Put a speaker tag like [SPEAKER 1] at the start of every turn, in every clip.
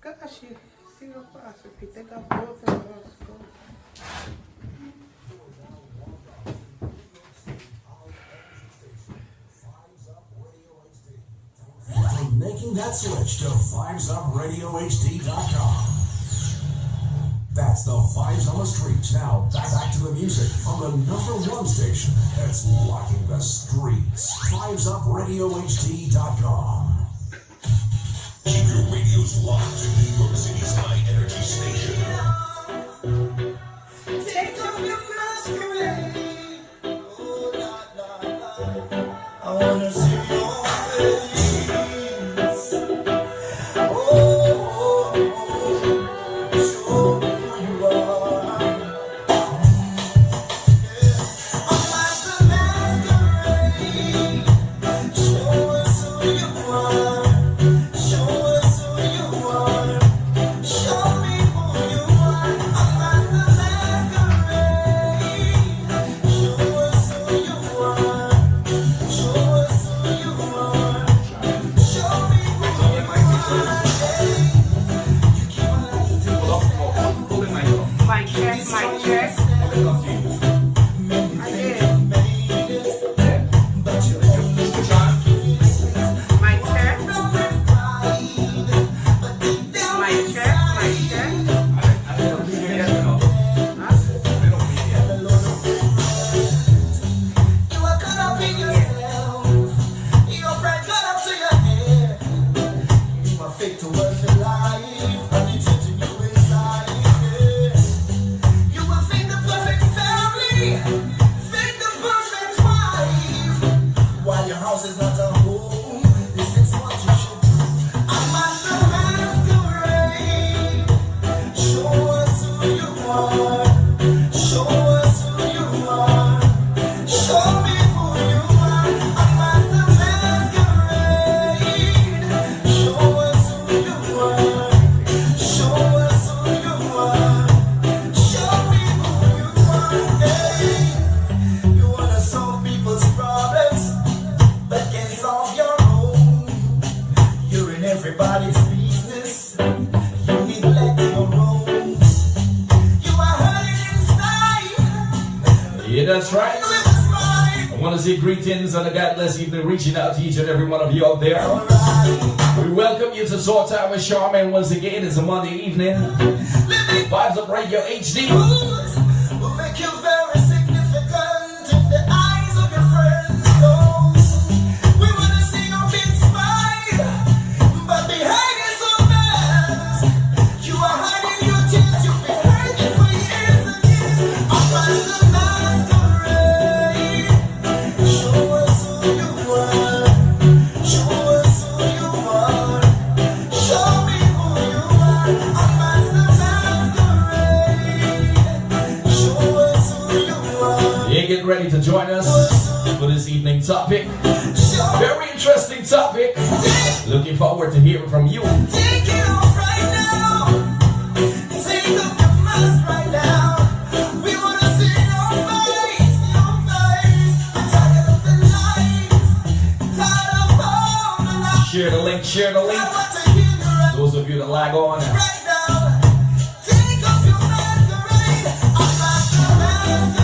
[SPEAKER 1] Gosh, you see the boss if you think I'm both in the school.
[SPEAKER 2] From making that switch to FivesUpRadioHD.com. That's the Fives on the Streets. Now, back to the music on the #1 station that's locking the streets. FivesUpRadioHD.com. Keep your radios locked to New York City's high energy station.
[SPEAKER 3] Take off your masquerade. I wanna see your face. Show me who you are. I'm master masquerade. Show us who you are. Show us who you are. Show me who you are. I'm master masquerade. Show us who you are. Show us who you are. Show me who you are. You keep on lying to yourself.
[SPEAKER 1] Mic check, mic check. I did.
[SPEAKER 3] But you only
[SPEAKER 1] Mic check,
[SPEAKER 3] but deep down
[SPEAKER 1] mic check, mic check.
[SPEAKER 3] you are caught up in yourself. Your pride got up to your head. You are fake to work for life, and it's hitting you inside. You will fake the perfect family, fake the perfect wife. While your house is not a home, this is what you should do. I'm master masquerade. Show us who you are. Show us who you are. Show me who you are. I'm master masquerade. Show us who you are. Show us who you are. Show me who you are. Hey, you wanna solve people's problems, but can't solve your own. You're in everybody's business. You neglect your own. You are hurting inside.
[SPEAKER 4] Yeah, that's right.
[SPEAKER 3] You live a smile.
[SPEAKER 4] I want to say greetings and a God bless evening, reaching out to each and every one of you out there.
[SPEAKER 3] Alright.
[SPEAKER 4] We welcome you to Sort Time with Sharmin once again. It's a Monday evening.
[SPEAKER 3] Living
[SPEAKER 4] Vibes Up Radio HD.
[SPEAKER 3] foods will make you very significant in the eyes of your friends. Oh, we wanna see your big smile, but behind is so mess. You are hiding your tears. You've been hurting for years and years. I'm master masquerade. Show us who you are. Show us who you are. Show me who you are. I'm master masquerade. Show us who you are.
[SPEAKER 4] Yeah, get ready to join us for this evening topic.
[SPEAKER 3] Show
[SPEAKER 4] Very interesting topic. Looking forward to hearing from you.
[SPEAKER 3] Take it off right now. Take off your mask right now. We wanna see your face, your face. I'm tired of the lies, tired of all the lies.
[SPEAKER 4] Share the link, share the
[SPEAKER 3] I
[SPEAKER 4] link.
[SPEAKER 3] want to hear you
[SPEAKER 4] Those of you that lag on.
[SPEAKER 3] right now. Take off your masquerade. I'm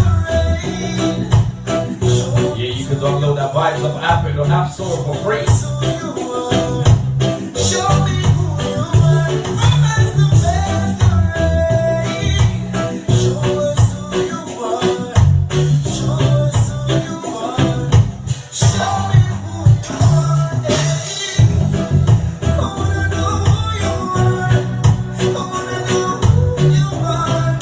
[SPEAKER 3] masquerade. Show
[SPEAKER 4] Yeah, you can download that Vibes Up app in the App Store for free.
[SPEAKER 3] us who you are. Show me who you are. I'm masquerade. Show us who you are. Show us who you are. Show me who you are. I wanna know who you are. I wanna know who you are.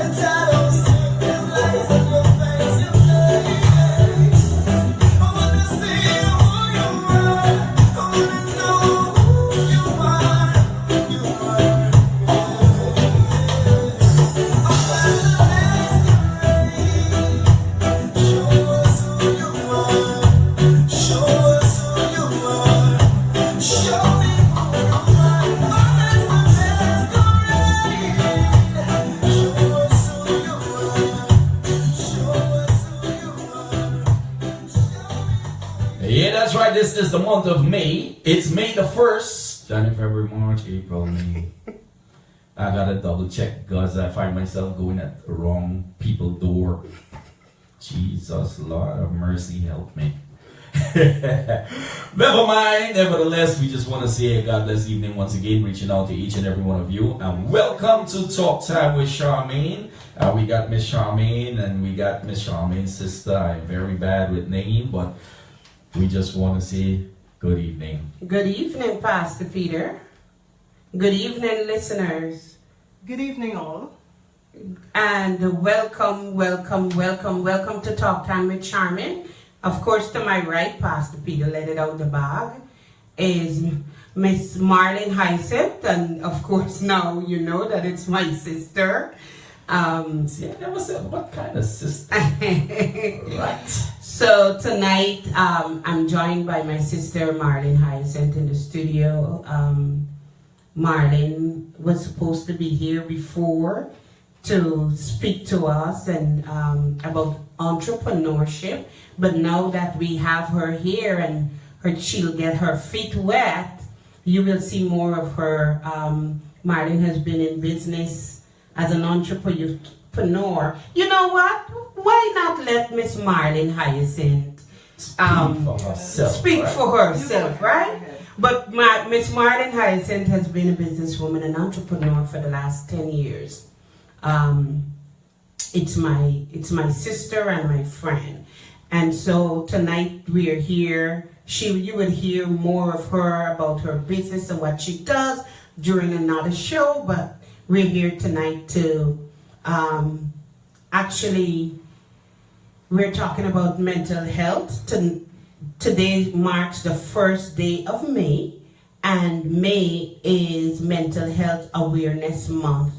[SPEAKER 3] And I don't see these lies in your face, your face. I wanna see who you are.
[SPEAKER 4] is the month of May. It's May the 1st. January, February, March, April, May. I gotta double check because I find myself going at the wrong people door. Jesus, Lord of mercy, help me. Never mind. Nevertheless, we just want to say a God bless evening once again, reaching out to each and every one of you. And welcome to Talk Time with Sharmin. We got Miss Sharmin and we got Miss Sharmin's sister. I'm very bad with name, but we just want to say good evening.
[SPEAKER 1] Good evening, Pastor Peter. Good evening, listeners.
[SPEAKER 5] Good evening, all.
[SPEAKER 1] And welcome to Talk Time with Sharmin. Of course, to my right, Pastor Peter, let it out the bag, is Miss Marlene Hyacinth. And of course, now you know that it's my sister.
[SPEAKER 4] See, I never said what kind of sister. Right.
[SPEAKER 1] So tonight, I'm joined by my sister, Marlene Hyacinth, in the studio. Marlene was supposed to be here before to speak to us and about entrepreneurship, but now that we have her here and she'll get her feet wet, you will see more of her. Marlene has been in business as an entrepreneur. You know what? Why not let Miss Marlene Hyacinth speak for herself, right? But Miss Marlene Hyacinth has been a businesswoman and entrepreneur for the last 10 years. It's my sister and my friend. And so tonight we are here. You will hear more of her about her business and what she does during another show, but we're here tonight to actually, we're talking about mental health. Today marks the first day of May, and May is Mental Health Awareness Month.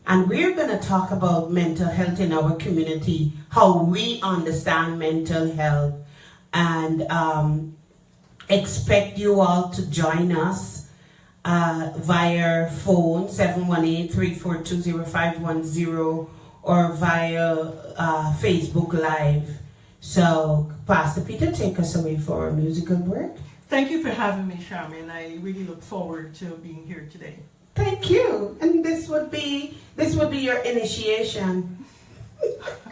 [SPEAKER 1] And we're going to talk about mental health in our community, how we understand mental health, and expect you all to join us via phone 718-342-0510 or via Facebook Live. So, Pastor Peter, take us away for a musical break.
[SPEAKER 5] Thank you for having me, Sharmin. I really look forward to being here today.
[SPEAKER 1] Thank you. And this would be your initiation.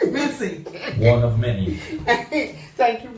[SPEAKER 5] Merci.
[SPEAKER 4] One of many.
[SPEAKER 1] Thank you.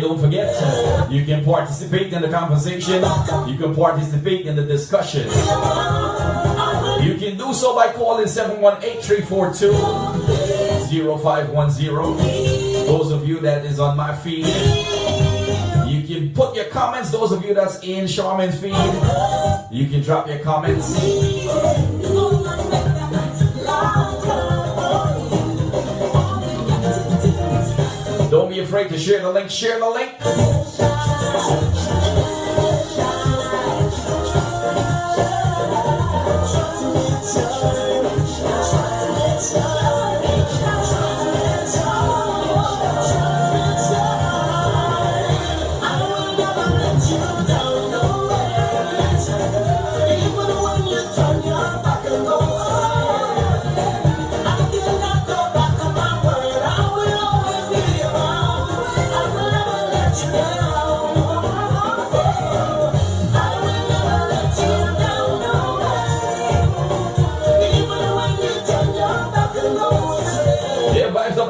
[SPEAKER 4] Don't forget, you can participate in the conversation. You can participate in the discussion. You can do so by calling 718-342-0510. Those of you that is on my feed, comments. Those of you that's in Sharmin's feed, you can drop your comments. Don't be afraid to share the link. Share the link.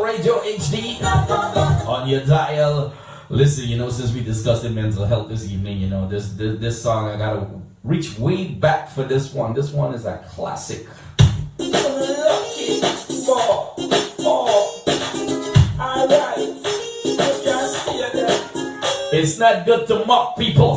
[SPEAKER 4] Radio HD on your dial. Listen, you know, since we discussed mental health this evening, you know, this song, I gotta reach way back for this one. This one is a classic. It's not good to mock people.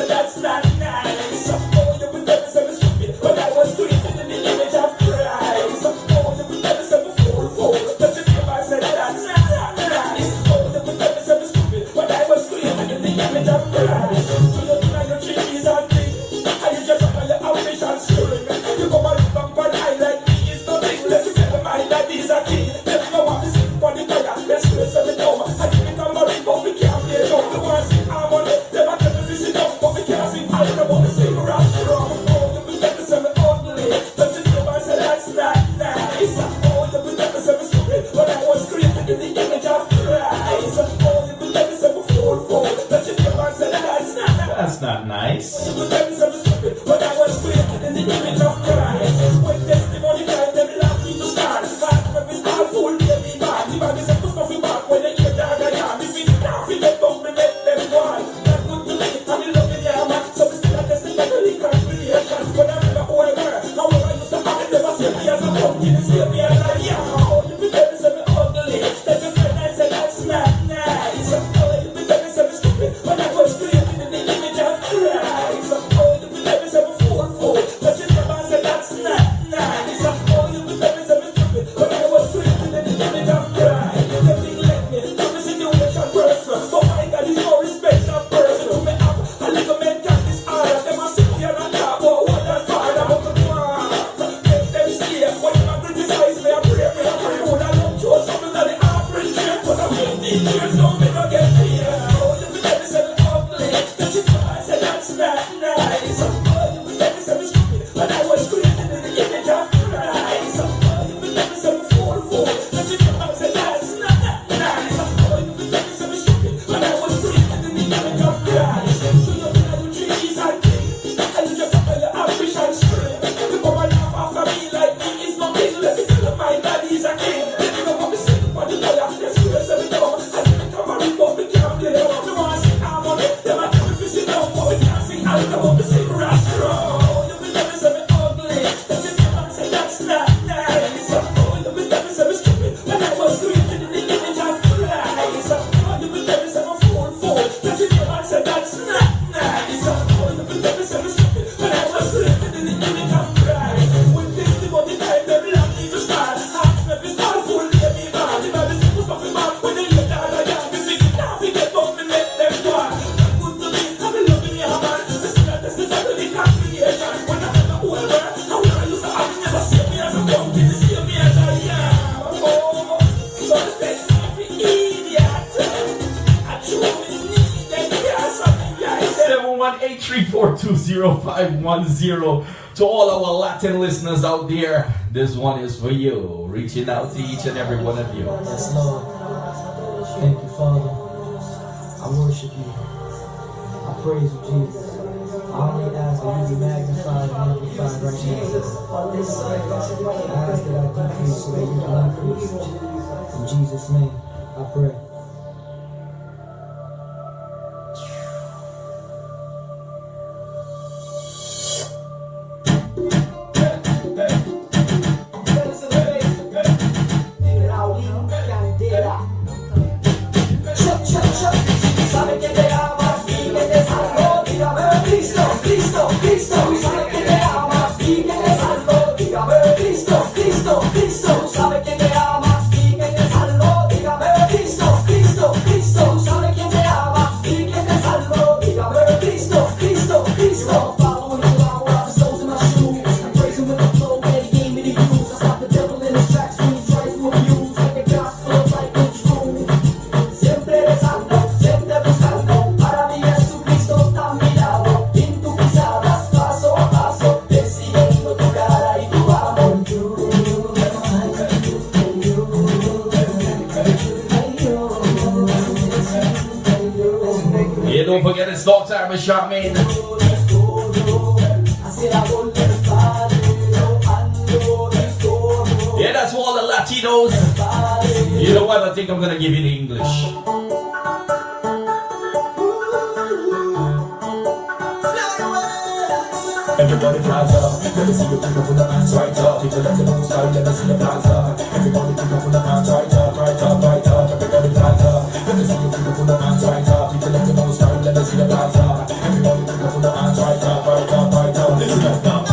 [SPEAKER 4] That's not nice. Oh, you would never say me stupid, but I was created in the image of Christ. Oh, you would never say me fool. But you never said that's not nice. Oh, you would never say me stupid, but I was created in the image of Christ. So you deny your trees and things, and you just follow your ambition string. You come and look up and I like me is nothing. Let's never mind that he's a king. Never know what to sing for the fire. Let's play some of them. I give it a marine, but we can't play it. You want to sing harmony? I don't want to sing rap from. Oh, you would never say me ugly, but you never say that's not nice. Oh, you would never say me stupid, but I was created in the image of Christ. Oh, you would never say me fool, but you never say that's not nice. That's not nice. Oh, you would never say me stupid, but I was created in the image of Christ. When testimony time, them laugh me to start. Half is all full, baby man. The man is a push nothing back when they hear that I am. If it's not, we get up, we make them one. That's good to me, and you love it, yeah, man. So we still have this thing that really can't really happen. When I'm in the whole world, how I used to have it, never see me as a pumpkin, and see me as a yeah. Oh, you be telling me ugly, that your friend I said that's not nice. Oh, you be telling me stupid, when I was created in the image of Christ. Oh, you be telling me fool, but you never said that's not nice. Oh, you be telling me stupid, when I was created in the image of Christ. They think let me, to the situation person, but my God is no respect of person. To me up, a little man can disorder, them a sit here and talk about what that father, but the one, make them see it. When you criticize me, I pray, would I love to something that the offering trip, but I'm 15 years, don't make her get here. Oh, you be telling me ugly, that you know I said that's not nice. Oh, you be telling me stupid, but I was created in the image of Christ. Oh, you be telling me fool, that you know I said that's not nice. Oh, you be telling me stupid, but I was created in the image of Christ. So you know you trees and things, and you just follow your ambition string. You come and laugh after me like me is nothing. Let me tell you my daddy is a king. Let me know what me sing for the fire. Let's do this every time. I see me come and read, but we can't play it. You want to sing harmony? Them a tell me to sit down, but we can't sing out. Come on, we sing rap strong. Oh, you be telling me ugly, that you never say that's not nice. Oh, you be telling me stupid, when I was created in the image of Christ. Oh, you be telling me fool, that you never say that's not nice. Oh, you be telling me stupid, when I was created in the image of Christ. When testimony time, them laugh me to start. Ask me if it's all full, baby man. The Bible says push nothing back when they hear that I am. If it's not, we get up, we make them one. That's good to me, I'm loving you, man. This is not testify to the congregation. When I'm in the whole world, how I used to have never see me as a pumpkin, see me as I am. Oh, so thank me for idiot. I truly need them, yes, I'm 718-342-0510. To all our Latin listeners out there, this one is for you. Reaching out to each and every one of you.
[SPEAKER 6] Yes, Lord. Thank you, Father. I worship you. I praise you, Jesus. I only ask that you be magnified and amplified right now. I ask that I decrease so that you can increase. In Jesus' name, I pray.
[SPEAKER 4] talk time with Sharmin. Yeah, that's for all the Latinos. You know what? I think I'm gonna give you the English.
[SPEAKER 3] Everybody flies up. Let me see you pick up on the hands right up. People let them know style, let me see the flies up. Everybody pick up on the hands right up, right up, right up. Everybody flies up. Let me see you pick up on the hands right up. People let them know style, let me see the flies up. Everybody pick up on the hands right up, right up, right up. Listen up now.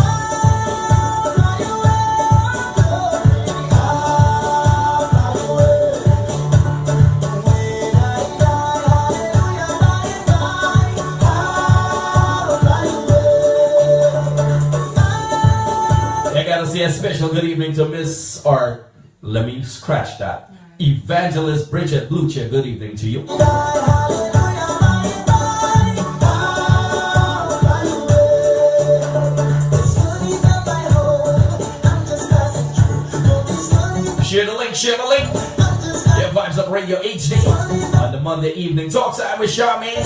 [SPEAKER 4] Say a special good evening to Miss, or let me scratch that, Evangelist Bridget Blucher. Good evening to you. Share the link, share the link. Yeah, Vibes Up Radio HD on the Monday evening talk time with Sharmin.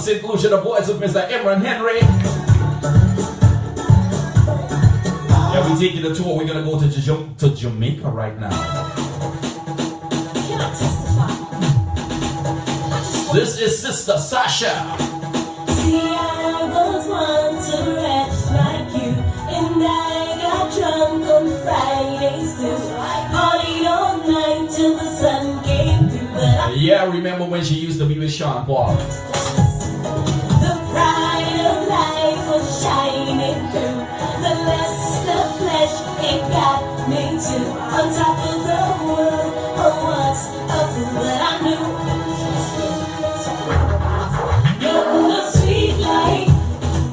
[SPEAKER 4] Inclusion the voice of Mr. Imran Henry. Yeah, we're taking the tour. We're gonna go to Jamaica right now. This is Sister Sasha.
[SPEAKER 7] See, I was once a wretch like you, and I got drunk on Fridays too. Partied all night till the sun came through. But
[SPEAKER 4] yeah, remember when she used to be with Sean Paul?
[SPEAKER 7] shining through. The lust of flesh, it got me too. On top of the world, I was a fool, but I knew. Nothing no sweet like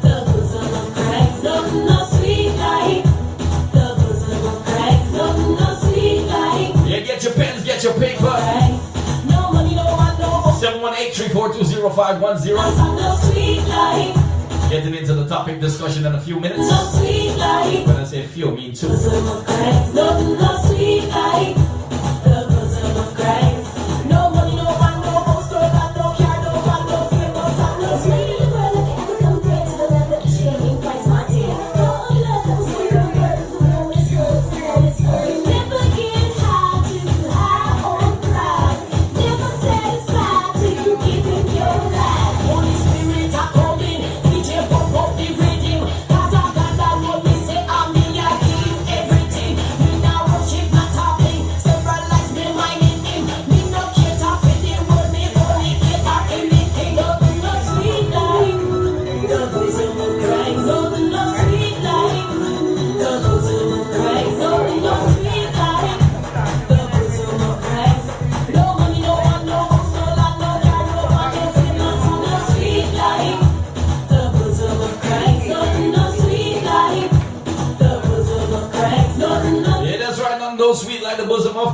[SPEAKER 7] the bosom of Christ. Nothing no sweet like the bosom of Christ. Nothing no sweet like.
[SPEAKER 4] Yeah, get your pens, get your paper.
[SPEAKER 7] No money, no one, no.
[SPEAKER 4] 718-342-0510.
[SPEAKER 7] Nothing no sweet like.
[SPEAKER 4] Getting into the topic discussion in a few minutes.
[SPEAKER 7] No sweet like.
[SPEAKER 4] When I say few, I mean two.
[SPEAKER 7] Bosom of Christ. Nothing no sweet like the bosom of Christ. No money, no one, no host, no God, no care, no God, no fear, no son, no sweet. The world that ever compared to the love that shared in Christ, my dear. No love that was sweet, the word of the world is good, it's good. Never get high till you high on pride. Never satisfied till you give him your life. Holy Spirit, I call in. DJ pop up the rhythm. Cause I got that what me say, I mean, I give everything. We now worship, not topping.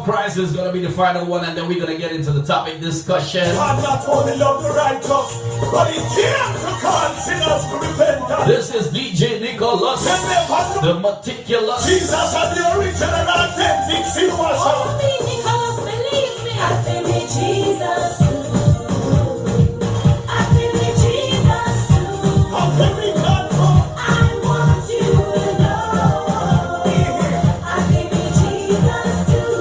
[SPEAKER 4] of Christ is going to be the final one, and then we're going to get into the topic discussion.
[SPEAKER 3] God not only love the righteous, but He came to call sinners to repentance.
[SPEAKER 4] This is DJ Nicholas, the meticulous.
[SPEAKER 3] Jesus had the original authentic sin washer.
[SPEAKER 7] Only Nicholas, believe me. I feel me, Jesus. I feel me, Jesus.
[SPEAKER 3] How can we not come?
[SPEAKER 7] I want you to know. I feel me, Jesus too.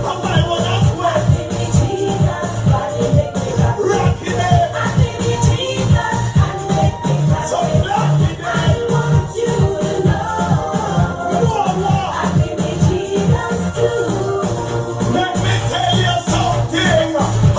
[SPEAKER 3] How I want us
[SPEAKER 7] I
[SPEAKER 3] well.
[SPEAKER 7] feel me, Jesus. Body make me rock.
[SPEAKER 3] Rocky day.
[SPEAKER 7] I feel me, Jesus. And make me rock.
[SPEAKER 3] So lucky
[SPEAKER 7] I
[SPEAKER 3] day.
[SPEAKER 7] want you to know.
[SPEAKER 3] War.
[SPEAKER 7] I feel me, Jesus too.
[SPEAKER 3] Let me tell you something. I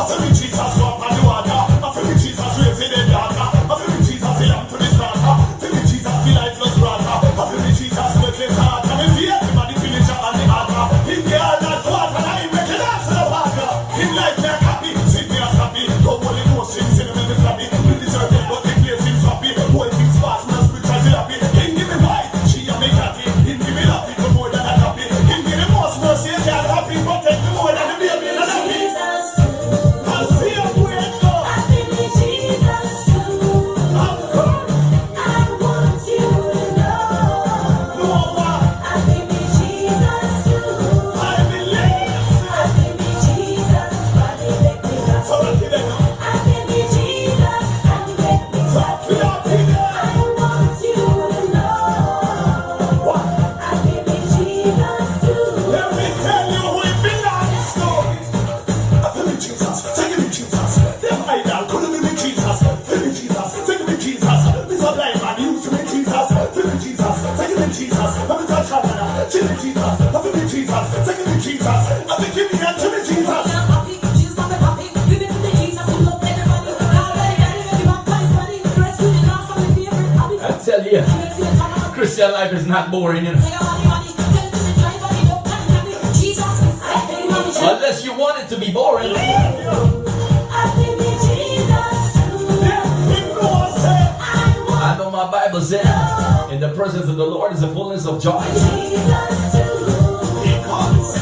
[SPEAKER 3] feel me Jesus walk on the water. I feel me Jesus raised in the dark. I feel me Jesus belong to the starter. I feel me Jesus the lifeless brother. I feel me Jesus with his heart. I mean, see everybody finisher on the altar. Him the all that water and I make it dance to the water. Him like me a copy, sit me a happy. Go Holy Ghost sing, sing him in the flabby. We deserve it, but the place seems happy. Whole things fast, no spiritual therapy. Him give me life, she a me catty. Him give me love, for more than a happy. Him give me most mercy, and can't happy. Protect me more than the baby and a happy.
[SPEAKER 7] Jesus too.
[SPEAKER 3] I see a way go.
[SPEAKER 7] I feel me, Jesus too.
[SPEAKER 3] I'm come.
[SPEAKER 7] I want you to know.
[SPEAKER 3] No one.
[SPEAKER 7] I feel me, Jesus too.
[SPEAKER 3] I believe.
[SPEAKER 7] I feel me, Jesus. Body make me rock.
[SPEAKER 3] So lucky then.
[SPEAKER 7] I feel me, Jesus. And make me rock.
[SPEAKER 3] Lucky then.
[SPEAKER 7] I want you to know.
[SPEAKER 3] What?
[SPEAKER 7] I feel me, Jesus too.
[SPEAKER 3] Let me tell you who it belongs to. I feel me Jesus, take me Jesus. Them idol couldn't be me Jesus. Feel me Jesus, take me Jesus. This a blind man used to me Jesus. Feel me Jesus, take me Jesus. I'm a Sharmin, chill me Jesus. I feel me Jesus, take me Jesus. I think give me and to me Jesus.
[SPEAKER 4] I tell you, Christian life is not boring, you know. Unless you want it to be boring. I know my Bible says, in the presence of the Lord is the fullness of joy.
[SPEAKER 3] He comes.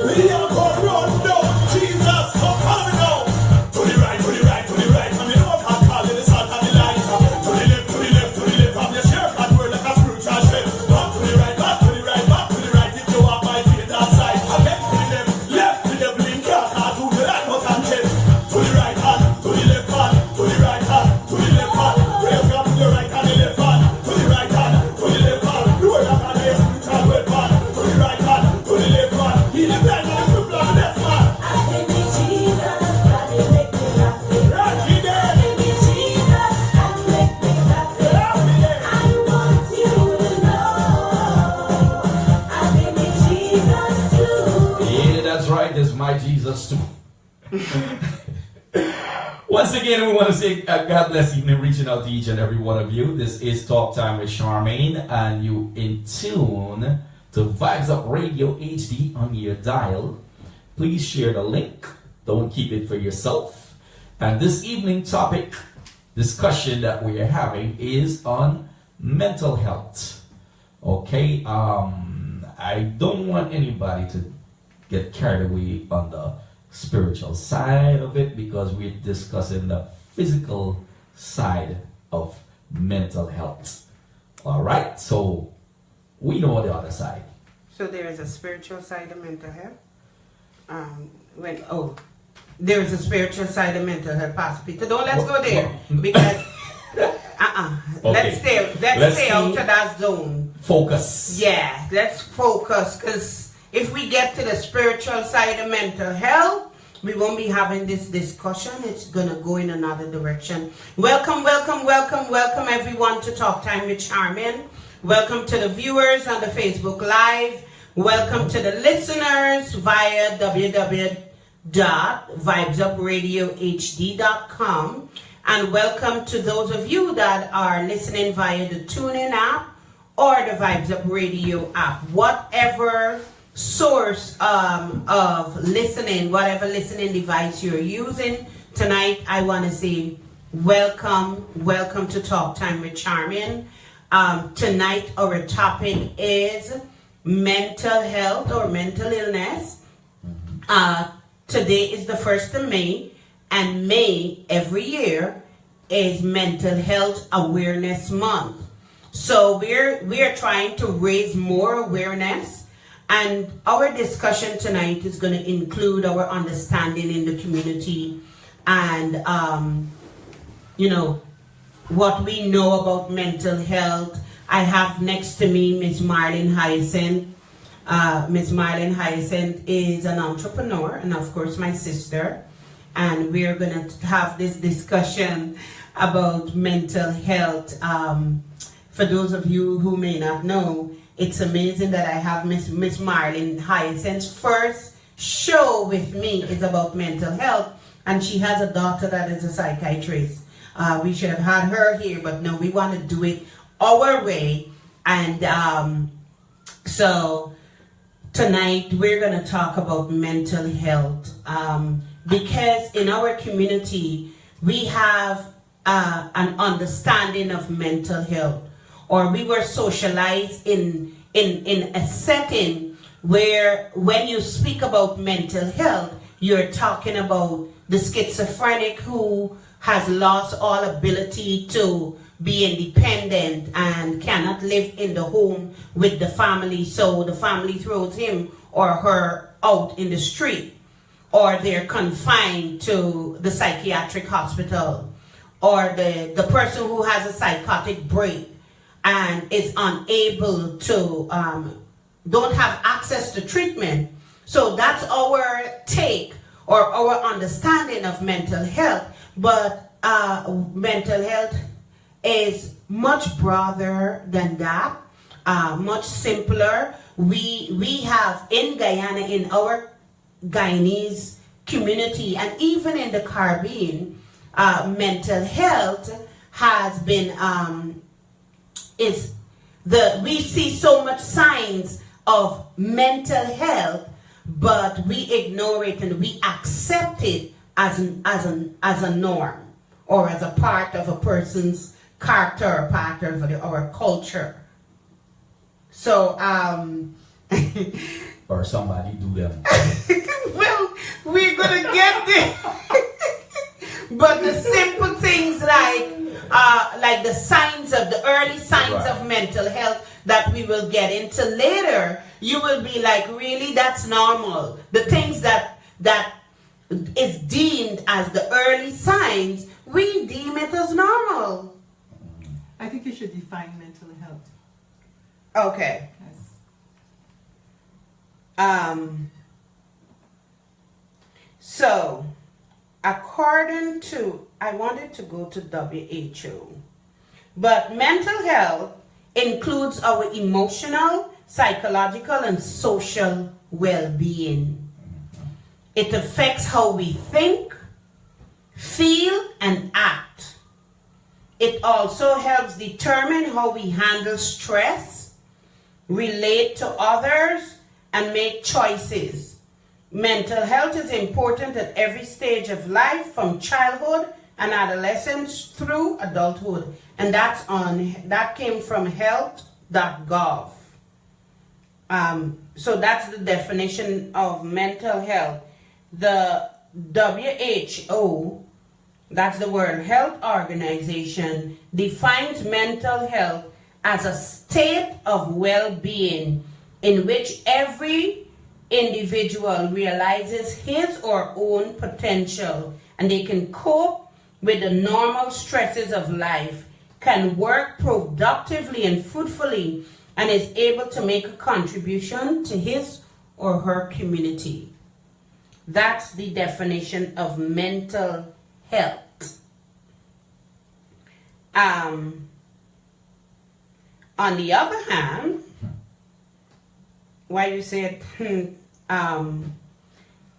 [SPEAKER 3] We are going to run down Jesus. Come follow me now. To the right, to the right, to the right. And you know what I call it, the salt and the light. To the left, to the left, to the left. I'm your sheriff and word like a spiritual chef. Back to the right, back to the right, back to the right. If you walk by feet that side. Again to the left to the blink car. To the right, not and chest. To the right hand, to the left hand, to the right hand, to the left hand. Praise God to the right and the left hand. To the right hand, to the left hand. The word of God is spiritual weapon. To the right hand, to the left hand. He the blind and the cripple and the deaf man. Rocky day. Rocky day.
[SPEAKER 4] Yeah, that's right. This is my Jesus too. Once again, we want to say God bless evening, reaching out to each and every one of you. This is Talk Time with Sharmin, and you in tune to Vibes Up Radio HD on your dial. Please share the link. Don't keep it for yourself. And this evening topic discussion that we are having is on mental health. Okay, I don't want anybody to get carried away on the spiritual side of it, because we're discussing the physical side of mental health. All right, so we know the other side.
[SPEAKER 1] So there is a spiritual side of mental health. There is a spiritual side of mental health, Pastor Peter. Don't let's go there because let's stay out of that zone.
[SPEAKER 4] Focus.
[SPEAKER 1] Yeah, let's focus, because if we get to the spiritual side of mental health, we won't be having this discussion. It's gonna go in another direction. Welcome everyone to Talk Time with Sharmin. Welcome to the viewers on the Facebook Live. Welcome to the listeners via www.vibesupradio.hd.com, and welcome to those of you that are listening via the TuneIn app or the Vibes Up Radio app. Whatever source of listening, whatever listening device you're using. Tonight, I want to say welcome to Talk Time with Sharmin. Tonight, our topic is mental health or mental illness. Today is the 1st of May, and May every year is Mental Health Awareness Month. So we're trying to raise more awareness, and our discussion tonight is going to include our understanding in the community and what we know about mental health. I have next to me Miss Marlene Hyacinth. Miss Marlene Hyacinth is an entrepreneur and of course my sister, and we're going to have this discussion about mental health. For those of you who may not know, it's amazing that I have Miss Marlene Hyacinth's first show with me is about mental health, and she has a daughter that is a psychiatrist. We should have had her here, but no, we want to do it our way. And so tonight we're going to talk about mental health because in our community we have an understanding of mental health, or we were socialized in a setting where when you speak about mental health, you're talking about the schizophrenic who has lost all ability to be independent and cannot live in the home with the family, so the family throws him or her out in the street, or they're confined to the psychiatric hospital, or the person who has a psychotic break and is unable to, don't have access to treatment. So that's our take or our understanding of mental health. But mental health is much broader than that, much simpler. We have in Guyana, in our Guyanese community, and even in the Caribbean, mental health has been we see so much signs of mental health, but we ignore it and we accept it as a norm, or as a part of a person's character, or part of our culture. So
[SPEAKER 4] Or somebody do them.
[SPEAKER 1] well, we're gonna get there. But the simple things like the signs of the early signs of mental health that we will get into later, you will be like, really, that's normal. The things that is deemed as the early signs, we deem it as normal.
[SPEAKER 5] I think you should define mental health.
[SPEAKER 1] Okay.
[SPEAKER 5] Yes.
[SPEAKER 1] So, according to, I wanted to go to WHO, but mental health includes our emotional, psychological, and social well-being. It affects how we think, feel, and act. It also helps determine how we handle stress, relate to others, and make choices. Mental health is important at every stage of life, from childhood and adolescence through adulthood. And that came from health.gov. So that's the definition of mental health. The WHO, that's the World Health Organization, defines mental health as a state of well-being in which every individual realizes his or her own potential, and they can cope with the normal stresses of life, can work productively and fruitfully, and is able to make a contribution to his or her community. That's the definition of mental health. On the other hand, why you said, on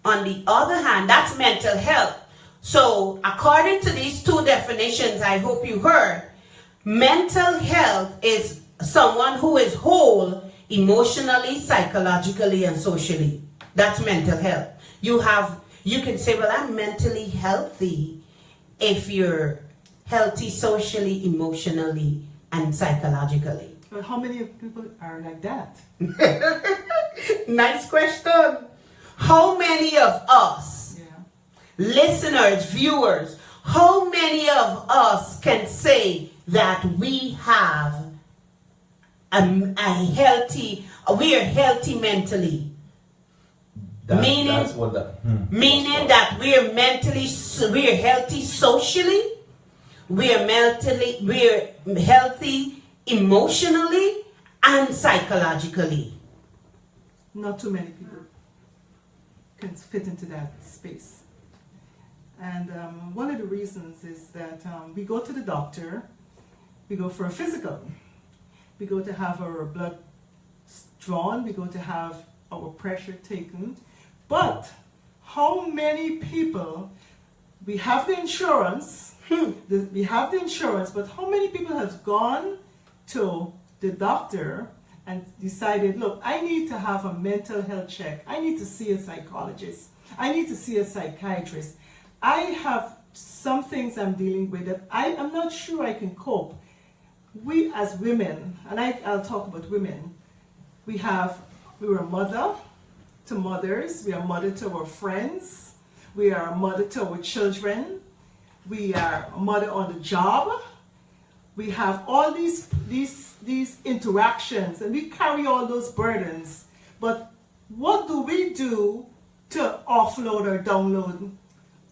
[SPEAKER 1] the other hand, that's mental health. So according to these two definitions, I hope you heard, mental health is someone who is whole emotionally, psychologically, and socially. That's mental health. You can say, well, I'm mentally healthy if you're healthy socially, emotionally, and psychologically.
[SPEAKER 5] But how many people are like that?
[SPEAKER 1] Nice question. How many of us, listeners, viewers, how many of us can say that we have we are healthy mentally? Meaning that we're healthy socially, we're healthy emotionally and psychologically.
[SPEAKER 5] Not too many people can fit into that space. And one of the reasons is that we go to the doctor, we go for a physical, we go to have our blood drawn, we go to have our pressure taken. But how many people, we have the insurance, but how many people have gone to the doctor and decided, look, I need to have a mental health check. I need to see a psychologist. I need to see a psychiatrist. I have some things I'm dealing with that I'm not sure I can cope. We as women, and I'll talk about women, we were a mother to mothers, we are a mother to our friends, we are a mother to our children, we are a mother on the job. We have all these interactions and we carry all those burdens. But what do we do to offload or download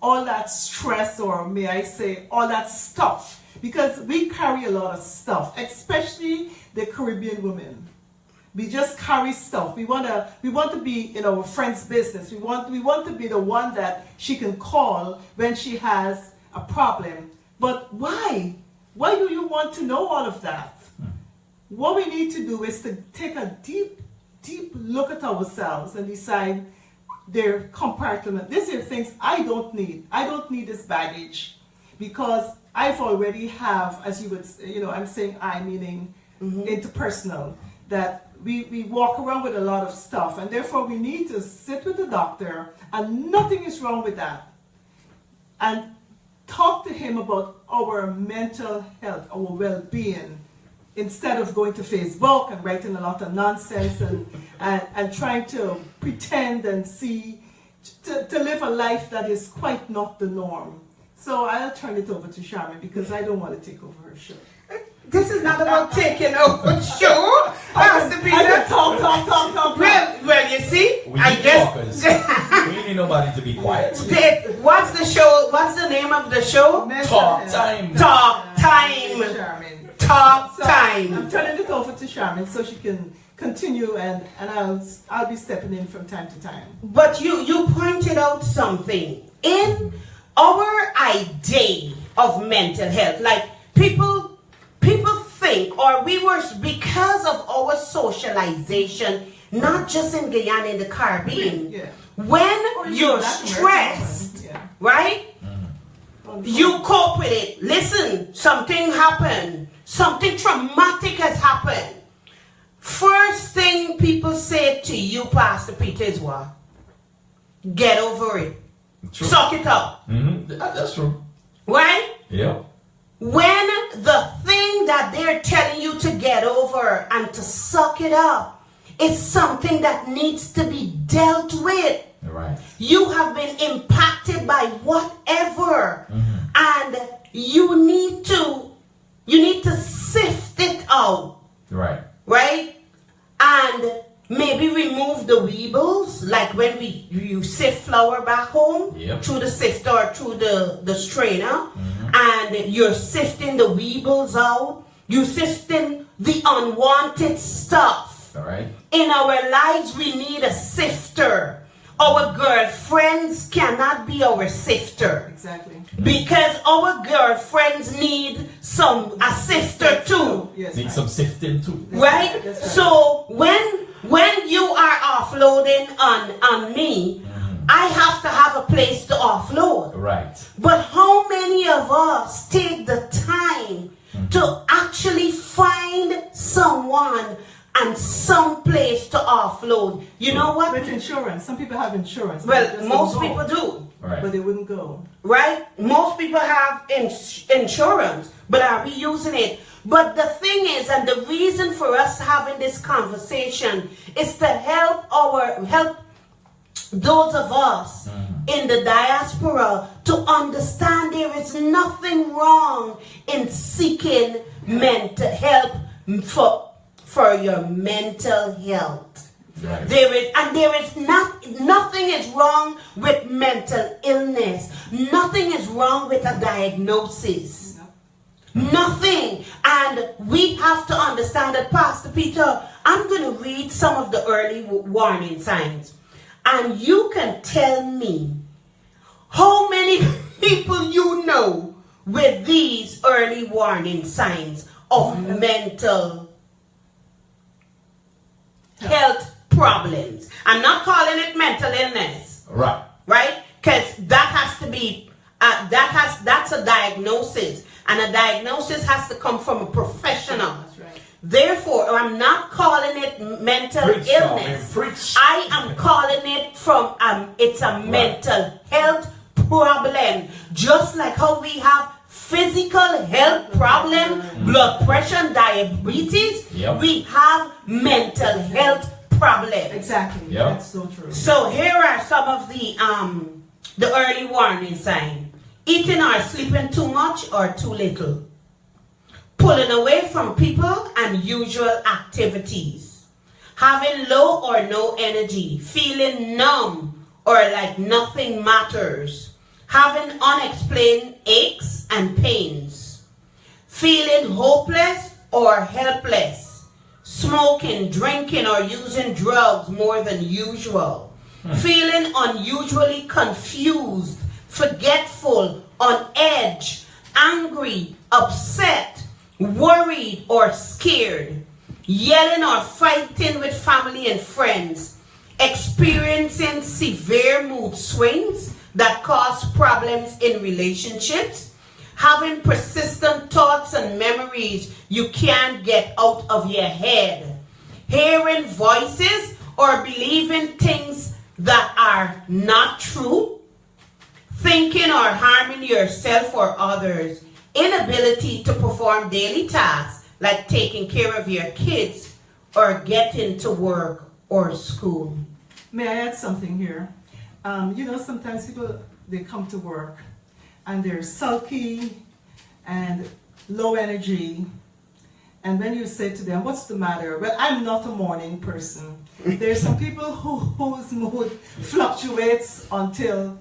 [SPEAKER 5] all that stress, or may I say all that stuff? Because we carry a lot of stuff, especially the Caribbean women. We just carry stuff. We want to be in our friend's business. We want to be the one that she can call when she has a problem. But why? Why do you want to know all of that? What we need to do is to take a deep look at ourselves and decide their compartment. These are things I don't need. I don't need this baggage because I've already have, as you would, I'm saying I meaning interpersonal, that we walk around with a lot of stuff, and therefore we need to sit with the doctor, and nothing is wrong with that, and talk to him about our mental health, our well-being, instead of going to Facebook and writing a lot of nonsense and trying to pretend and to live a life that is quite not the norm. So I'll turn it over to Sharmin because I don't want to take over her show.
[SPEAKER 1] This is not about taking over show.
[SPEAKER 5] I can talk.
[SPEAKER 1] Well, you see,
[SPEAKER 4] I guess we need nobody to be quiet.
[SPEAKER 1] What's the show? What's the name of the show?
[SPEAKER 4] Talk time.
[SPEAKER 1] Talk time.
[SPEAKER 5] Sharmin.
[SPEAKER 1] Talk time.
[SPEAKER 5] I'm turning it over to Sharmin so she can continue, and I'll be stepping in from time to time.
[SPEAKER 1] But you pointed out something in our idea of mental health. Like people think, or we were, because of our socialization, not just in Guyana, in the Caribbean, when you're stressed, right? You cope with it. Listen, something happened. Something traumatic has happened. First thing people say to you, Pastor Peter, is what? Get over it.
[SPEAKER 4] True.
[SPEAKER 1] Suck it up.
[SPEAKER 4] That's true.
[SPEAKER 1] Right?
[SPEAKER 4] Yeah.
[SPEAKER 1] When the thing that they're telling you to get over and to suck it up is something that needs to be dealt with.
[SPEAKER 4] Right.
[SPEAKER 1] You have been impacted by whatever, and you need to sift it out.
[SPEAKER 4] Right.
[SPEAKER 1] Right? And maybe remove the weebles, like when you sift flour back home through the sifter or through the strainer, and you're sifting the weebles out. You're sifting the unwanted stuff.
[SPEAKER 4] All right.
[SPEAKER 1] In our lives, we need a sifter. Our girlfriends cannot be our sifter.
[SPEAKER 5] Exactly.
[SPEAKER 1] Because our girlfriends need a sifter too.
[SPEAKER 5] Yes,
[SPEAKER 4] need some sifting too.
[SPEAKER 1] Right?
[SPEAKER 5] That's right.
[SPEAKER 1] So when you are offloading on me, I have to have a place to offload.
[SPEAKER 4] Right.
[SPEAKER 1] But how many of us take the time to actually find someone and some place to offload. You know what?
[SPEAKER 5] With insurance, some people have insurance.
[SPEAKER 1] Well,
[SPEAKER 5] They just
[SPEAKER 1] most
[SPEAKER 5] don't go.
[SPEAKER 1] people do.
[SPEAKER 4] Right.
[SPEAKER 5] But they wouldn't go.
[SPEAKER 1] Right? Most people have insurance, but are we using it? But the thing is, and the reason for us having this conversation is to help those of us in the diaspora to understand there is nothing wrong in seeking mental help for your mental health.
[SPEAKER 4] Right.
[SPEAKER 1] There is nothing is wrong with mental illness. Nothing is wrong with a diagnosis. Nothing. And we have to understand that, Pastor Peter, I'm going to read some of the early warning signs. And you can tell me how many people you know with these early warning signs of mental health problems. I'm not calling it mental illness.
[SPEAKER 4] Right.
[SPEAKER 1] Right? Because that has to be, that's a diagnosis. And a diagnosis has to come from a professional.
[SPEAKER 5] That's right.
[SPEAKER 1] Therefore, I'm not calling it mental
[SPEAKER 4] Preach,
[SPEAKER 1] illness.
[SPEAKER 4] Sharmin, preach.
[SPEAKER 1] I am calling it from, it's a mental health problem. Just like how we have physical health problem, blood pressure, and diabetes,
[SPEAKER 4] Yep.
[SPEAKER 1] we have mental health problems.
[SPEAKER 5] Exactly.
[SPEAKER 4] Yeah.
[SPEAKER 5] That's so true.
[SPEAKER 1] So here are some of the early warning signs. Eating or sleeping too much or too little. Pulling away from people and usual activities. Having low or no energy. Feeling numb or like nothing matters. Having unexplained aches and pains. Feeling hopeless or helpless. Smoking, drinking, or using drugs more than usual. Feeling unusually confused, forgetful, on edge, angry, upset, worried, or scared. Yelling or fighting with family and friends. Experiencing severe mood swings that cause problems in relationships. Having persistent thoughts and memories you can't get out of your head. Hearing voices or believing things that are not true. Thinking or harming yourself or others. Inability to perform daily tasks like taking care of your kids or getting to work or school.
[SPEAKER 5] May I add something here? Sometimes people, they come to work and they're sulky and low energy. And when you say to them, what's the matter? Well, I'm not a morning person. There's some people whose mood fluctuates until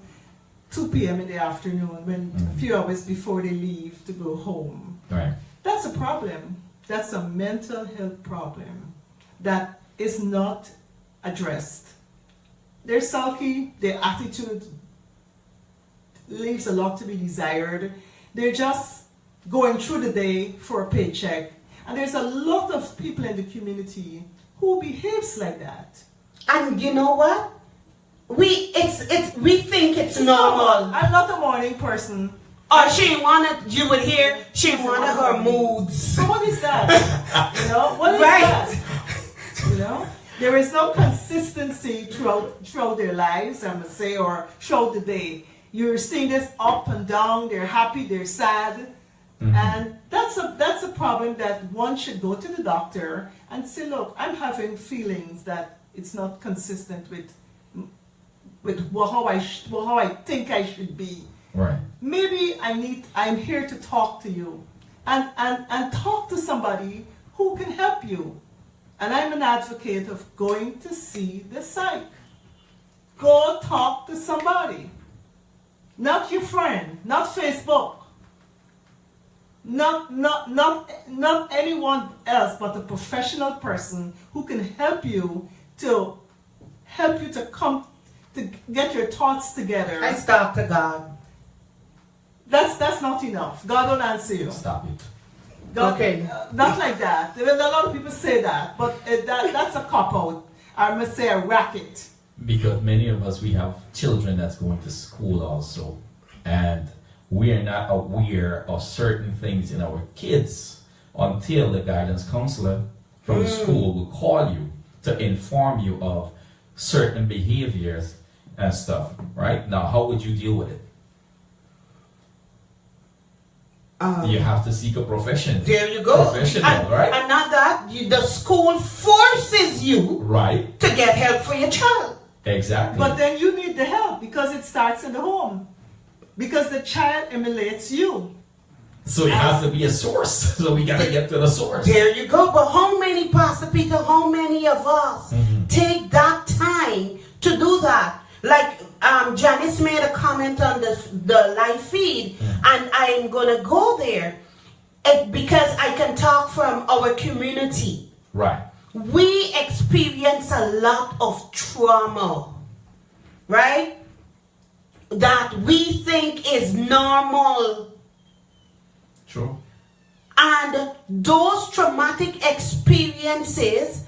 [SPEAKER 5] 2 p.m. in the afternoon, when a few hours before they leave to go home.
[SPEAKER 4] Right.
[SPEAKER 5] That's a problem. That's a mental health problem that is not addressed. They're sulky, their attitude leaves a lot to be desired. They're just going through the day for a paycheck. And there's a lot of people in the community who behaves like that.
[SPEAKER 1] And you know what? We think it's normal.
[SPEAKER 5] I'm not a morning person.
[SPEAKER 1] Or she wanted, you would hear, she wanted her moods.
[SPEAKER 5] So what is that? What is
[SPEAKER 1] Right.
[SPEAKER 5] that? There is no consistency throughout their lives, I must say, or throughout the day. You're seeing this up and down, they're happy, they're sad. And that's a problem that one should go to the doctor and say, look, I'm having feelings that it's not consistent with how I think I should be.
[SPEAKER 4] Right.
[SPEAKER 5] Maybe I'm here to talk to you and talk to somebody who can help you. And I'm an advocate of going to see the psych. Go talk to somebody. Not your friend, not Facebook. Not anyone else, but a professional person who can help you to come to get your thoughts together.
[SPEAKER 1] I talk to God.
[SPEAKER 5] That's not enough. God will answer you.
[SPEAKER 4] Stop it.
[SPEAKER 5] God,
[SPEAKER 1] Okay.
[SPEAKER 5] Not like that. A lot of people say that, but that's a cop-out. I must say a racket.
[SPEAKER 4] Because many of us, we have children that's going to school also, and we are not aware of certain things in our kids until the guidance counselor from school will call you to inform you of certain behaviors and stuff, right? Now, how would you deal with it? You have to seek a profession.
[SPEAKER 1] There you go.
[SPEAKER 4] Professional, right?
[SPEAKER 1] And not that, the school forces you
[SPEAKER 4] Right.
[SPEAKER 1] to get help for your child.
[SPEAKER 4] Exactly.
[SPEAKER 5] But then you need the help because it starts in the home. Because the child emulates you.
[SPEAKER 4] So it has to be a source. So we gotta get to the source.
[SPEAKER 1] There you go. But how many, Pastor Peter, how many of us take that time to do that? Like Janice made a comment on the live feed, and I'm going to go there because I can talk from our community.
[SPEAKER 4] Right.
[SPEAKER 1] We experience a lot of trauma, right? That we think is normal.
[SPEAKER 4] True.
[SPEAKER 1] And those traumatic experiences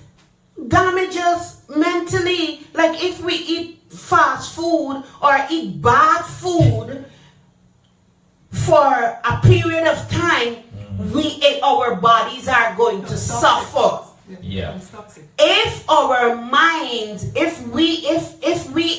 [SPEAKER 1] damage us mentally. Like if we eat fast food or eat bad food for a period of time, our bodies are going to suffer.
[SPEAKER 4] Yeah.
[SPEAKER 5] It's toxic.
[SPEAKER 1] If our minds, if we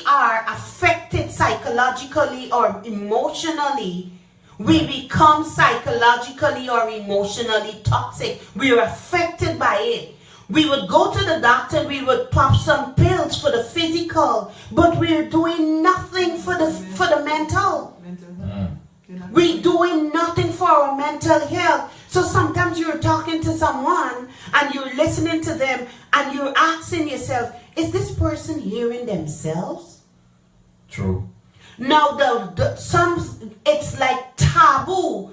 [SPEAKER 1] are affected psychologically or emotionally, we become psychologically or emotionally toxic. We are affected by it. We would go to the doctor, we would pop some pills for the physical, but we're doing nothing for the mental.
[SPEAKER 5] Mental health.
[SPEAKER 1] We're doing nothing for our mental health. So sometimes you're talking to someone and you're listening to them and you're asking yourself, is this person hearing themselves?
[SPEAKER 4] True.
[SPEAKER 1] Now, it's like taboo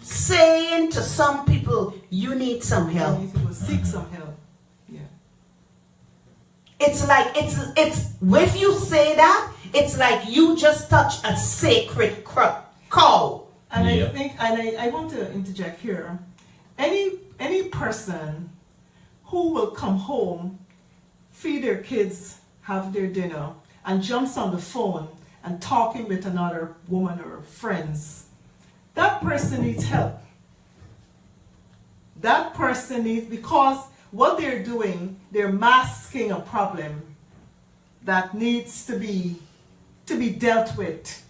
[SPEAKER 1] saying to some people, you need some help.
[SPEAKER 5] You need to seek some help. Yeah.
[SPEAKER 1] It's like, it's if you say that, it's like you just touch a sacred cow.
[SPEAKER 5] And
[SPEAKER 4] Yeah.
[SPEAKER 5] I think, and I want to interject here. Any person who will come home, feed their kids, have their dinner, and jumps on the phone and talking with another woman or friends, that person needs help. That person needs, because what they're doing, they're masking a problem that needs to be dealt with.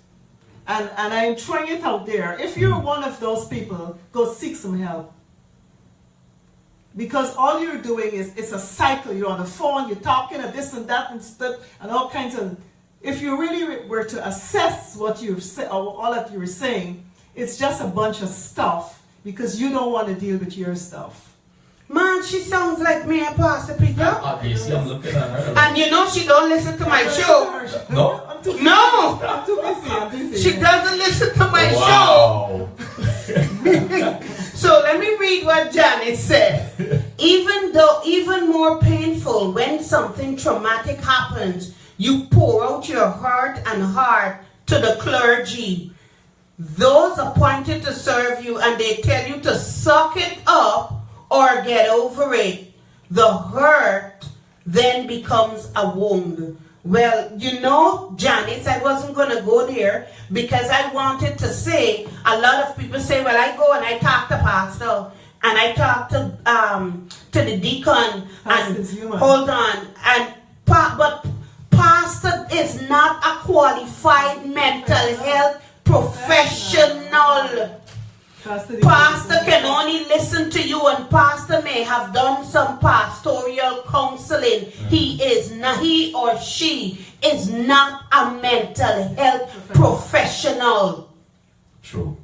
[SPEAKER 5] And I'm throwing it out there. If you're one of those people, go seek some help. Because all you're doing is, it's a cycle. You're on the phone, you're talking and this and that and stuff, and all kinds of. If you really were to assess what you've said, or all that you were saying, it's just a bunch of stuff because you don't want to deal with your stuff.
[SPEAKER 1] Man, she sounds like me and Pastor Peter.
[SPEAKER 4] Obviously, I'm looking at her.
[SPEAKER 1] And you know she don't listen to my show.
[SPEAKER 4] No?
[SPEAKER 5] I'm too busy.
[SPEAKER 1] No!
[SPEAKER 5] I'm too busy. I'm busy.
[SPEAKER 1] She doesn't listen to my
[SPEAKER 4] Wow.
[SPEAKER 1] show. So let me read what Janet said. Even more painful, when something traumatic happens, you pour out your hurt and heart to the clergy, those appointed to serve you, and they tell you to suck it up or get over it. The hurt then becomes a wound. Well, you know, Janice, I wasn't going to go there because I wanted to say, a lot of people say, well, I go and I talk to pastor and I talk to the deacon
[SPEAKER 5] Pastor's
[SPEAKER 1] and
[SPEAKER 5] human.
[SPEAKER 1] hold on, and but pastor is not a qualified mental health professional. Pastor can only listen to you, and pastor may have done some pastoral counseling. He or she is not a mental health professional.
[SPEAKER 4] True.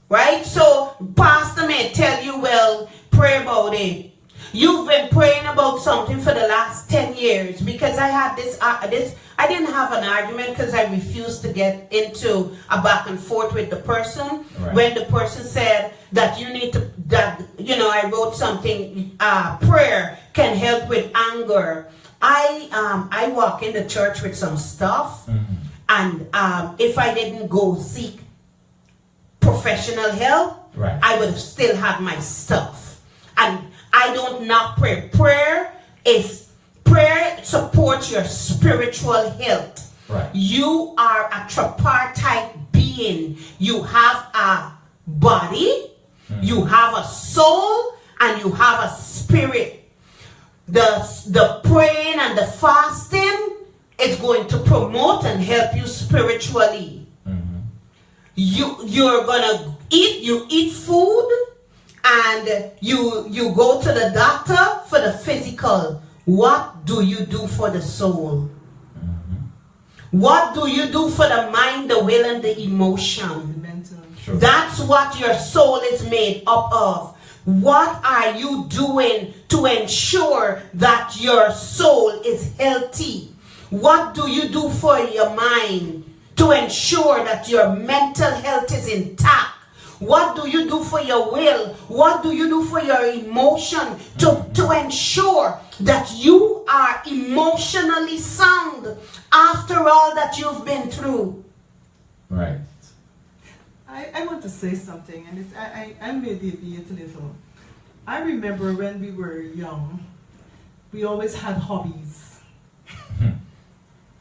[SPEAKER 1] Right? So pastor may tell you, well, pray about it. You've been praying about something for the last 10 years, because I had this I didn't have an argument because I refused to get into a back and forth with the person.
[SPEAKER 4] Right.
[SPEAKER 1] When the person said that you need to, I wrote something, prayer can help with anger. I walk in the church with some stuff, and if I didn't go seek professional help,
[SPEAKER 4] Right.
[SPEAKER 1] I would have still had my stuff. And I don't knock prayer. Prayer supports your spiritual health.
[SPEAKER 4] Right.
[SPEAKER 1] You are a tripartite being. You have a body, you have a soul, and you have a spirit. the praying and the fasting is going to promote and help you spiritually. You're gonna eat food, and you go to the doctor for the physical. What do you do for the soul? What do you do for the mind, the will, and the emotion?
[SPEAKER 4] Sure.
[SPEAKER 1] That's what your soul is made up of. What are you doing to ensure that your soul is healthy? What do you do for your mind to ensure that your mental health is intact? What do you do for your will? What do you do for your emotion to ensure that you are emotionally sound after all that you've been through?
[SPEAKER 4] Right.
[SPEAKER 5] I want to say something, and I may deviate a little. I remember when we were young, we always had hobbies.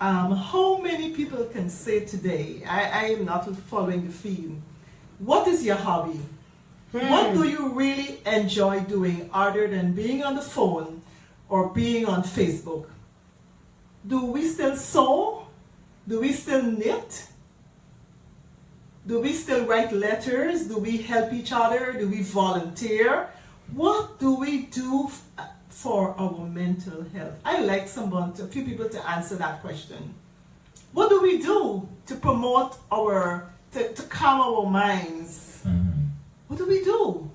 [SPEAKER 5] How many people can say today, I am not following the theme, what is your hobby? What do you really enjoy doing other than being on the phone or being on Facebook? Do we still sew? Do we still knit? Do we still write letters? Do we help each other? Do we volunteer? What do we do for our mental health? I like a few people to answer that question. What do we do to promote to calm our minds? What do we do?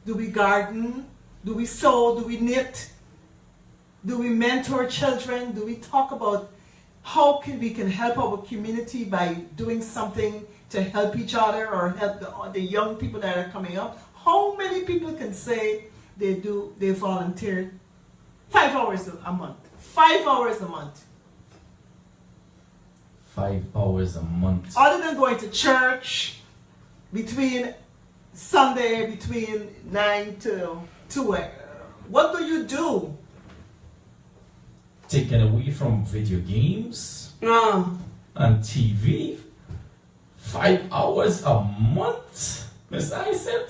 [SPEAKER 5] Do we garden? Do we sew? Do we knit? Do we mentor children? Do we talk about how we can help our community by doing something to help each other or help the young people that are coming up? How many people can say they volunteer 5 hours a month? 5 hours a month.
[SPEAKER 4] 5 hours a month.
[SPEAKER 5] Other than going to church between Sunday, between 9 to 2. What do you do?
[SPEAKER 4] Taken away from video games
[SPEAKER 1] No.
[SPEAKER 4] and TV. 5 hours a month, Miss Isaac.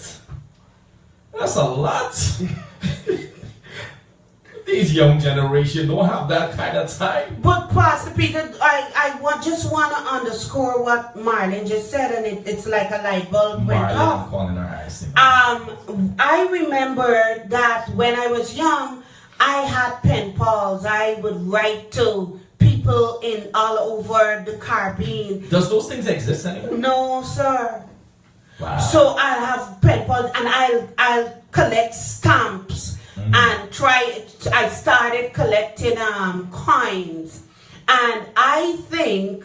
[SPEAKER 4] That's a lot. These young generation don't have that kind of time.
[SPEAKER 1] But Pastor Peter, I just want to underscore what Marlon just said, and it's like a light bulb went
[SPEAKER 4] Marlon,
[SPEAKER 1] off.
[SPEAKER 4] I'm calling her eyes.
[SPEAKER 1] I remember that when I was young, I had pen pals. I would write to people in all over the Caribbean.
[SPEAKER 4] Does those things exist anymore?
[SPEAKER 1] No, sir.
[SPEAKER 4] Wow.
[SPEAKER 1] So I have pen pals, and I'll collect stamps and I started collecting coins, and I think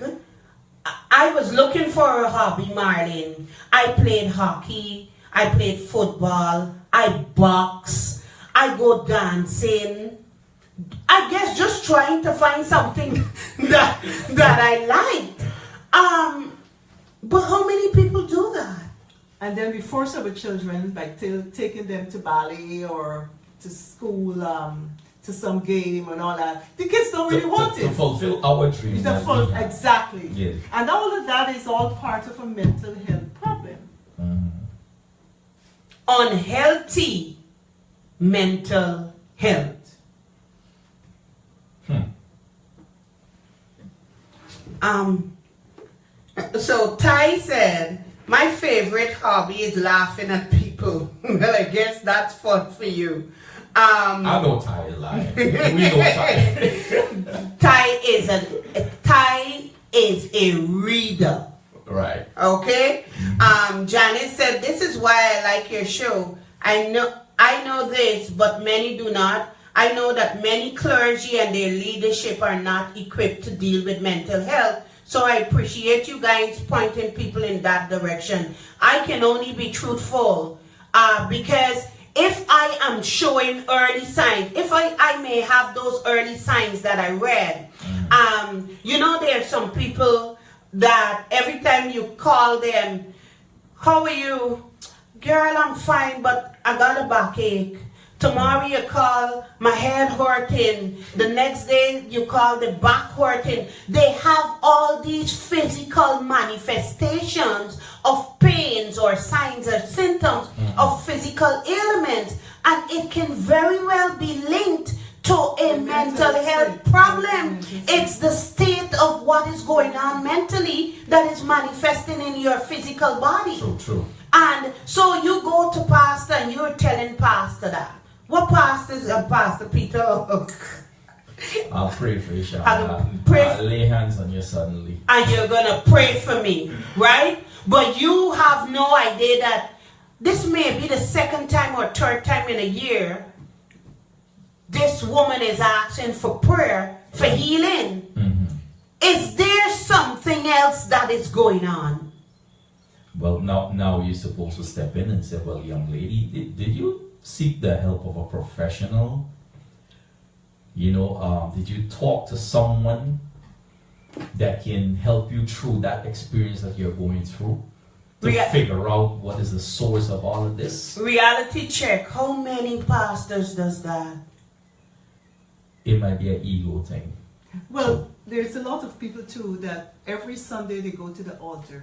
[SPEAKER 1] I was looking for a hobby, Marlene. I played hockey, I played football, I box, I go dancing. I guess just trying to find something that I liked. But how many people do that?
[SPEAKER 5] And then we force our children by taking them to ballet or to school, to some game and all that. The kids don't really want it.
[SPEAKER 4] To fulfill our dreams.
[SPEAKER 5] Exactly.
[SPEAKER 4] Yeah.
[SPEAKER 5] And all of that is all part of a mental health problem.
[SPEAKER 1] Unhealthy mental health. So Ty said, my favorite hobby is laughing at people. Well, I guess that's fun for you.
[SPEAKER 4] I know Ty is lying. We know Ty.
[SPEAKER 1] Ty is a reader.
[SPEAKER 4] Right.
[SPEAKER 1] Okay? Janice said, this is why I like your show. I know this, but many do not. I know that many clergy and their leadership are not equipped to deal with mental health. So I appreciate you guys pointing people in that direction. I can only be truthful because if I am showing early signs, if I may have those early signs that I read, there are some people that every time you call them, how are you? Girl, I'm fine, but I got a backache. Tomorrow you call, my head hurting. The next day you call, the back hurting. They have all these physical manifestations of pains or signs or symptoms of physical ailments. And it can very well be linked to a mental health problem. It's the state of what is going on mentally that is manifesting in your physical body.
[SPEAKER 4] True, true.
[SPEAKER 1] And so you go to pastor and you're telling pastor that. What pastors? Pastor Peter.
[SPEAKER 4] I'll pray for you, Sean.
[SPEAKER 1] Pray
[SPEAKER 4] I'll lay hands on you suddenly.
[SPEAKER 1] and you're gonna pray for me, right? But you have no idea that this may be the second time or third time in a year this woman is asking for prayer for healing. Is there something else that is going on?
[SPEAKER 4] Well, now you're supposed to step in and say, well, young lady, did you seek the help of a professional? You know, did you talk to someone that can help you through that experience that you're going through to figure out what is the source of all of this?
[SPEAKER 1] Reality check. How many pastors does that?
[SPEAKER 4] It might be an ego thing.
[SPEAKER 5] Well, there's a lot of people too that every Sunday they go to the altar,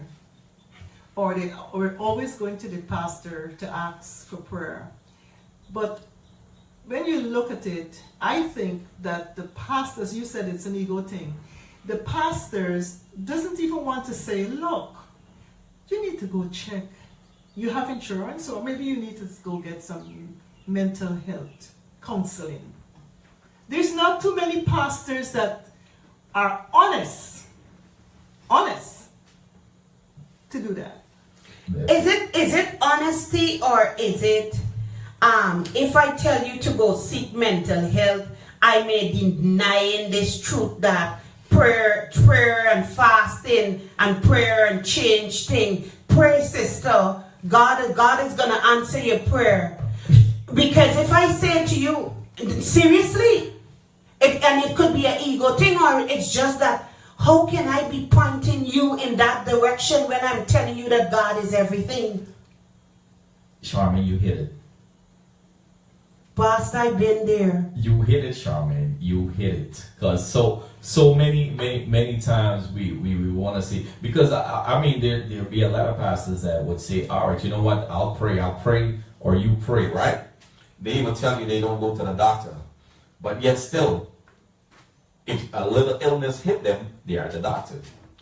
[SPEAKER 5] or they are always going to the pastor to ask for prayer. But when you look at it, I think that the pastors, you said it's an ego thing, the pastors doesn't even want to say, look, you need to go check. You have insurance, or maybe you need to go get some mental health counseling. There's not too many pastors that are honest to do that.
[SPEAKER 1] Is it honesty, or is it if I tell you to go seek mental health, I may be denying this truth that prayer and fasting and prayer and change thing. Pray, sister. God is gonna answer your prayer. Because if I say to you, seriously, it could be an ego thing, or it's just that, how can I be pointing you in that direction when I'm telling you that God is everything?
[SPEAKER 4] Sharmin, you hit it.
[SPEAKER 1] Pastor, I've been there.
[SPEAKER 4] You hit it, Sharmin. You hit it. Because so many times we want to see, because I mean there'll be a lot of pastors that would say, all right, you know what, I'll pray, or you pray, right? They even tell you they don't go to the doctor. But yet still, if a little illness hit them, they are the doctor.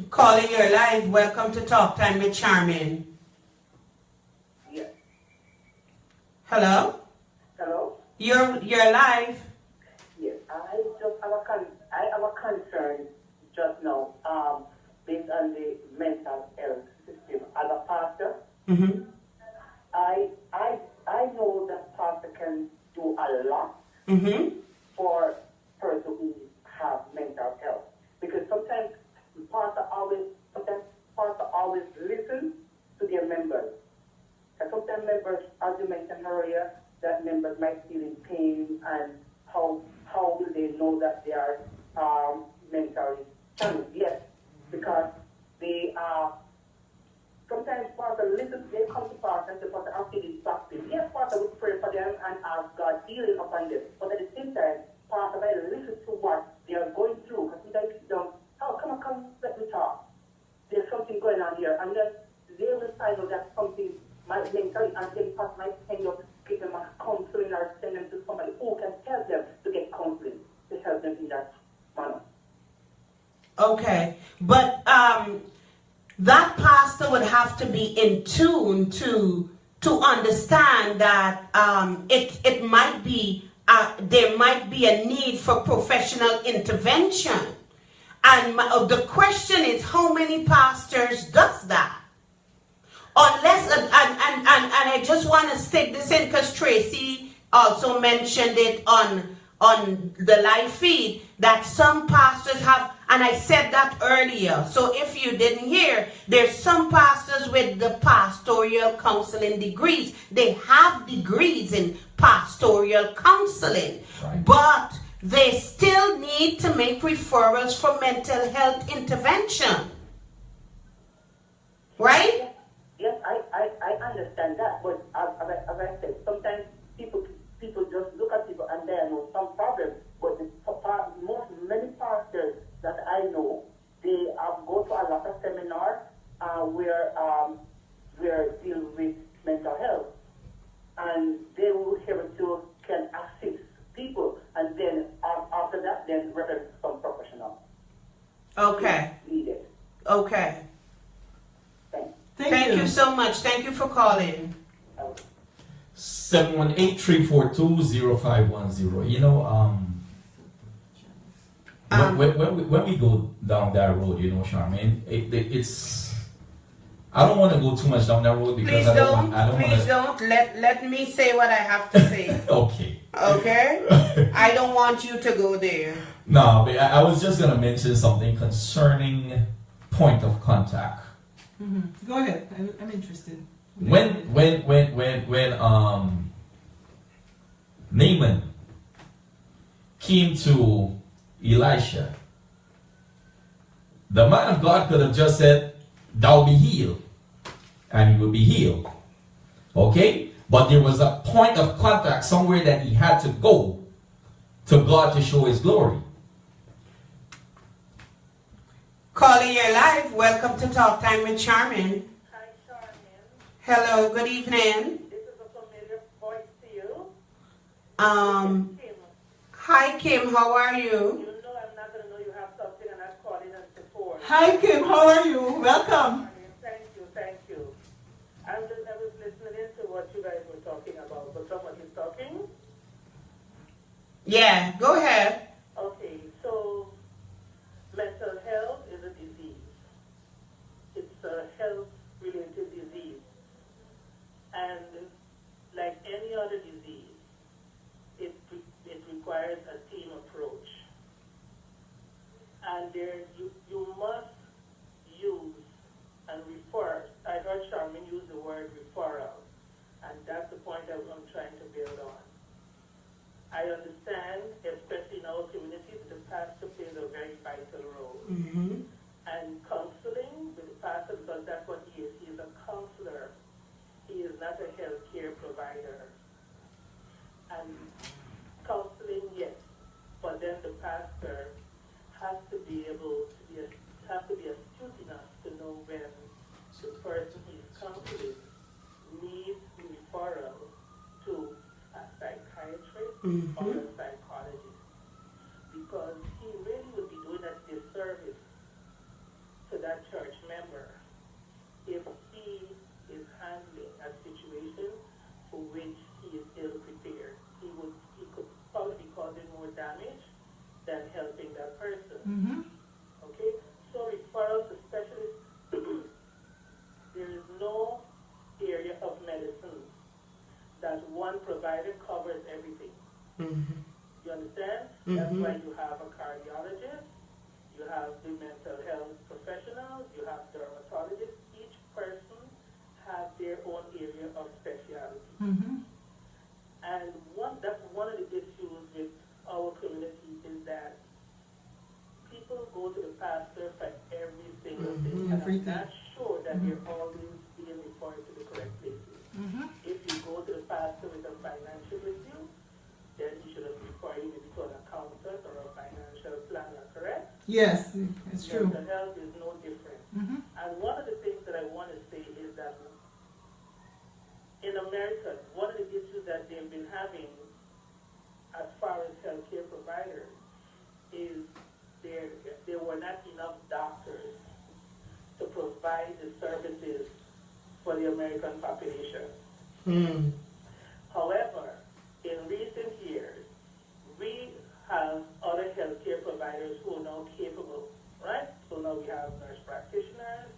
[SPEAKER 1] Calling your life. Welcome to Talk Time with Sharmin.
[SPEAKER 8] Yes.
[SPEAKER 1] Hello?
[SPEAKER 8] Hello?
[SPEAKER 1] You're live.
[SPEAKER 8] Yes. I have a concern just now, based on the mental health system. As a pastor,
[SPEAKER 1] Mm-hmm.
[SPEAKER 8] I know that pastor can do a lot
[SPEAKER 1] Mm-hmm.
[SPEAKER 8] for person who have mental health. Because sometimes pastor always listen to their members. And sometimes members, as you mentioned earlier, that members might feel in pain, and how will they know that they are mentally challenged? Yes, because they are. Sometimes pastor listen, they come to pastor and say, pastor, I'm feeling fasting. Yes, pastor would pray for them and ask God healing upon them. But at the same time, pastor might listen to what they are going through. Because sometimes they don't, oh, come, let me talk. There's something going on here. And then they will find out that something might mentally, and then pastor might end up give them a counseling or send them to somebody who can help them to get counseling, to help them in that manner.
[SPEAKER 1] Okay. But that pastor would have to be in tune to understand that it might be there might be a need for professional intervention. And the question is, how many pastors does that? Unless, and I just want to stick this in because Tracy also mentioned it on the live feed, that some pastors have, and I said that earlier. So if you didn't hear, there's some pastors with the pastoral counseling degrees. They have degrees in pastoral counseling,
[SPEAKER 4] Right.
[SPEAKER 1] but they still need to make referrals for mental health intervention. Right?
[SPEAKER 8] Yes, I understand that, but as I said, sometimes people just look at people and they know some problems. But many pastors that I know, they go to a lot of seminars where deal with mental health, and they will be able to can assist people, and then
[SPEAKER 1] much. Thank you for calling.
[SPEAKER 4] 718-342-0510. You know, when we go down that road, you know, Charmaine, it's. I don't want to go too much down that road because
[SPEAKER 1] Please
[SPEAKER 4] I
[SPEAKER 1] don't.
[SPEAKER 4] don't
[SPEAKER 1] Please don't. Let me say what I have to say.
[SPEAKER 4] Okay.
[SPEAKER 1] Okay? I don't want you to go there.
[SPEAKER 4] No, but I was just gonna mention something concerning point of contact.
[SPEAKER 5] Go ahead. I'm interested.
[SPEAKER 4] When Naaman came to Elisha, the man of God could have just said, "Thou be healed," and he would be healed. Okay? But there was a point of contact somewhere that he had to go to God to show his glory.
[SPEAKER 1] Calling your live. Welcome to Talk Time with Sharmin.
[SPEAKER 8] Hi, Sharmin.
[SPEAKER 1] Hello, good evening.
[SPEAKER 8] This is a familiar voice to you.
[SPEAKER 1] Um,
[SPEAKER 8] Kim,
[SPEAKER 1] hi Kim, how are you?
[SPEAKER 8] you know I'm not going to know you have something and I'm calling us before.
[SPEAKER 5] Hi, Kim. How are you? Welcome.
[SPEAKER 8] Thank you, thank you. I was listening in to what you guys were talking about, but someone is talking.
[SPEAKER 1] Yeah, go ahead.
[SPEAKER 8] Okay, so mental health is a disease. It's a health-related disease. And like any other disease, it requires a team approach. And you must use and refer. I heard Sharmin use the word referral, and that's the point I'm trying to build on. I understand, especially in our community, that the pastor plays a very vital role. And counseling with the pastor, because that's what he is. He is a counselor. He is not a healthcare provider. And counseling, yes, but then the pastor has to be able to be astute enough to know when the person he's counseling needs referral to a psychiatrist or a psychologist, because he really would be doing a disservice to that church member if he is handling a situation for which he is ill prepared. He could probably be causing more damage than helping that person. Okay, so referral to specialists. There is no area of medicine that one provider covers everything. You understand? That's why you have a cardiologist, you have the mental health professionals, you have dermatologists. Each person has their own area of specialty. And that's one of the issues with our community is that people go to the pastor for every single thing. And I'm not sure that they're always being referred to the correct places. If you go to the pastor with a financial issue, then he should have referred you maybe to an accountant or a financial planner, correct?
[SPEAKER 5] Yes, it's true.
[SPEAKER 8] Mental health is no different. And one of the things that I want to say is that in America, one of the issues that they've been having as far as healthcare providers is there were not enough doctors to provide the services for the American population. However, in recent years, we have other healthcare providers who are now capable, right? So now we have nurse practitioners,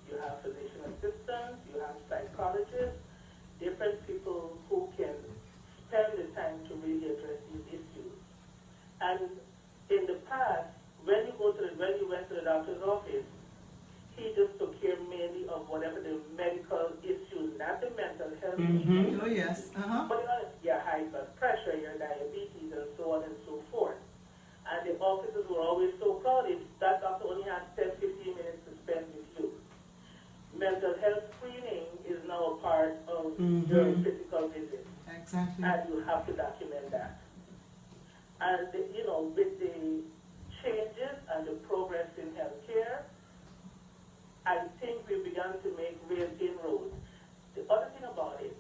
[SPEAKER 8] you have physician assistants, you have psychologists, different people who can spend the time to really address these issues. And in the past, when you went to the doctor's office, he just took care mainly of whatever the medical issues, not the mental health issues.
[SPEAKER 5] Oh, yes.
[SPEAKER 8] But your high blood pressure, your diabetes, and so on and so forth. And the offices were always so crowded, that doctor only had 10-15 minutes to spend with you. Mental health screening is now a part of your physical visit.
[SPEAKER 5] Exactly.
[SPEAKER 8] And you have to document that. And, with the changes and the progress in healthcare, I think we've begun to make real inroads. The other thing I wanted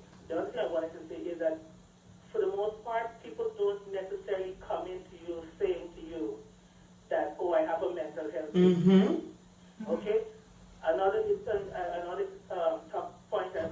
[SPEAKER 8] to say is that for the most part, people don't necessarily come into you saying to you that, oh, I have a mental health issue. Okay? Another top point I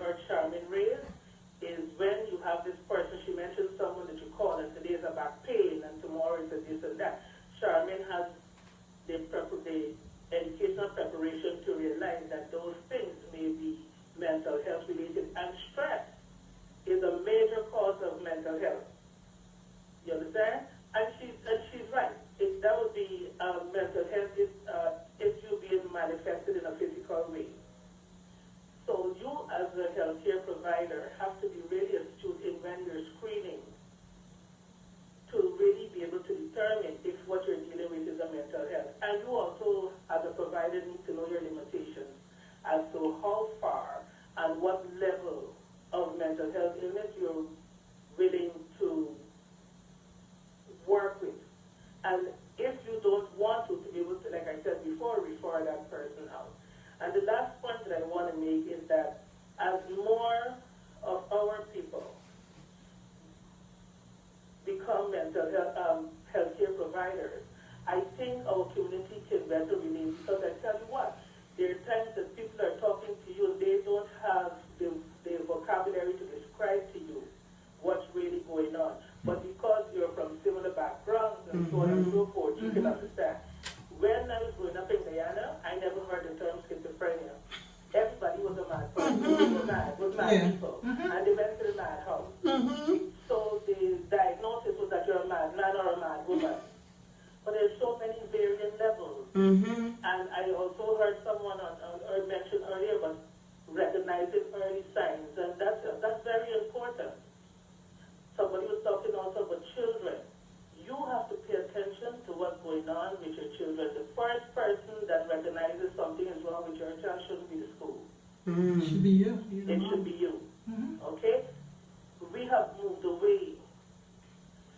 [SPEAKER 9] have moved away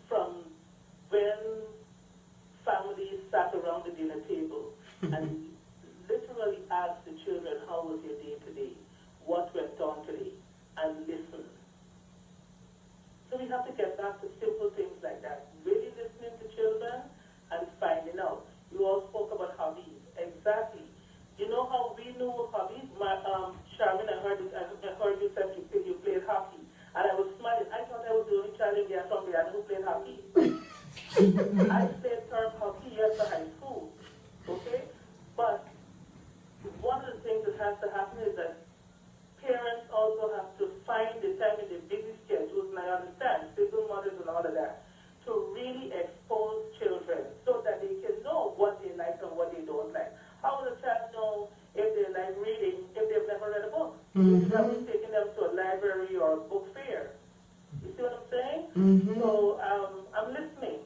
[SPEAKER 9] from when families sat around the dinner table and literally asked the children, how was your day today? What went on today? And listen. So we have to get back to simple things like that. Really listening to children and finding out. You all spoke about hobbies. Exactly. You know how we knew hobbies? Sharmin, I heard you said you played hockey. And I was smiling. I thought I was the only child in Guyana who played hockey. I played term hockey after high school. Okay? But one of the things that has to happen is that parents also have to find the time in their busy schedules, and I understand, single mothers and all of that, to really expose children so that they can know what they like and what they don't like. How will a child know if they like reading if they've never read a book? You haven't taken them to a library or a book fair. You see what I'm saying? So I'm listening.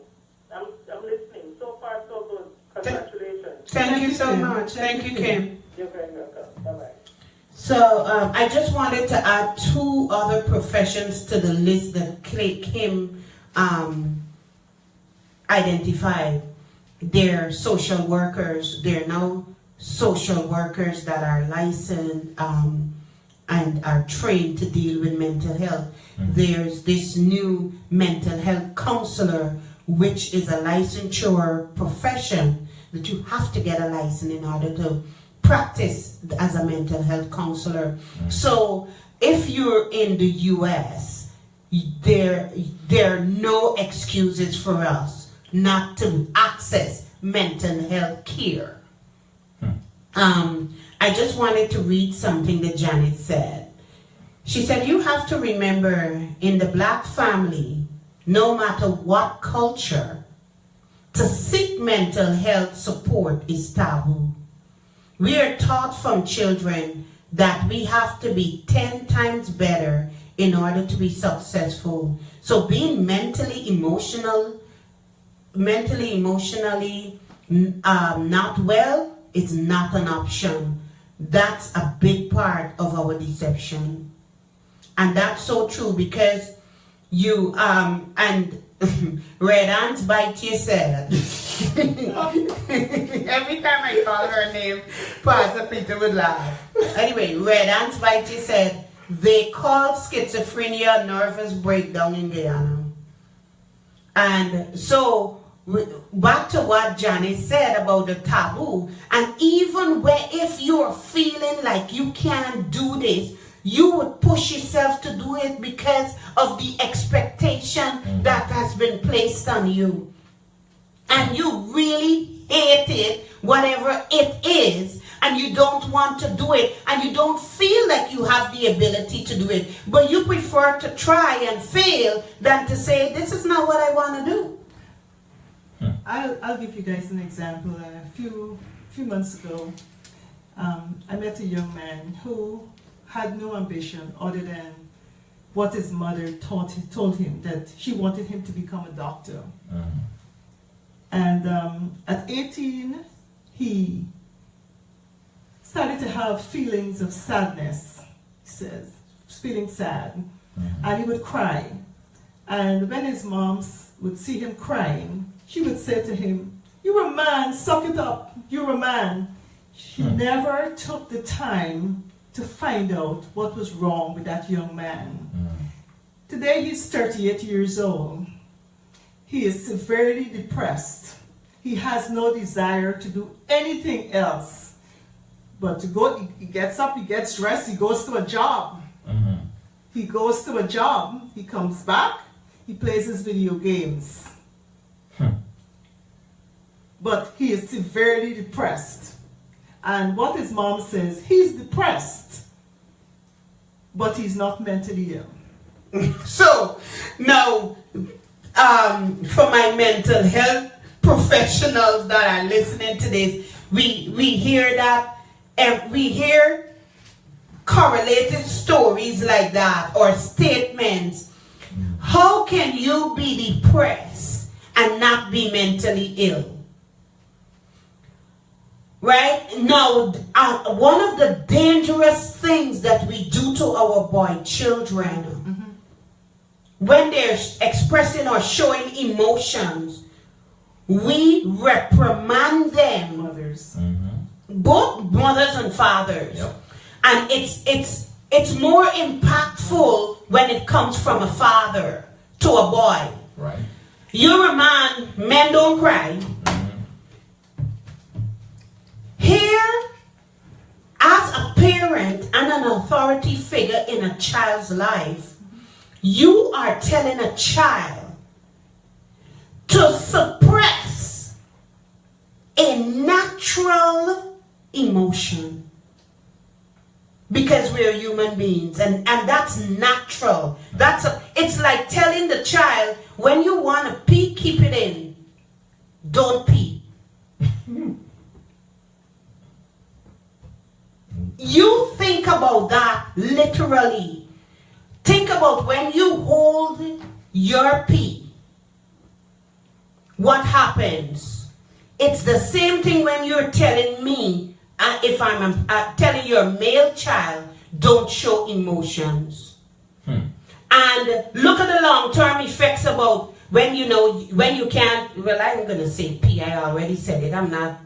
[SPEAKER 9] I'm listening. So far, so good. Congratulations.
[SPEAKER 1] Thank you so much. Thank you, Kim.
[SPEAKER 9] You're very welcome. Bye-bye.
[SPEAKER 1] So I just wanted to add two other professions to the list that Kim identified. They're social workers. They're now social workers that are licensed and are trained to deal with mental health. There's this new mental health counselor, which is a licensure profession that you have to get a license in order to practice as a mental health counselor. So if you're in the US, there are no excuses for us not to access mental health care. I just wanted to read something that Janet said. She said, you have to remember, in the black family, no matter what culture, to seek mental health support is taboo. We are taught from children that we have to be 10 times better in order to be successful. So being mentally, emotionally not well, it's not an option. That's a big part of our deception. And that's so true, because you, and Red Ants Bite, you said. Every time I call her name, Pastor Peter would laugh. Anyway, Red Ants Bite, you said, they call schizophrenia nervous breakdown in Guyana. And so, back to what Janice said about the taboo, and even if you're feeling like you can't do this, you would push yourself to do it because of the expectation that has been placed on you. And you really hate it, whatever it is, and you don't want to do it, and you don't feel like you have the ability to do it, but you prefer to try and fail than to say, this is not what I want to do.
[SPEAKER 5] I'll give you guys an example. A few months ago, I met a young man who had no ambition other than what his mother told him, that she wanted him to become a doctor. And at 18, he started to have feelings of sadness, he says, feeling sad. And he would cry. And when his mom would see him crying, she would say to him, you're a man, suck it up, you're a man. She never took the time to find out what was wrong with that young man. Today he's 38 years old. He is severely depressed. He has no desire to do anything else but to go. He gets up, he gets dressed, he goes to a job. He goes to a job, he comes back, he plays his video games. But he is severely depressed. And what his mom says, he's depressed, but he's not mentally ill.
[SPEAKER 1] So, now, for my mental health professionals that are listening to this, we hear that, and we hear correlated stories like that, or statements. How can you be depressed and not be mentally ill? Right? Now, one of the dangerous things that we do to our boy children when they're expressing or showing emotions, we reprimand them.
[SPEAKER 5] Mothers.
[SPEAKER 1] Both mothers and fathers.
[SPEAKER 4] Yep.
[SPEAKER 1] And it's more impactful when it comes from a father to a boy.
[SPEAKER 4] Right.
[SPEAKER 1] You're a man, men don't cry. Here, as a parent and an authority figure in a child's life, you are telling a child to suppress a natural emotion. Because we're human beings, and that's natural. It's like telling the child, when you want to pee, keep it in. Don't pee. You think about that literally. Think about when you hold your pee. What happens? It's the same thing when you're telling me, if I'm telling your male child, don't show emotions. And look at the long-term effects about when you can't, well, I'm going to say pee, I already said it, I'm not,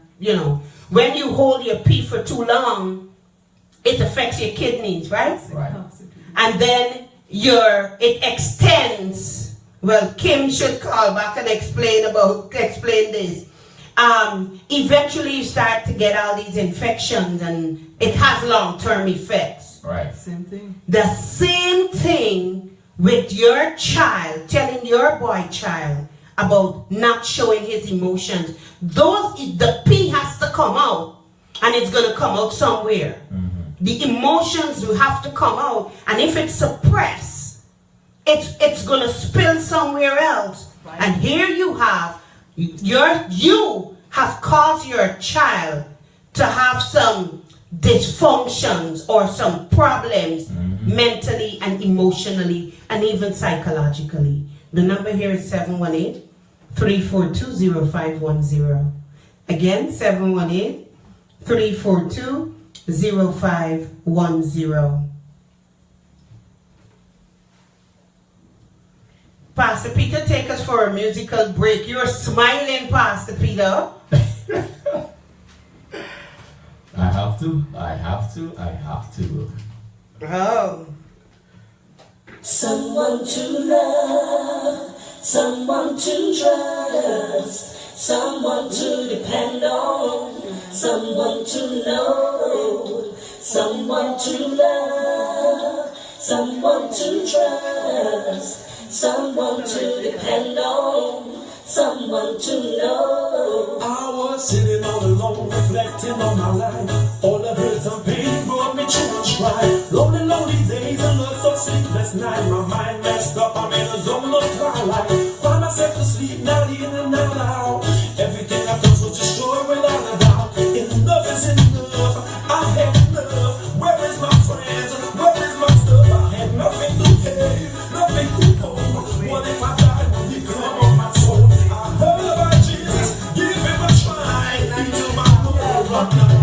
[SPEAKER 1] when you hold your pee for too long, it affects your kidneys, right?
[SPEAKER 4] Right.
[SPEAKER 1] And then it extends. Well, Kim should call back and explain this. Eventually you start to get all these infections, and it has long-term effects.
[SPEAKER 4] Right.
[SPEAKER 5] Same thing.
[SPEAKER 1] The same thing with your child, telling your boy child about not showing his emotions. The pee has to come out, and it's going to come out somewhere. The emotions will have to come out, and if it's suppressed, it's going to spill somewhere else. Right. And here you have caused your child to have some dysfunctions or some problems mentally and emotionally and even psychologically. The number here is 718-342-0510. Again, 718-342-0510. Pastor Peter, take us for a musical break. You're smiling, Pastor Peter.
[SPEAKER 4] I have to.
[SPEAKER 1] Oh.
[SPEAKER 7] Someone to love, someone to trust, someone to depend on, someone to know, someone to love, someone to trust, someone to depend on, someone to know.
[SPEAKER 3] I was sitting all alone, reflecting on my life. All the hurts and pain brought me through and strife. Lonely, lonely days and lots of sleepless nights. My mind messed up, I'm in a zone of twilight. Find myself to sleep, not in and not out. Everything I thought was destroyed without a doubt. Enough is enough, I had enough. Where is my friends? Where is my stuff? I had nothing to pay, nothing to hold. What if I die? Will you come on my soul? I heard about Jesus, give him a try. Into my world, I'm not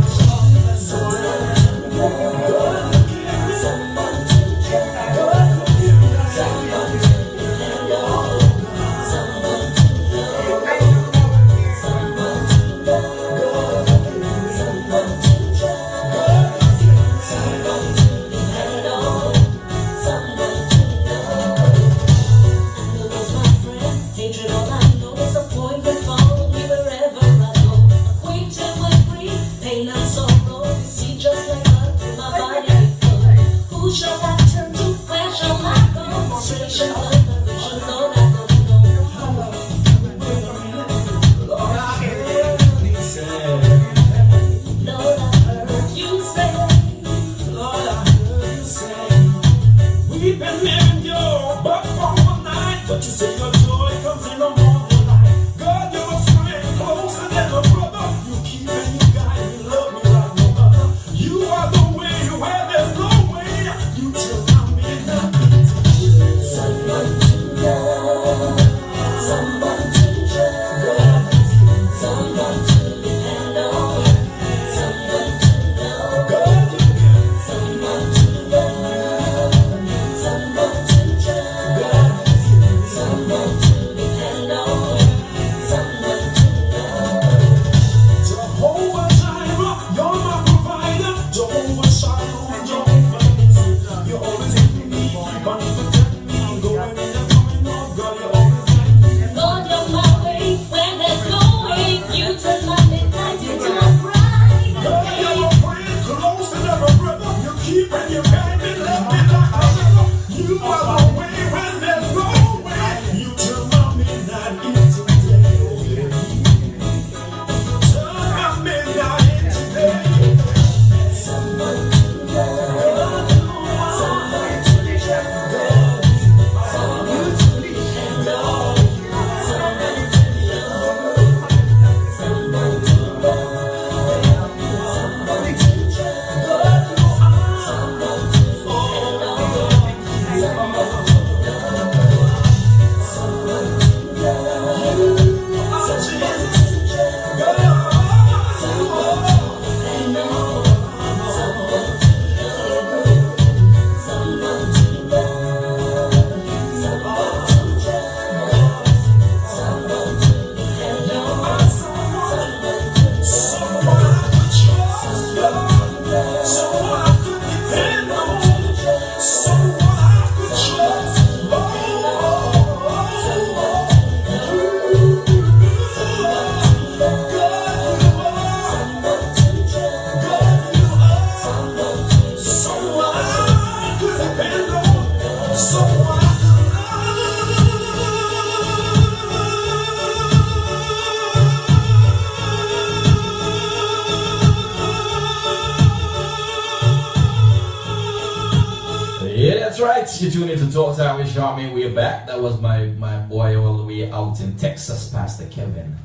[SPEAKER 4] Yes, you're tuning to Talk Time with Sharmin. We're back. That was my boy all the way out in Texas, Pastor Kevin.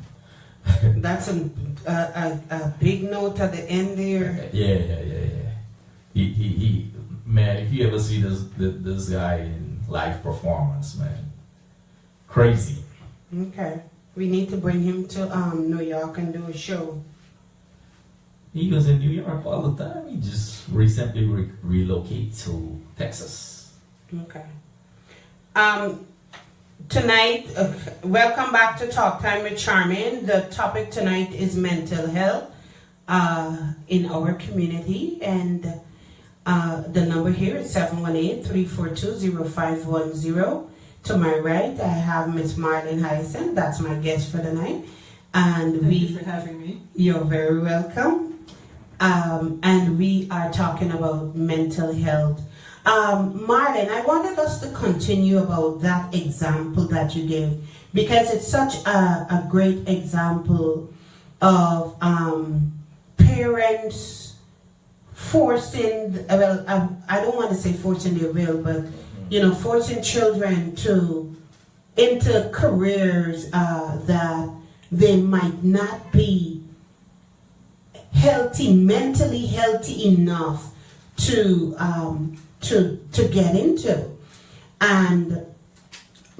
[SPEAKER 1] That's a big note at the end there.
[SPEAKER 4] Yeah. He man, if you ever see this guy in live performance, man, crazy.
[SPEAKER 1] Okay. We need to bring him to New York and do a show.
[SPEAKER 4] He was in New York all the time. He just recently relocated to Texas.
[SPEAKER 1] Okay. Tonight, welcome back to Talk Time with Sharmin. The topic tonight is mental health in our community, and the number here is 718-342-0510. To my right, I have Miss Marlene Hyson. That's my guest for the night. And
[SPEAKER 5] Thank you for having me.
[SPEAKER 1] You're very welcome. And we are talking about mental health. Marlene, I wanted us to continue about that example that you gave, because it's such a great example of parents forcing, well, I don't want to say forcing their will, but forcing children into careers that they might not be mentally healthy enough to get into. And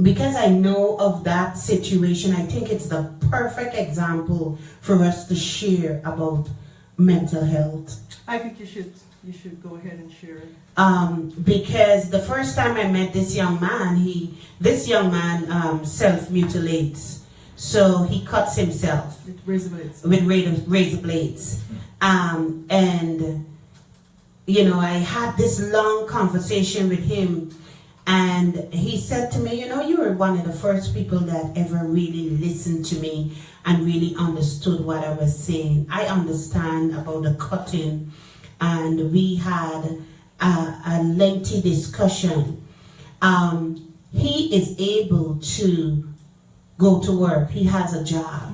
[SPEAKER 1] because I know of that situation, I think it's the perfect example for us to share about mental health.
[SPEAKER 5] I think you should go ahead and share it.
[SPEAKER 1] Because the first time I met this young man, self-mutilates. So he cuts himself
[SPEAKER 5] With razor blades.
[SPEAKER 1] with razor blades. And I had this long conversation with him, and he said to me, you were one of the first people that ever really listened to me and really understood what I was saying. I understand about the cutting, and we had a lengthy discussion. He is able to go to work. He has a job.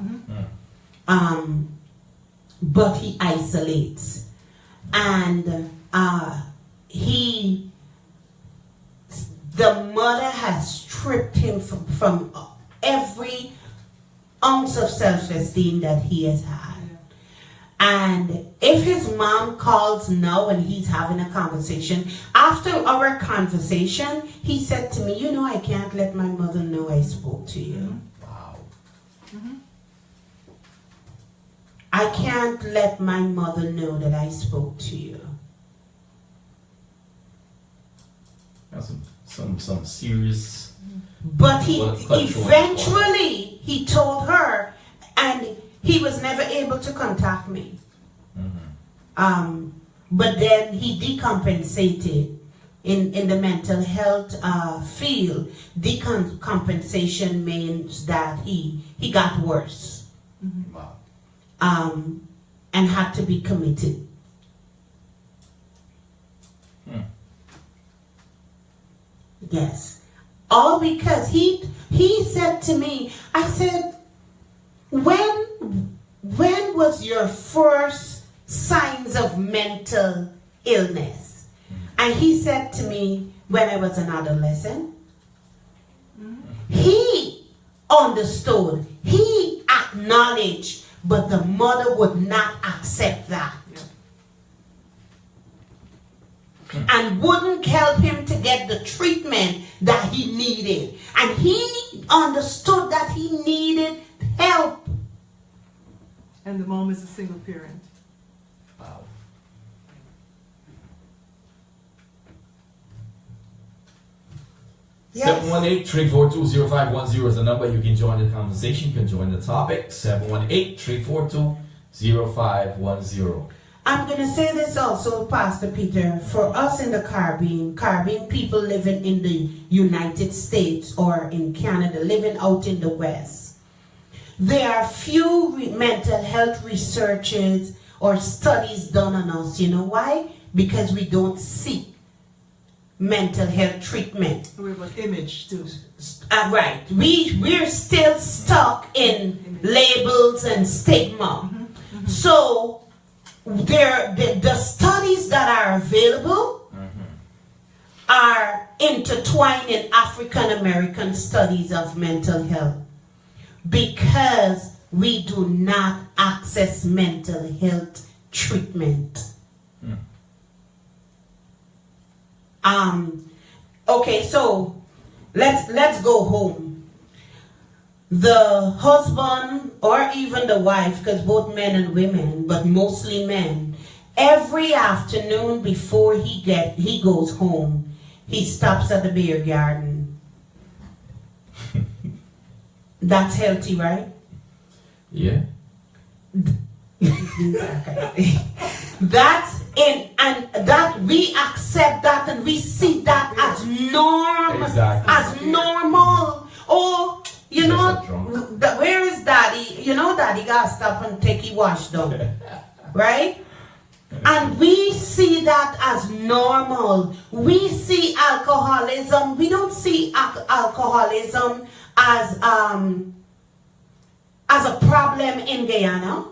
[SPEAKER 1] But he isolates. And the mother has stripped him from every ounce of self-esteem that he has had. And if his mom calls now and he's having a conversation, after our conversation, he said to me, I can't let my mother know I spoke to you.
[SPEAKER 4] Wow.
[SPEAKER 1] I can't let my mother know that I spoke to you.
[SPEAKER 4] That's some serious.
[SPEAKER 1] But eventually he told her, and he was never able to contact me. But then he decompensated in the mental health field. Decompensation means that he got worse.
[SPEAKER 4] Wow.
[SPEAKER 1] And had to be committed. Yes. All because he said to me, I said, when was your first signs of mental illness? And he said to me, when I was an adolescent. He understood, he acknowledged, but the mother would not accept that. And wouldn't help him to get the treatment that he needed. And he understood that he needed help.
[SPEAKER 5] And the mom is a single parent.
[SPEAKER 4] Wow.
[SPEAKER 1] Yes.
[SPEAKER 4] 718-342-0510 is the number. You can join the conversation. You can join the topic. 718-342-0510.
[SPEAKER 1] I'm going to say this also, Pastor Peter, for us in the Caribbean people living in the United States or in Canada, living out in the West, there are few mental health researches or studies done on us. You know why? Because we don't seek mental health treatment.
[SPEAKER 5] We're about image too.
[SPEAKER 1] Right. We're still stuck in labels and stigma. So the studies that are available are intertwined in African American studies of mental health because we do not access mental health treatment. Okay, so let's go home. The husband or even the wife, because both men and women, but mostly men, every afternoon before he goes home, he stops at the beer garden. That's healthy, right?
[SPEAKER 4] Yeah.
[SPEAKER 1] That's in, and that we accept that and we see that as norm,
[SPEAKER 4] Exactly.
[SPEAKER 1] as normal. Oh, you
[SPEAKER 4] Just
[SPEAKER 1] know,
[SPEAKER 4] a drunk.
[SPEAKER 1] where is daddy? You know, daddy gotta stop and take his wash down, right? And we see that as normal. We see alcoholism. We don't see alcoholism as a problem in Guyana.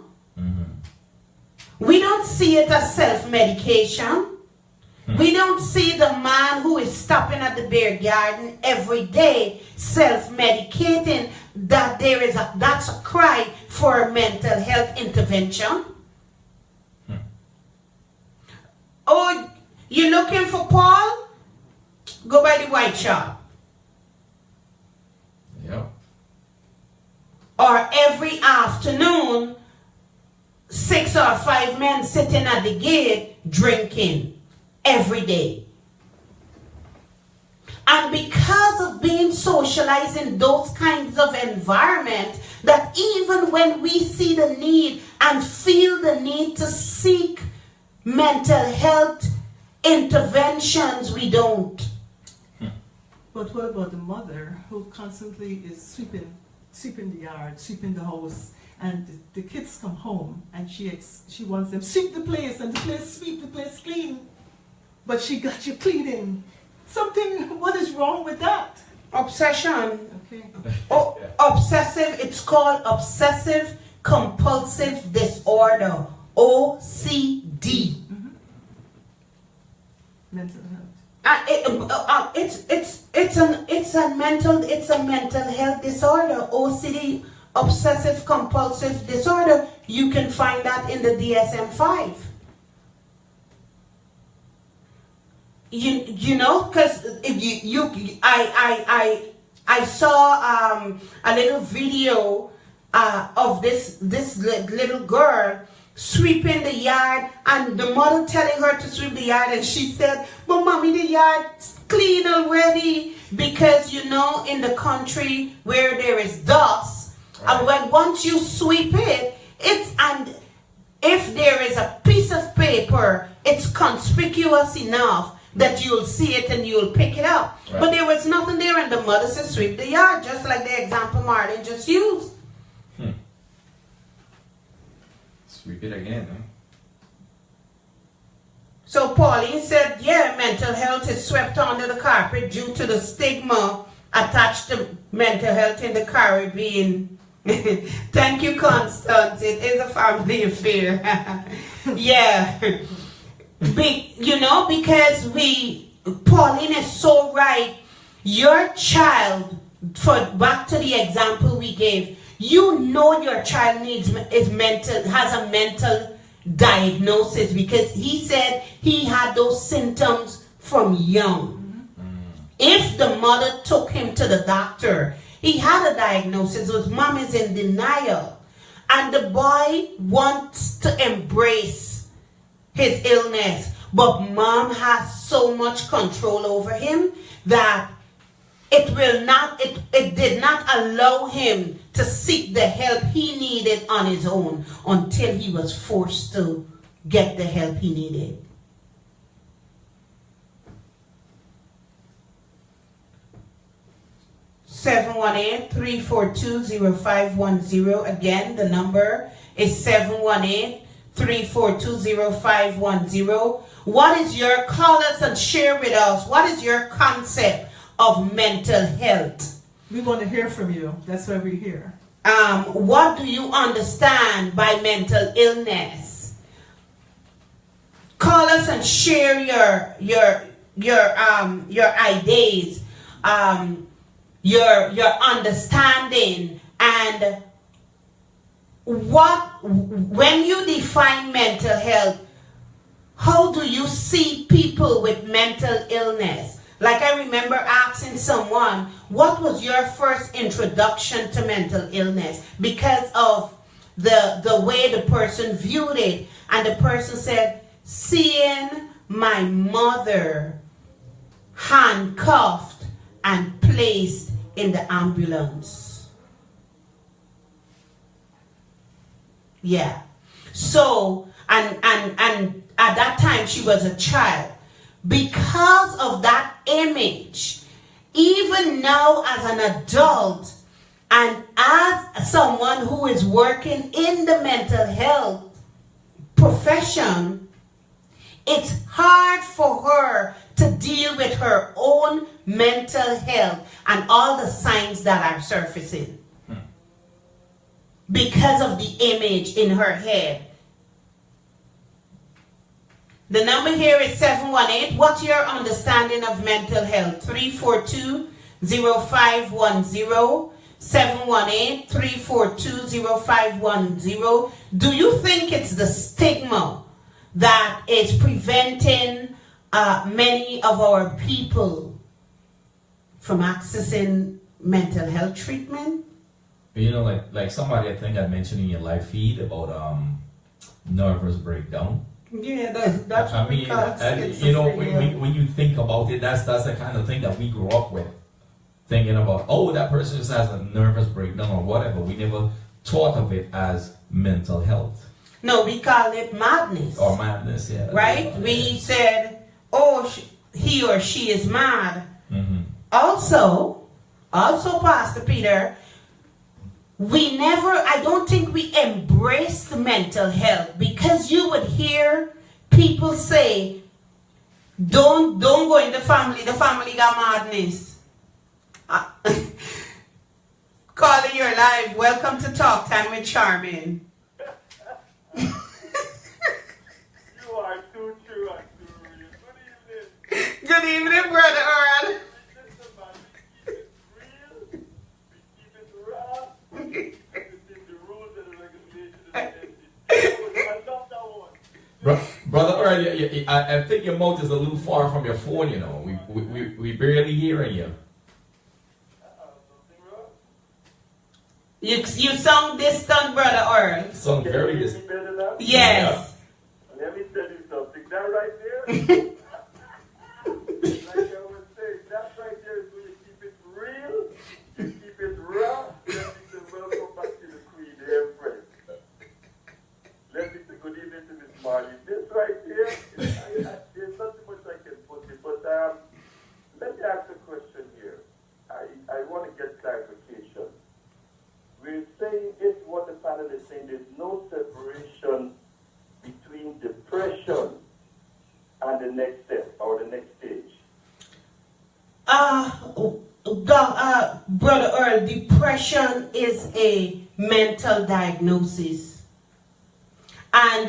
[SPEAKER 1] We don't see it as self-medication. We don't see the man who is stopping at the beer garden every day self-medicating that that's a cry for a mental health intervention. Oh, you looking for Paul? Go by the white shop.
[SPEAKER 4] Yep.
[SPEAKER 1] Or every afternoon, 6 or 5 men sitting at the gate drinking every day. And because of being socialized in those kinds of environment, that even when we see the need and feel the need to seek mental health interventions, we don't.
[SPEAKER 5] But what about the mother who constantly is sweeping the yard, sweeping the house, and the kids come home and she wants them sweep the place and sweep the place clean, but she got you cleaning something? What is wrong with that?
[SPEAKER 1] Obsession.
[SPEAKER 5] Okay.
[SPEAKER 1] Oh, obsessive. It's called obsessive compulsive disorder, OCD.
[SPEAKER 5] Mental health.
[SPEAKER 1] It's a mental health disorder. OCD, obsessive compulsive disorder. You can find that in the DSM-5. You know, because I saw a little video of this little girl sweeping the yard, and the mother telling her to sweep the yard, and she said, "But mommy, the yard's clean already." Because you know, in the country where there is dust, and once you sweep it, and if there is a piece of paper, it's conspicuous enough that you'll see it and you'll pick it up. Right. But there was nothing there, and the mother said sweep the yard, just like the example Marlon just used.
[SPEAKER 4] Sweep it again, huh?
[SPEAKER 1] So Pauline said, yeah, mental health is swept under the carpet due to the stigma attached to mental health in the Caribbean. Thank you, Constance. It is a family affair. Yeah. You know, because Pauline is so right. Your child, back to the example we gave, you know your child has a mental diagnosis, because he said he had those symptoms from young. If the mother took him to the doctor, he had a diagnosis, but mom is in denial. And the boy wants to embrace his illness, but mom has so much control over him that it did not allow him to seek the help he needed on his own until he was forced to get the help he needed. (718) 342-0510. Again, the number is 718-342-0510. What is your, call us and share with us, what is your concept of mental health?
[SPEAKER 5] We want to hear from you. That's why we're here.
[SPEAKER 1] What do you understand by mental illness? Call us and share your ideas, your understanding, and when you define mental health, how do you see people with mental illness? Like I remember asking someone, what was your first introduction to mental illness? Because of the way the person viewed it. And the person said, seeing my mother handcuffed and placed in the ambulance. Yeah. So, and at that time she was a child. Because of that image, even now as an adult and as someone who is working in the mental health profession, it's hard for her to deal with her own mental health and all the signs that are surfacing because of the image in her head. The number here is 718. What's your understanding of mental health? 342-0510. 718-342-0510. Do you think it's the stigma that is preventing many of our people from accessing mental health treatment?
[SPEAKER 4] You know, like somebody I think I mentioned in your live feed about nervous breakdown.
[SPEAKER 1] Yeah, that's
[SPEAKER 4] I mean, you know, when you think about it, that's the kind of thing that we grew up with. Thinking about, oh, that person just has a nervous breakdown or whatever. We never thought of it as mental health.
[SPEAKER 1] No, we call it madness.
[SPEAKER 4] Or madness, yeah.
[SPEAKER 1] Right? We said, oh, he or she is mad.
[SPEAKER 4] Mm-hmm.
[SPEAKER 1] Also, Pastor Peter, I don't think we embraced mental health, because you would hear people say, don't go in the family got madness. Calling your live, welcome to Talk Time with Sharmin.
[SPEAKER 10] You are too true and too real. Good evening.
[SPEAKER 1] Good evening, Brother Earl.
[SPEAKER 10] Listen, man, we keep it real, we keep it raw, everything, the rules and the regulations and everything. I love that one.
[SPEAKER 4] Brother Earl, I think your mouth is a little far from your phone, you know. We barely hearing you.
[SPEAKER 1] You sound distant, Brother Earl.
[SPEAKER 4] Sound very distant.
[SPEAKER 1] Yes.
[SPEAKER 10] Yeah. Let me tell you something. That right there, like I was saying, that right there is when you keep it real, you keep it raw. Let me say welcome back to the Queen, the Empress. Let me say good evening to Miss Marley. This right here, there's not too much I can put it, but let me ask a question here. I want to get clarification. We're saying, if what the panel is saying, there's no separation between depression and the next step or the next stage.
[SPEAKER 1] Brother Earl, depression is a mental diagnosis. And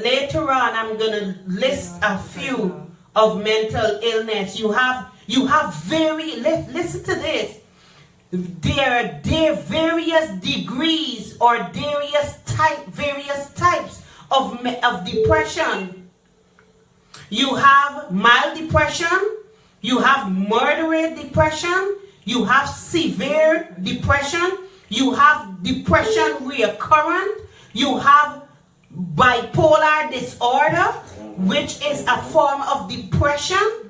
[SPEAKER 1] later on, I'm going to list a few of mental illness. You have listen to this. There are various degrees or various types of depression. You have mild depression, you have moderate depression, you have severe depression, you have depression recurrent, you have bipolar disorder, which is a form of depression.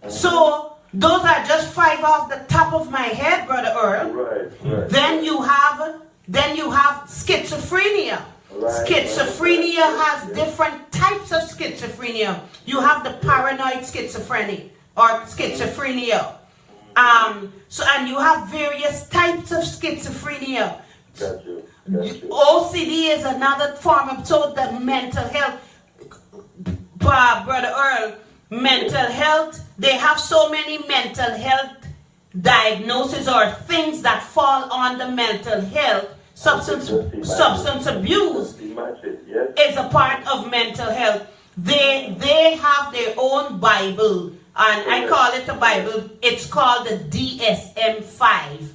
[SPEAKER 1] So those are just 5 off the top of my head, Brother Earl.
[SPEAKER 10] Right.
[SPEAKER 1] Then you have schizophrenia. Schizophrenia has different types of schizophrenia. You have the paranoid schizophrenia or schizophrenia. And you have various types of schizophrenia.
[SPEAKER 10] Got you.
[SPEAKER 1] OCD is another form of the mental health. Brother Earl, mental health, they have so many mental health diagnoses or things that fall under mental health. Substance abuse is a part of mental health. They have their own Bible, and I call it a Bible. It's called the DSM-5.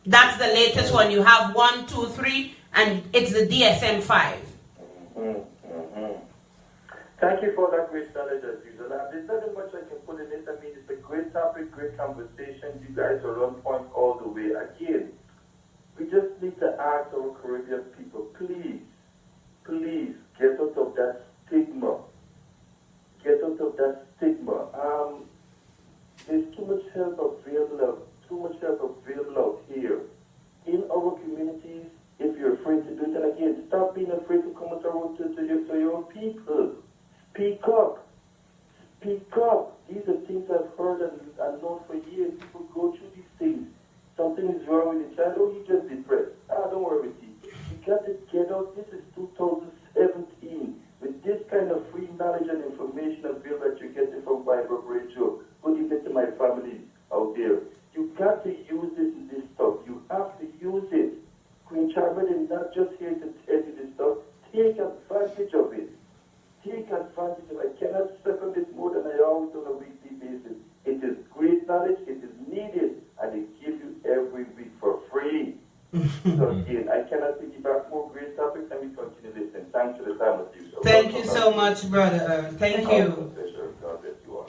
[SPEAKER 1] That's the latest one. You have 1, 2, 3, and it's the DSM-5.
[SPEAKER 10] Thank you for that great knowledge as usual. There's not much I can put in it. I mean, it's a great topic, great conversation. You guys are on point all the way. Again, we just need to ask our Caribbean people, please, please get out of that stigma. Get out of that stigma. There's too much help available, out here. In our communities, if you're afraid to do it, and again, stop being afraid to come out to your people. Speak up. Speak up. These are things I've heard and known for years. People go through these things. Something is wrong with the child. Oh, you just depressed. Don't worry with you. You got to get out. This is 2017. With this kind of free knowledge and information available that you're getting from Bible Radio. Good evening to my family out there. You got to use this stuff. You have to use it. Queen Sharmin is not just here to tell you this stuff. Take advantage of it. Take advantage of it. I cannot second this more than I always do on a weekly basis. It is great knowledge. It is needed. And it gives you every week for free. So again, I cannot piggyback more great topics, and we continue listening. Thanks for the time with you. So
[SPEAKER 1] Thank you so much, brother. Thank you.
[SPEAKER 10] God bless you all.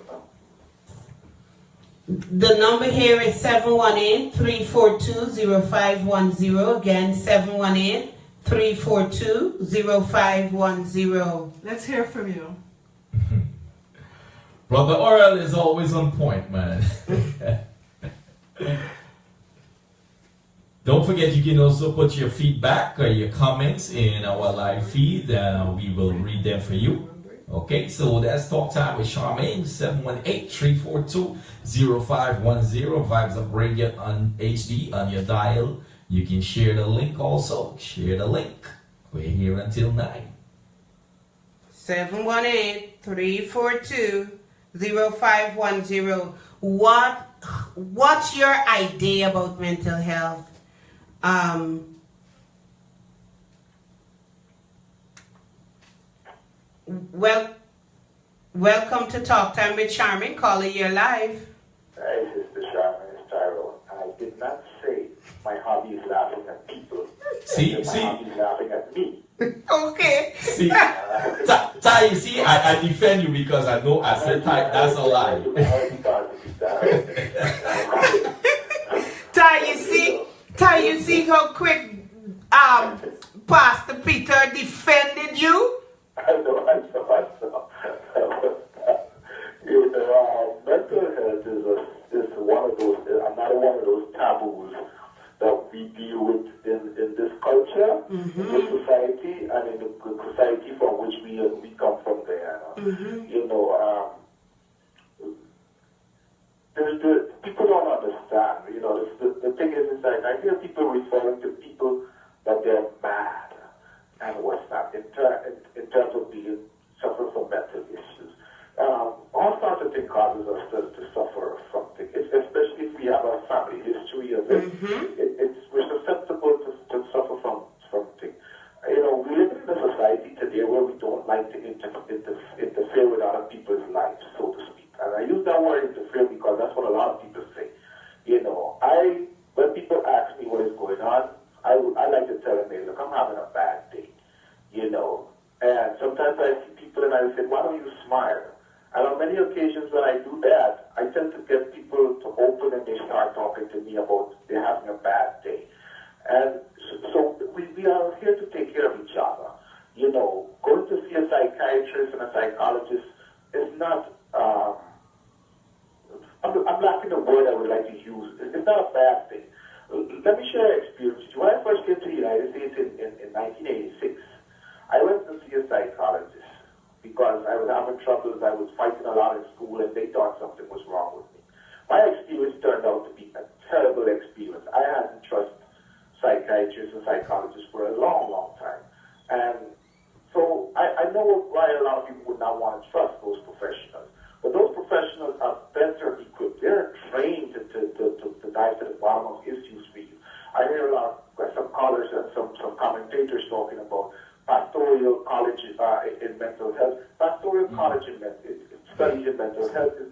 [SPEAKER 1] The number here is 718-342-0510. Again, 718-342-0510.
[SPEAKER 5] Let's hear from you.
[SPEAKER 4] Brother Oral is always on point, man. Don't forget, you can also put your feedback or your comments in our live feed. We will read them for you. Okay, so that's Talk Time with Sharmin, 718-342-0510. Vibes Up Radio on HD on your dial. You can share the link also. Share the link. We're here until 9.
[SPEAKER 1] 718-342-0510. What's your idea about mental health? Welcome to Talk Time with Sharmin. Calling you live.
[SPEAKER 10] Hey, Sister Sharmin, it's Tyrone. I did not say my hobby is laughing at people.
[SPEAKER 4] See?
[SPEAKER 10] My hobby is laughing at me.
[SPEAKER 1] Okay.
[SPEAKER 4] See, Ty, you see, I defend you because I know I said Ty, that's a lie.
[SPEAKER 1] Ty, you see how quick Pastor Peter defended you?
[SPEAKER 10] I know. Mental health is one of those, another one of those taboos that we deal with in this culture, in this society, and in the society from which we come from there. People don't understand. The thing is like, I hear people referring to people that they're mad and what's not in terms of being suffering from mental issues. All sorts of things causes us to suffer from things, especially if we have a family history of it. We're susceptible to suffer from things. We live in a society today where we don't like to interfere with other people's lives, so to speak. And I use that word interfere because that's what a lot of people say. When people ask me what is going on, I like to tell them, hey, look, I'm having a bad day. And sometimes I see people and I say, why don't you smile? And on many occasions when I do that, I tend to get people to open and they start talking to me about they're having a bad day. And so we are here to take care of each other. Going to see a psychiatrist and a psychologist is not, I'm lacking the word I would like to use. It's not a bad thing. Let me share an experience. When I first came to the United States in 1986, I went to see a psychologist because I was having troubles. I was fighting a lot in school, and they thought something was wrong with me. My experience turned out to be a terrible experience. I hadn't trusted psychiatrists and psychologists for a long, long time. And so I know why a lot of people would not want to trust those professionals. But those professionals are better equipped. They're trained to dive to the bottom of issues for you. I hear a lot of some callers and some commentators talking about pastoral college in mental health. Pastoral college in studies in mental health is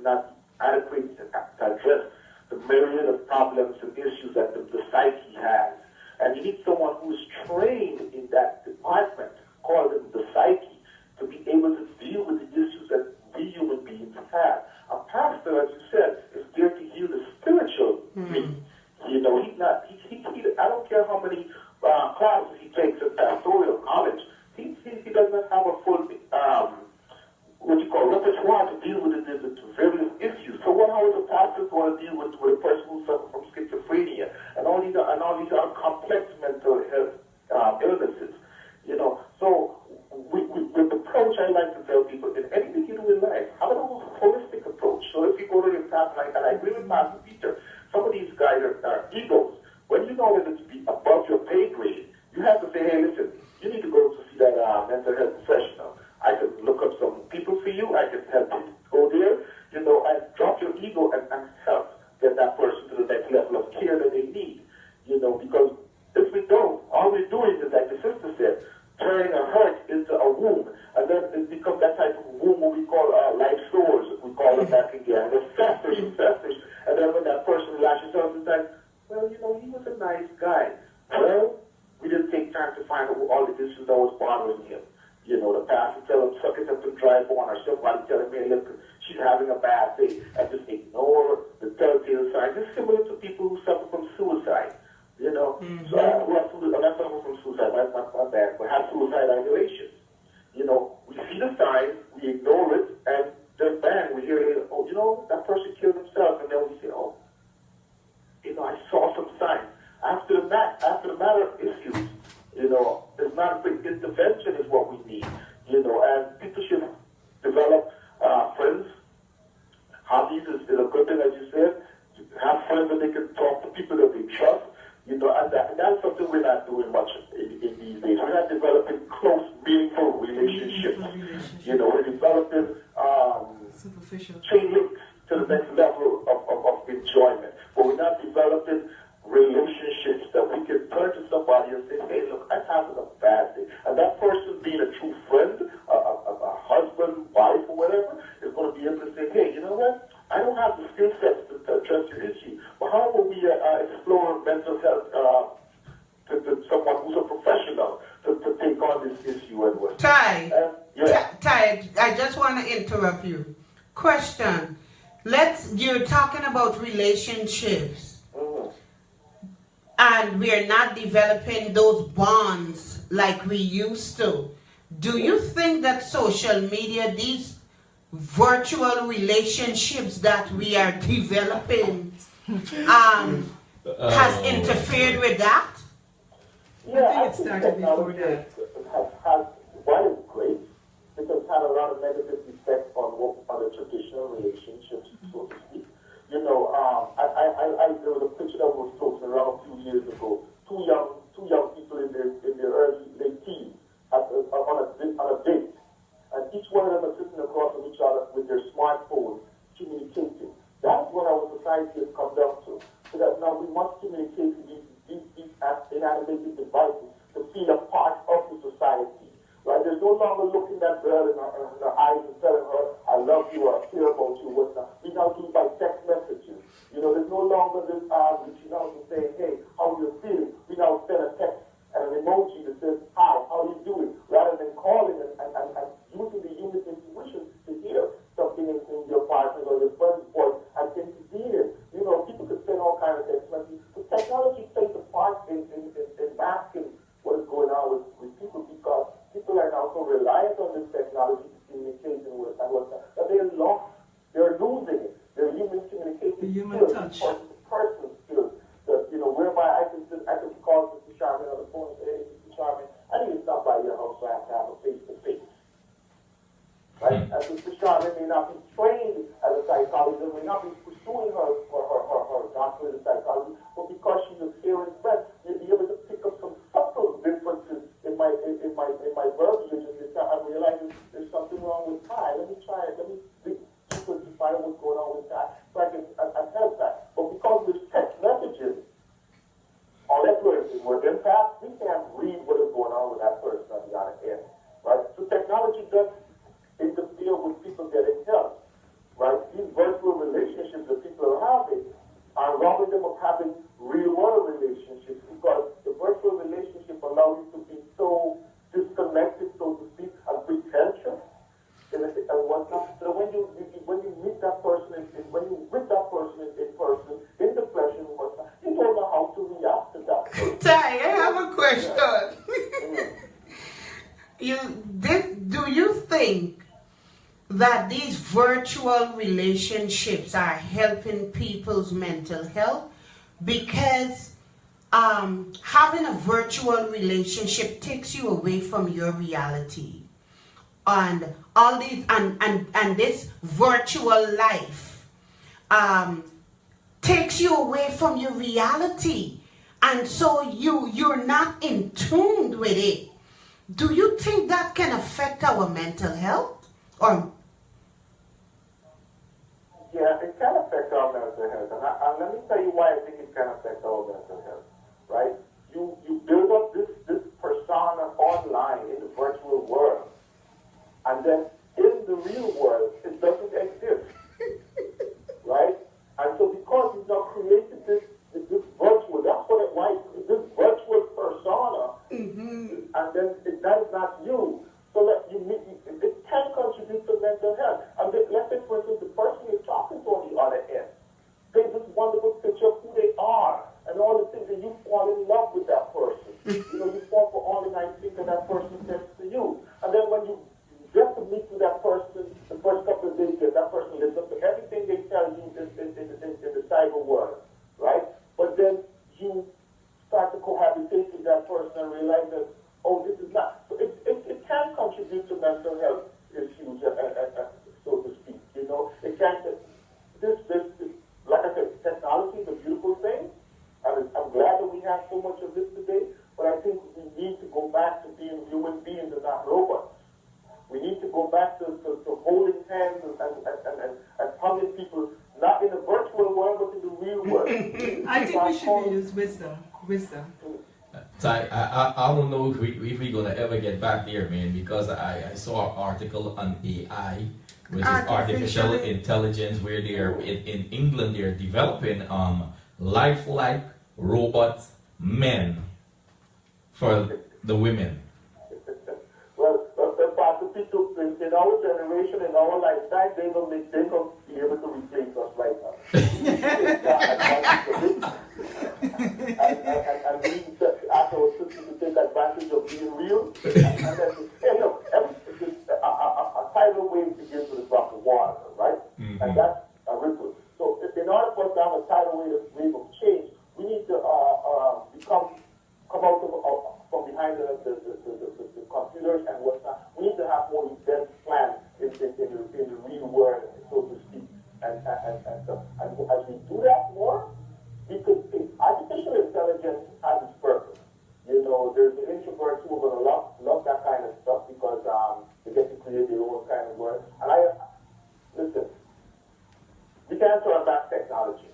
[SPEAKER 10] not adequate to address the myriad of problems and issues that the psyche has. And you need someone who is trained in that department, called the psyche, to be able to deal with the issues that we human beings have. A pastor, as you said, is there to heal the spiritual me. You know, I don't care how many classes he takes at pastoral college. He doesn't have a full what you call repertoire to deal with the various issues. So how is a pastor going to deal with a person who suffers from schizophrenia and all these other complex mental health illnesses? You know, so with the approach, I like to tell people, in anything you do in life, have a holistic approach. So if you go to your path, and I agree with Pastor Peter, some of these guys are egos. When you know that it's above your pay grade, you have to say, hey, listen, you need to go to see that mental health professional. I can look up some people for you. I can help you go there, you know, and drop your ego and help get that person to the next level of care that they need, you know, because if we don't, all we're doing is, like the sister said, turning a hurt into a wound, and then it becomes that type of wound what we call life sores. We call it back again. And it festers and festers, and then when that person lashes out, it's like, well, you know, he was a nice guy. Well, we didn't take time to find out all the issues that was bothering him. You know, the pastor tell him, suck it up and drive on, or somebody tell him, hey, look, she's having a bad day, and just ignore the telltale signs. It's similar to people who suffer from suicide. You know, so I'm not suffering from suicide, that's not bad, but have suicide ideation. You know, we see the signs, we ignore it, and then bang, we hear, oh, you know, that person killed himself, and then we say, oh, you know, I saw some signs. After the matter of issues, you know, it's not a quick intervention is what we need, you know, and people should develop friends. Hobbies is a good thing, as you said. Have friends that they can talk to, people that they trust, you know, and that's something we're not doing much in these days. We're not developing close, meaningful relationships. You know, we're developing
[SPEAKER 5] superficial
[SPEAKER 10] chain links to the next level of enjoyment, but we're not developing relationships that we can turn to somebody and say, hey, look, I'm having a bad day. And that person being a true friend, a husband, wife, or whatever, is going to be able to say, hey, you know what? I don't have the skill sets to address your issue. But how will we explore mental health to someone who's a professional to take on this issue and what?
[SPEAKER 1] Ty, I just want to interrupt you. Question. You're talking about relationships. And we are not developing those bonds like we used to. Do you think that social media, these virtual relationships that we are developing, has interfered with that?
[SPEAKER 10] Yeah,
[SPEAKER 5] I think it started before that.
[SPEAKER 10] One is great, because it had a lot of negative effects on the traditional relationships, so to speak. You know, there was a picture that was posted around a few years ago. Two young people in their early late teens on a date, and each one of them are sitting across from each other with their smartphones communicating. That's what our society has come down to. So that now we must communicate with these inanimate devices to feel a part of the society. Right? There's no longer looking that girl in her eyes and telling her, I love you, or I care about you, whatnot. We now do it by text messages. You know, there's no longer this reaching out and saying, hey, how are you feeling? We now send a text and an emoji that says, hi, how are you doing? Rather than calling and using the human intuition to hear something in your partner's or your friend's voice and intervene. You know, people could send all kinds of text messages. But technology plays a part in masking what is going on with people, because people are now so reliant on this technology to communicate and whatnot, that they're lost. They're losing it. Their human communication
[SPEAKER 5] the human
[SPEAKER 10] skills,
[SPEAKER 5] touch,
[SPEAKER 10] personal skills. That, you know, whereby I can call Mr. Sharmin on the phone and say, hey, Mr. Sharmin, I need to stop by your house so I have to have a face-to-face. Right? And Mr. Sharmin may not be trained as a psychologist, may not be pursuing her doctorate in psychology, but because she's a caring friend, you'll be able to pick up some subtle differences in my verbiage and realize there's something wrong with Ty. Let me try it. Let me deeper to find what's going on with Ty, so I can help that. But because there's text messages, all that we're empaths, we can't read what is going on with that person
[SPEAKER 1] that these virtual relationships are helping people's mental health because having a virtual relationship takes you away from your reality, and all these and this virtual life takes you away from your reality, and so you're not in tune with it. Do you think that can affect our mental health? Or
[SPEAKER 10] Yeah, it can affect our mental health. And let me tell you why I think it can affect our mental health, right? You build up this persona online in the virtual world, and then in the real world, it doesn't exist, right? And so because you've not created this virtual, that's what this virtual persona, and then that is not you. So that it can contribute to mental health. And let's say, for instance, the person you're talking to on the other end, they this wonderful picture of who they are and all the things that you fall in love with that person. You fall for all the nice things that that person says to you. And then when you get to meet with that person, the first couple of days, that person lives up to everything they tell you in the cyber world, right? But then you start to cohabitate with that person and realize that, oh, this is not. So it can contribute to mental health issues, so to speak. It can. This like I said, technology is a beautiful thing, and I'm glad that we have so much of this today. But I think we need to go back to being human beings and not robots. We need to go back to holding hands and hugging people, not in the virtual world, but in the real world.
[SPEAKER 5] I think we should use wisdom.
[SPEAKER 4] So I don't know if we're gonna ever get back there, man, because I saw an article on AI, which is artificial intelligence, where they're in England they're developing lifelike robot men for the women.
[SPEAKER 10] Well, Pastor Peter, in our generation, in our lifetime, they will be able to replace us right now. and we need to ask our sisters to take advantage of being real. And then, hey, look, a tidal wave begins with a drop of water, right?
[SPEAKER 4] Mm-hmm.
[SPEAKER 10] And that's a ripple. So in order for us to have a tidal wave of change, we need to come out from behind the computers and whatnot. We need to have more events planned in the real world, so to speak. And as we do that more, because artificial intelligence has its purpose. There's the introverts who are going to love that kind of stuff because they get to create their own kind of world. And listen, we can't turn back technology.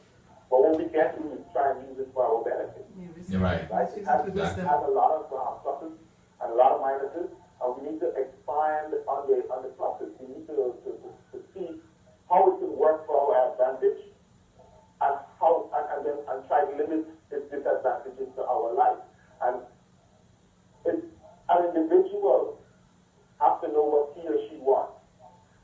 [SPEAKER 10] But what we can do is try and use it for our benefit.
[SPEAKER 4] You're right.
[SPEAKER 10] It has a lot of pluses and a lot of minuses, and we need to expand on the pluses. We need to see how it can work for our advantage, and try to limit its disadvantages to our life. And an individual has to know what he or she wants.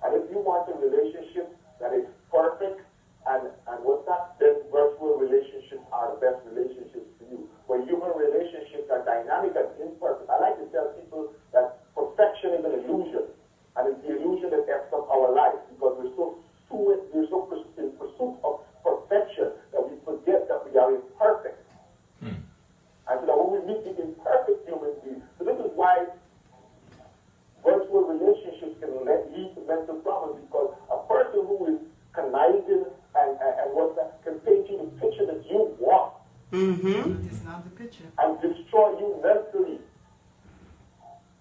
[SPEAKER 10] And if you want a relationship that is perfect and what's that, then virtual relationships are the best relationships for you. Where human relationships are dynamic and imperfect. I like to tell people that perfection is an illusion. And it's the illusion that F's up our life because we're so in pursuit of perfection that we forget that we are imperfect. And so that when we meet the imperfect human beings, so this is why virtual relationships can lead to mental problems, because a person who is conniving and what's that can paint you the picture that you want.
[SPEAKER 5] It is not the picture.
[SPEAKER 10] And destroy you mentally.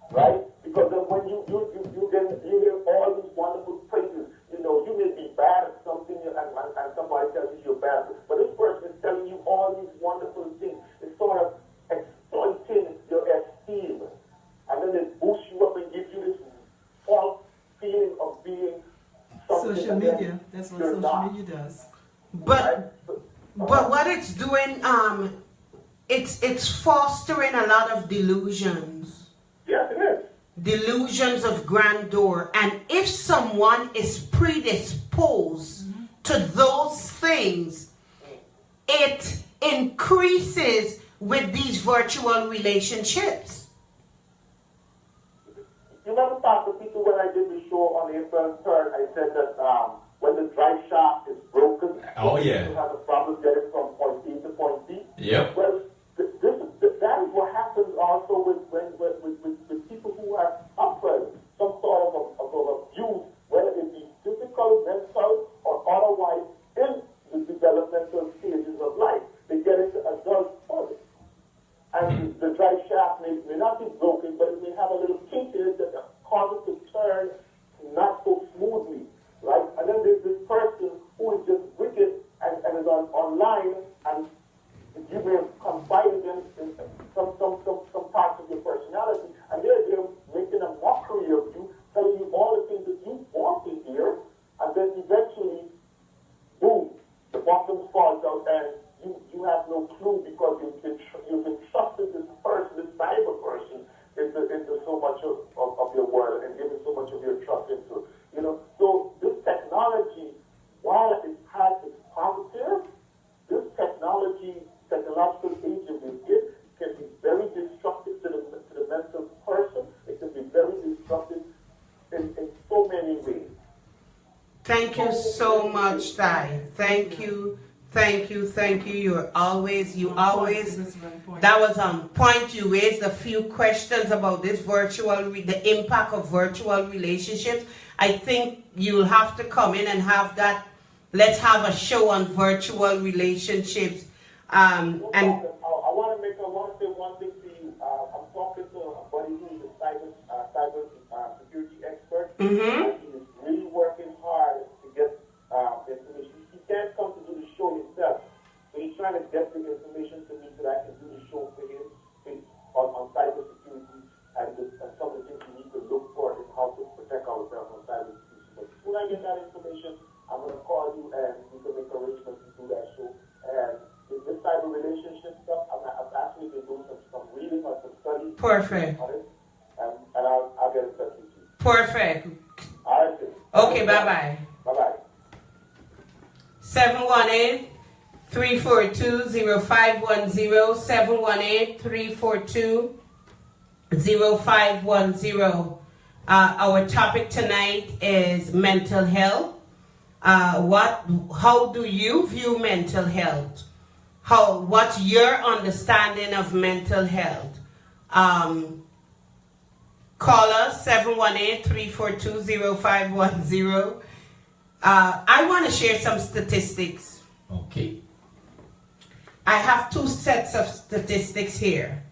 [SPEAKER 10] Right? Because then when you hear all these wonderful praises, you may be bad at something and somebody tells you you're bad, but this person is telling you all these wonderful things. It's sort of exploiting your esteem. And then it boosts you up and gives you this false feeling of being something.
[SPEAKER 5] Social media. That's what social media does.
[SPEAKER 1] But what it's doing, it's fostering a lot of delusions.
[SPEAKER 10] Yes, it is.
[SPEAKER 1] Delusions of grandeur. And if someone is predisposed to those things, it increases with these virtual relationships.
[SPEAKER 10] You remember, Pastor Peter, when I did the show show on April 3rd, I said that when the drive shaft is broken,
[SPEAKER 4] Oh, yeah.
[SPEAKER 10] you have a problem getting from point A to point B.
[SPEAKER 4] Yep.
[SPEAKER 10] Well, that is what happens also with people who have suffered some sort of abuse, whether it be physical, mental, or otherwise in the developmental stages of life. They get into adulthood. And the drive shaft may not be broken, but it may have a little kink in it that causes it to turn not so smoothly, right? And then there's this person who is just wicked and is online, and you may confide in them in some parts of your personality, and they're making a mockery of you, telling you all the things that you want to hear, and then eventually, boom, the bottom falls out, and you have no clue because you've been trusting this person, this cyber person, into so much of your world and giving so much of your trust into. So this technology, while it has its positive, this technological agent can be very destructive to the mental person. It can be very destructive in so many ways.
[SPEAKER 1] Thank you so much, Ty. Thank you. You always, that was on point. You raised a few questions about this the impact of virtual relationships. I think you'll have to come in and have that. Let's have a show on virtual relationships.
[SPEAKER 10] I want to say one thing to you. I'm talking to a buddy who's a cyber security expert.
[SPEAKER 1] Mm-hmm.
[SPEAKER 10] He is really working hard to get information. He can't come to do the show himself, so he's trying to get the information to me so that I can do the show for him on cyber security and some of the things we need to look for in how to protect ourselves on cyber security. But as soon as I get that information, I'm going to call you and we can make arrangements to do that show. And with this type of relationship stuff, I've actually been doing some reading or some study.
[SPEAKER 1] Perfect.
[SPEAKER 10] On it, and I'll get in touch with you.
[SPEAKER 1] Perfect.
[SPEAKER 10] All right.
[SPEAKER 1] Okay, bye-bye.
[SPEAKER 10] Bye-bye.
[SPEAKER 1] 718-342-0510, 718-342-0510. Our topic tonight is mental health. How do you view mental health? What's your understanding of mental health? Call us 718-342-0510. I want to share some statistics.
[SPEAKER 4] Okay.
[SPEAKER 1] I have two sets of statistics here.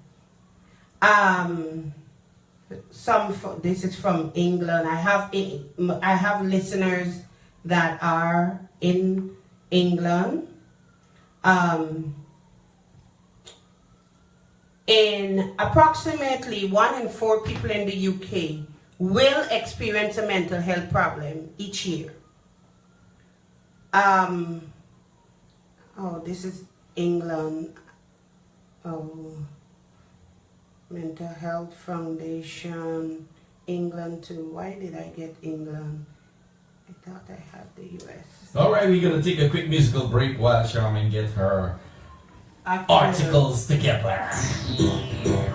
[SPEAKER 1] This is from England. I have listeners that are in England. In approximately 1 in 4 people in the UK will experience a mental health problem each year. This is England. Mental Health Foundation, England too. Why did I get England? I thought I had the US.
[SPEAKER 4] All right, we're going to take a quick musical break while Sharmin gets her articles together.
[SPEAKER 3] Yeah.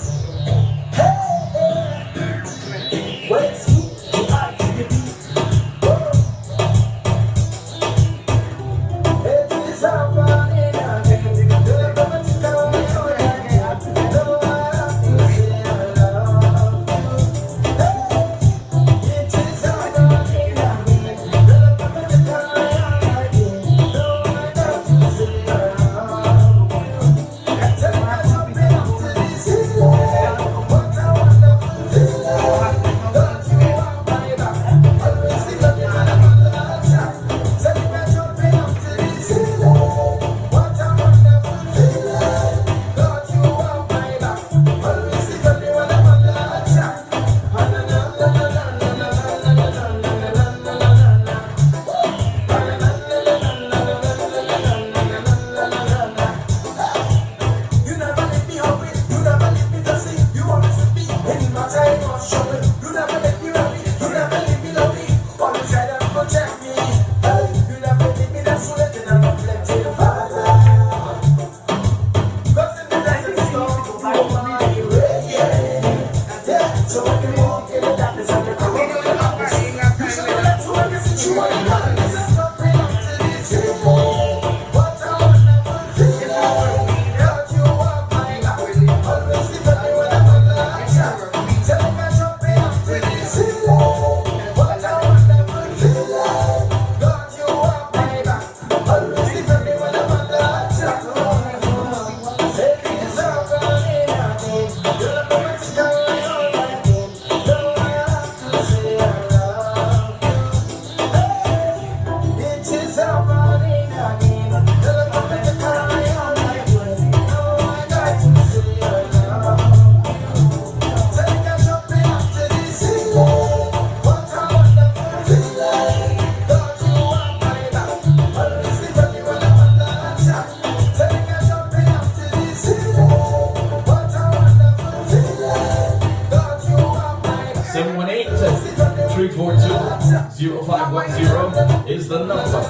[SPEAKER 4] 0510 is the number.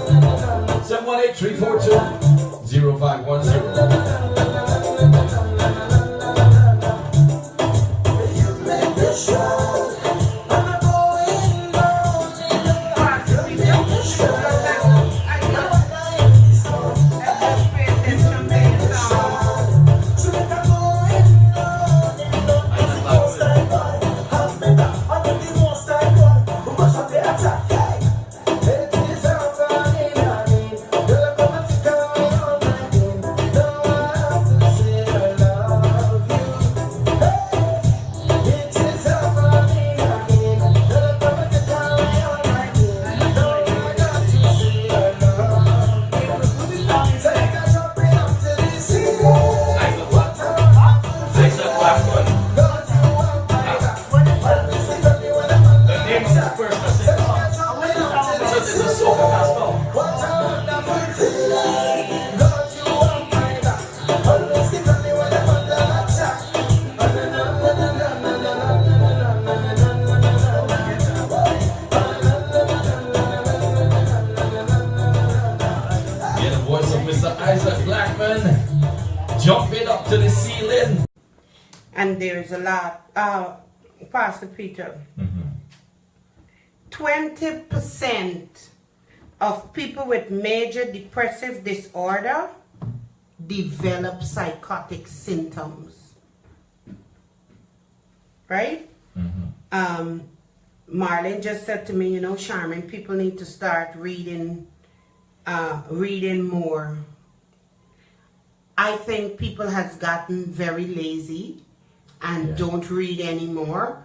[SPEAKER 4] 718-342-0510. Jumping up to the ceiling.
[SPEAKER 1] And there's a lot, Pastor Peter. 20% of people with major depressive disorder develop psychotic symptoms. Right? Marlene just said to me, you know, Sharmin, people need to start reading more. I think people has gotten very lazy and don't read anymore.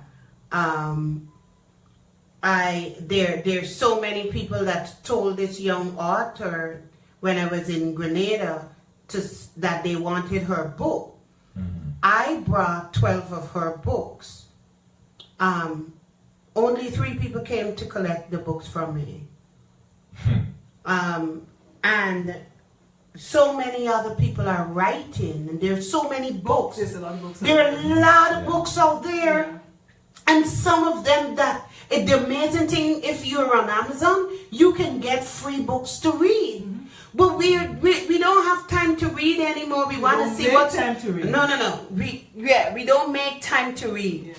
[SPEAKER 1] There's so many people that told this young author when I was in Grenada that they wanted her book. I brought 12 of her books. Only 3 people came to collect the books from me. And so many other people are writing, and there's so many books.
[SPEAKER 5] There's a lot of books.
[SPEAKER 1] There are a lot of books out there, and some of them that the amazing thing, if you're on Amazon, you can get free books to read. But we don't have time to read anymore. We want to see what's
[SPEAKER 5] time to read.
[SPEAKER 1] No. We don't make time to read.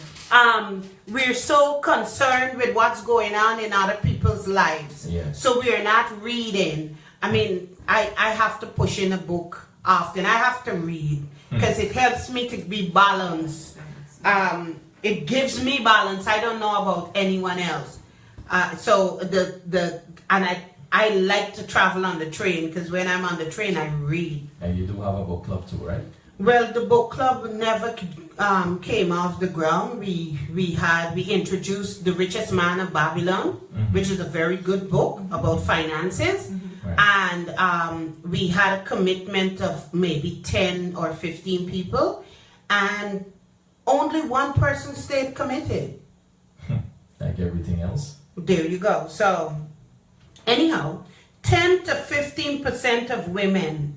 [SPEAKER 1] We're so concerned with what's going on in other people's lives. So we're not reading. I mean, I have to push in a book often. I have to read because it helps me to be balanced. It gives me balance. I don't know about anyone else. I like to travel on the train because when I'm on the train, I read.
[SPEAKER 4] And you do have a book club too, right?
[SPEAKER 1] Well, the book club never came off the ground. We introduced The Richest Man of Babylon, which is a very good book about finances. And we had a commitment of maybe 10 or 15 people, and only one person stayed committed.
[SPEAKER 4] Like everything else.
[SPEAKER 1] There you go. So, anyhow, 10 to 15% of women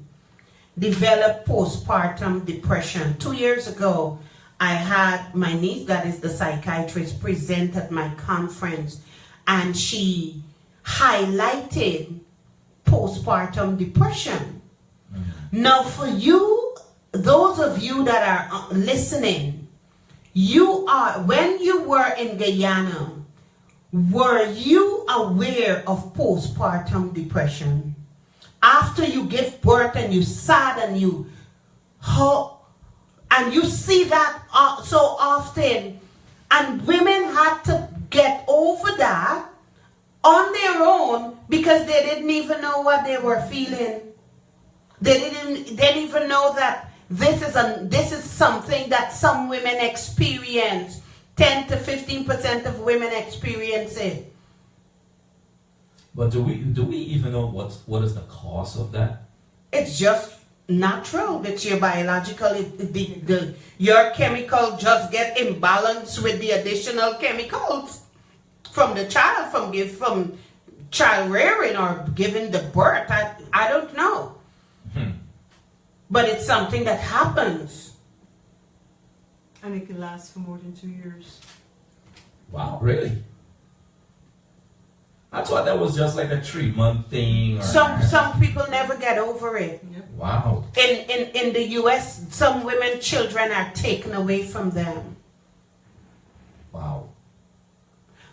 [SPEAKER 1] develop postpartum depression. 2 years ago, I had my niece, that is the psychiatrist, present at my conference, and she highlighted postpartum depression. Now for you, those of you that are listening, when you were in Guyana, were you aware of postpartum depression? After you give birth and you sad and you see that so often, and women had to get over that on their own because they didn't even know what they were feeling. They didn't even know that this is something that some women experience. 10 to 15% of women experience it.
[SPEAKER 4] But do we even know what is the cause of that?
[SPEAKER 1] It's just natural. It's your biological. Your chemical just get imbalanced with the additional chemicals from the child, from child rearing or giving the birth. I don't know. But it's something that happens.
[SPEAKER 5] And it can last for more than 2 years.
[SPEAKER 4] Wow, really? I thought that was just like a 3-month thing. Or...
[SPEAKER 1] Some people never get over it.
[SPEAKER 4] Wow.
[SPEAKER 1] In the US, some women, children are taken away from them.
[SPEAKER 4] Wow.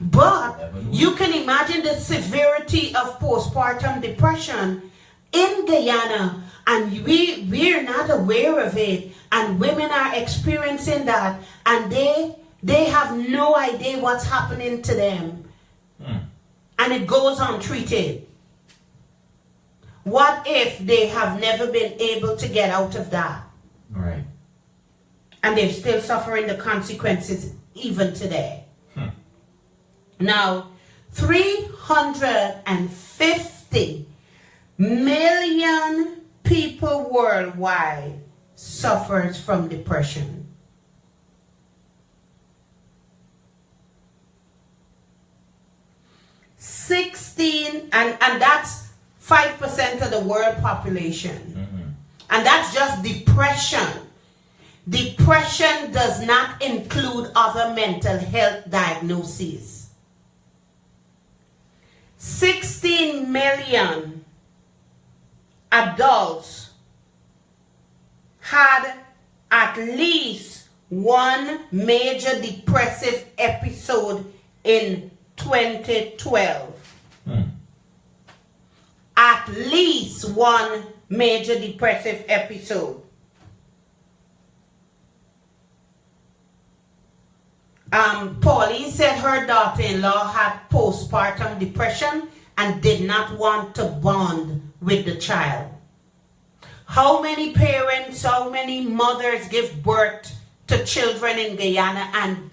[SPEAKER 1] But you can imagine the severity of postpartum depression in Guyana, and we're not aware of it, and women are experiencing that, and they have no idea what's happening to them. And it goes untreated. What if they have never been able to get out of that?
[SPEAKER 4] Right.
[SPEAKER 1] And they're still suffering the consequences even today. Now, 350 million people worldwide suffers from depression. 16, and that's 5% of the world population. And that's just depression. Depression does not include other mental health diagnoses. 16 million adults had at least one major depressive episode in 2012. At least one major depressive episode. Pauline said her daughter-in-law had postpartum depression and did not want to bond with the child. How many parents, how many mothers give birth to children in Guyana and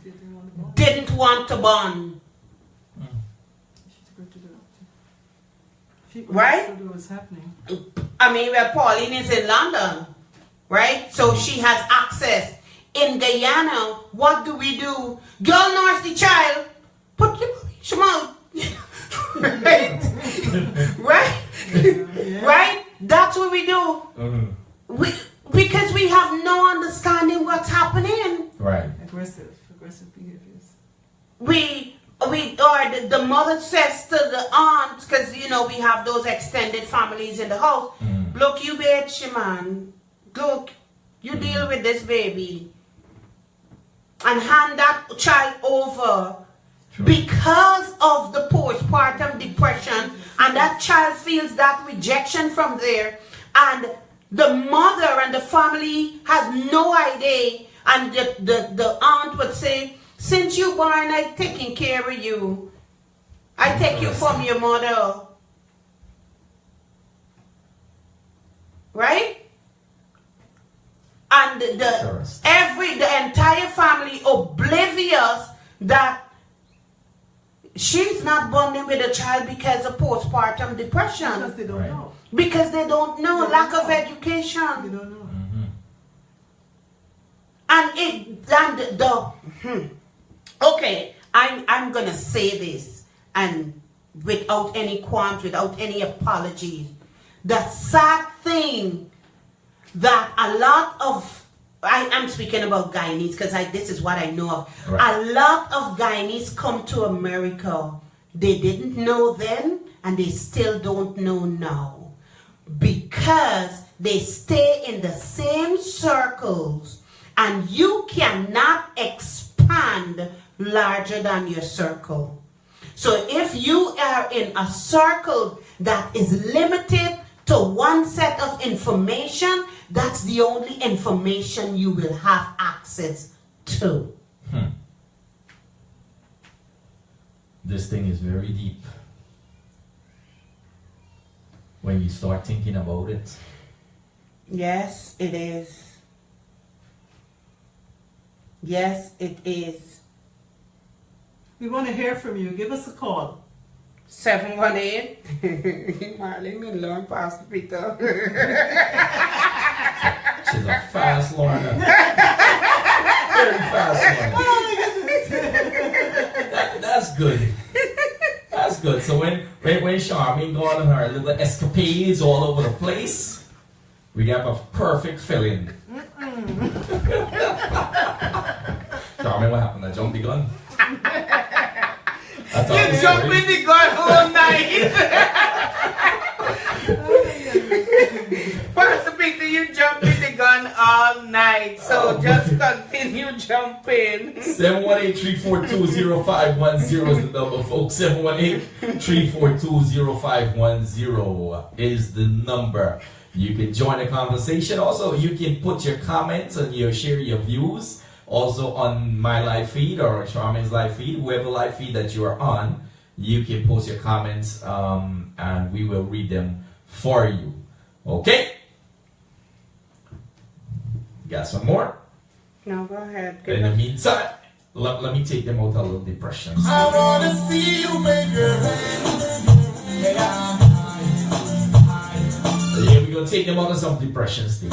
[SPEAKER 1] didn't want to bond? Right?
[SPEAKER 5] What's happening.
[SPEAKER 1] I mean, where Pauline is in London, right? So she has access. In Guyana, what do we do? Girl nurse the child, put your mouth. Right? Right?
[SPEAKER 5] Yeah.
[SPEAKER 1] Right? That's what we do. Because we have no understanding what's happening.
[SPEAKER 4] Right.
[SPEAKER 5] Aggressive behaviors.
[SPEAKER 1] Or the mother says to the aunt, because you know we have those extended families in the house. Look, you bitch, man. Look, you deal with this baby, and hand that child over.
[SPEAKER 4] Sure.
[SPEAKER 1] Because of the postpartum depression, and that child feels that rejection from there, and the mother and the family has no idea, and the aunt would say, since you born, I taking care of you. I take you from your mother. Right? And the entire family oblivious that she's not bonding with the child because of postpartum depression.
[SPEAKER 5] Because they don't know.
[SPEAKER 1] Because they don't know. Lack of education.
[SPEAKER 5] They don't know.
[SPEAKER 1] And okay, I'm gonna say this, and without any qualms, without any apologies. The sad thing that a lot of, I'm speaking about Guyanese because this is what I know of.
[SPEAKER 4] Right.
[SPEAKER 1] A lot of Guyanese come to America. They didn't know then, and they still don't know now, because they stay in the same circles, and you cannot expand larger than your circle. So if you are in a circle that is limited to one set of information, that's the only information you will have access to.
[SPEAKER 4] This thing is very deep when you start thinking about it.
[SPEAKER 1] Yes, it is. Yes, it is.
[SPEAKER 5] We want to hear from you. Give us a call.
[SPEAKER 1] 718. Marley, me learn Pastor Peter.
[SPEAKER 4] She's a fast learner. Very fast learner. That's good. That's good. So when Sharmin go on her little escapades all over the place, we have a perfect fill-in. Sharmin, what happened? I jumped the gun. I thought
[SPEAKER 1] You
[SPEAKER 4] it was
[SPEAKER 1] jump
[SPEAKER 4] sorry.
[SPEAKER 1] in the gun all night. Pastor Peter, you jump in the gun all night. So just continue jumping.
[SPEAKER 4] 718-342-0510 is the number, folks. 718-342-0510 is the number. You can join the conversation. Also, you can put your comments and share your views. Also on my live feed or Sharmin's live feed, whoever live feed that you are on, you can post your comments and we will read them for you. Okay? Got some more?
[SPEAKER 1] No, go ahead.
[SPEAKER 4] In the meantime, let me take them out a little depression.
[SPEAKER 3] I wanna see you make your
[SPEAKER 4] Yeah, we're gonna take them out of some depression stage.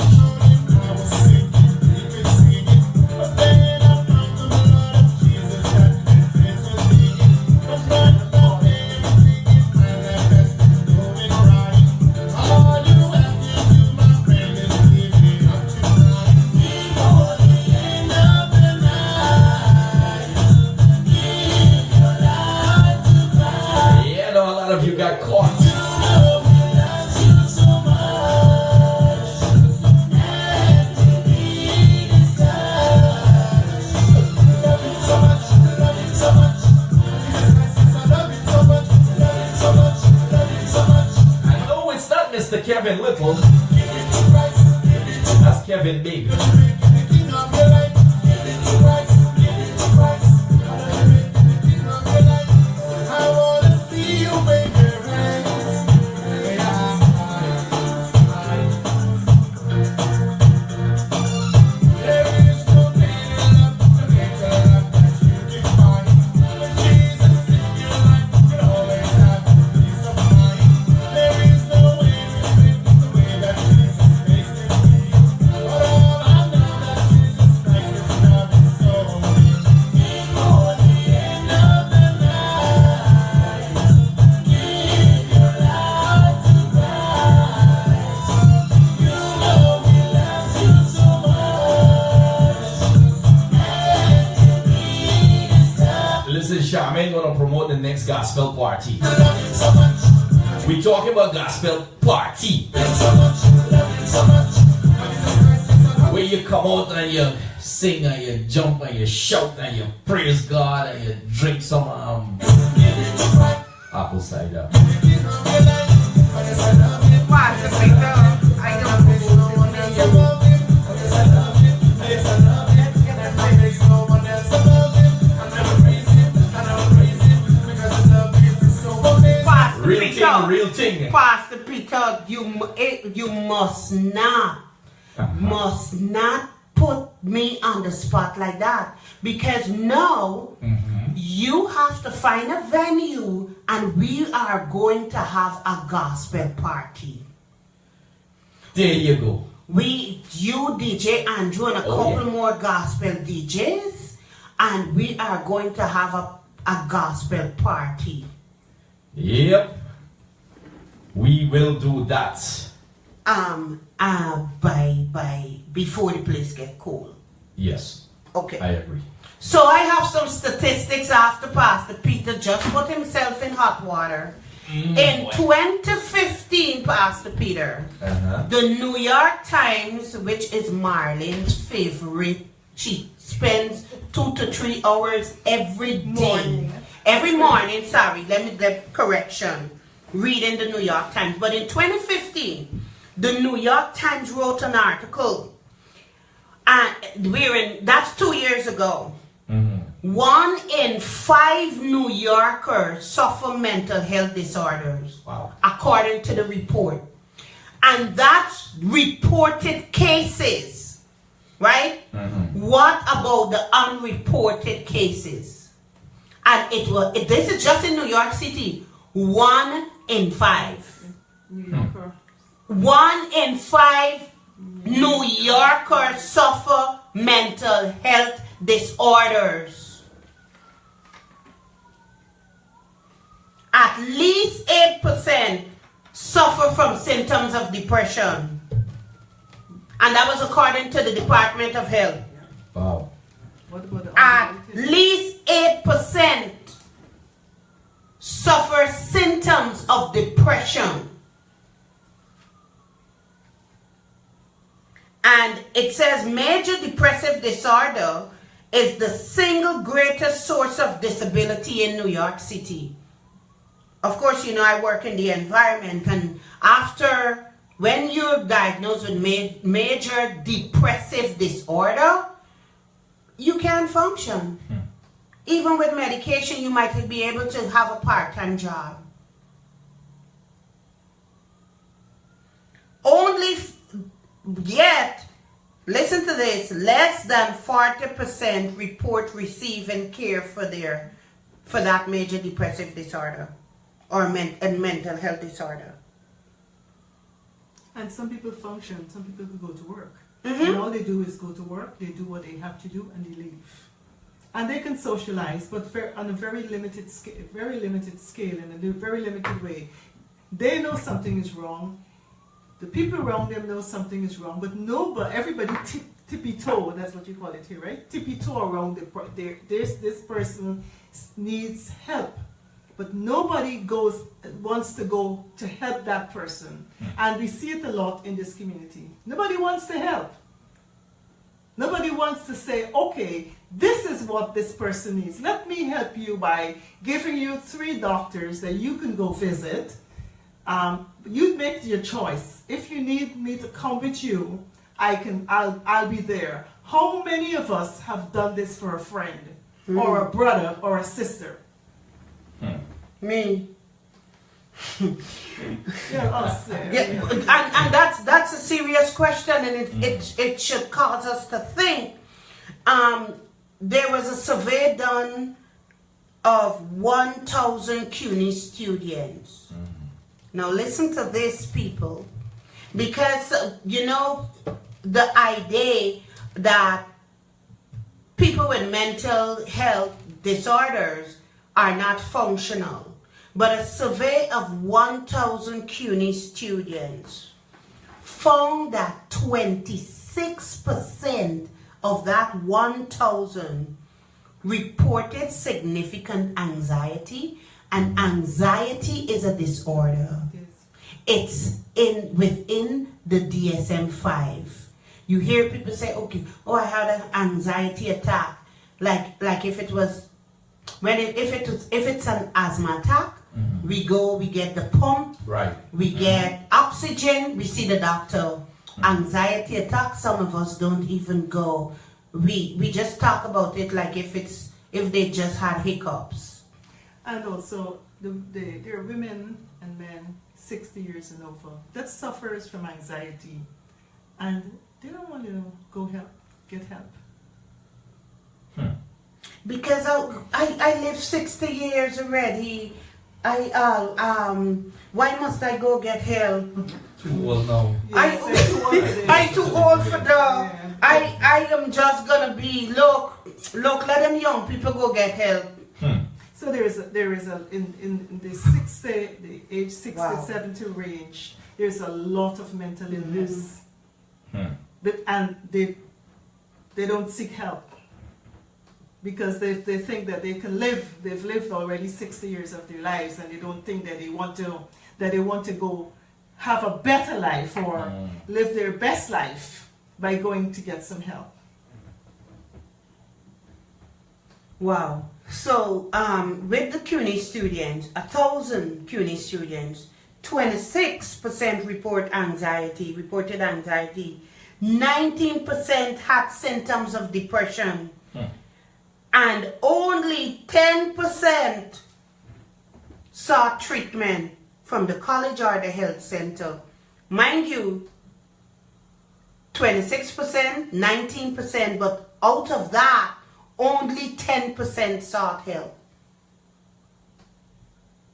[SPEAKER 4] Yeah, I know a lot of you got caught. I know it's not Mr. Kevin Little. That's Kevin Big. Listen, Sharmin gonna promote the next gospel party. We talking about gospel party. Where you come out and you sing and you jump and you shout and you praise God and you drink some apple cider.
[SPEAKER 1] Pastor Peter, I don't Pastor
[SPEAKER 4] Real
[SPEAKER 1] Peter,
[SPEAKER 4] thing, real thing.
[SPEAKER 1] Pastor Peter, you must not put me on the spot like that, because now you have to find a venue and we are going to have a gospel party.
[SPEAKER 4] There you go.
[SPEAKER 1] You DJ Andrew and a couple more gospel DJs, and we are going to have a gospel party.
[SPEAKER 4] Yep. We will do that.
[SPEAKER 1] Before the place get cold.
[SPEAKER 4] Yes.
[SPEAKER 1] Okay.
[SPEAKER 4] I agree.
[SPEAKER 1] So I have some statistics after Pastor Peter just put himself in hot water. In 2015, Pastor Peter, the New York Times, which is Marlene's favorite, she spends 2 to 3 hours every day. Every morning, sorry, let me get correction. Reading the New York Times. But in 2015, the New York Times wrote an article. And that's 2 years ago. 1 in 5 New Yorkers suffer mental health disorders, according to the report. And that's reported cases, right? What about the unreported cases? And this is just in New York City. 1 in 5. 1 in 5 New Yorkers suffer mental health disorders. At least 8% suffer from symptoms of depression. And that was according to the Department of Health.
[SPEAKER 4] Wow.
[SPEAKER 5] What about the
[SPEAKER 1] At least 8% suffer symptoms of depression. And it says major depressive disorder is the single greatest source of disability in New York City. Of course, you know, I work in the environment, and when you're diagnosed with major depressive disorder, you can't function. Even with medication, you might be able to have a part-time job. Yet, listen to this, less than 40% report receiving care for that major depressive disorder or mental health disorder.
[SPEAKER 5] And some people function, some people could go to work.
[SPEAKER 1] Mm-hmm.
[SPEAKER 5] And all they do is go to work, they do what they have to do, and they leave. And they can socialize, but on a very limited scale, in a very limited way. They know something is wrong. The people around them know something is wrong, but everybody tippy-toe, that's what you call it here, right? Tippy-toe around this person needs help. But nobody wants to go to help that person. And we see it a lot in this community. Nobody wants to help. Nobody wants to say, okay, this is what this person needs. Let me help you by giving you 3 doctors that you can go visit. You make your choice. If you need me to come with you, I'll be there. How many of us have done this for a friend or a brother or a sister?
[SPEAKER 1] Me.
[SPEAKER 5] Yeah, us.
[SPEAKER 1] And that's a serious question, and it should cause us to think. There was a survey done of 1,000 CUNY students. Now listen to this, people, because you know the idea that people with mental health disorders are not functional. But a survey of 1,000 CUNY students found that 26% of that 1,000 reported significant anxiety, and anxiety is a disorder. It's within the DSM-5. You hear people say, okay, I had an anxiety attack, like if it was. If it's an asthma attack, we get the pump,
[SPEAKER 4] right?
[SPEAKER 1] We get oxygen, we see the doctor. Anxiety attack, some of us don't even go. We just talk about it like if they just had hiccups.
[SPEAKER 5] And also there are women and men 60 years and over that suffers from anxiety, and they don't want to get help.
[SPEAKER 1] Because I live 60 years already. Why must I go get help?
[SPEAKER 4] Too old now.
[SPEAKER 1] I too old for the. I am just gonna be look. Let them young people go get help.
[SPEAKER 5] So there is in the age 60 to 70 range. There's a lot of mental illness, and they don't seek help. Because they think that they can live, they've lived already 60 years of their lives, and they don't think that they want to go have a better life or live their best life by going to get some help.
[SPEAKER 1] Wow. So with the CUNY students, 1,000 CUNY students, 26% reported anxiety, 19% had symptoms of depression. And only 10% sought treatment from the college or the health center. Mind you, 26%, 19%, but out of that, only 10% sought help.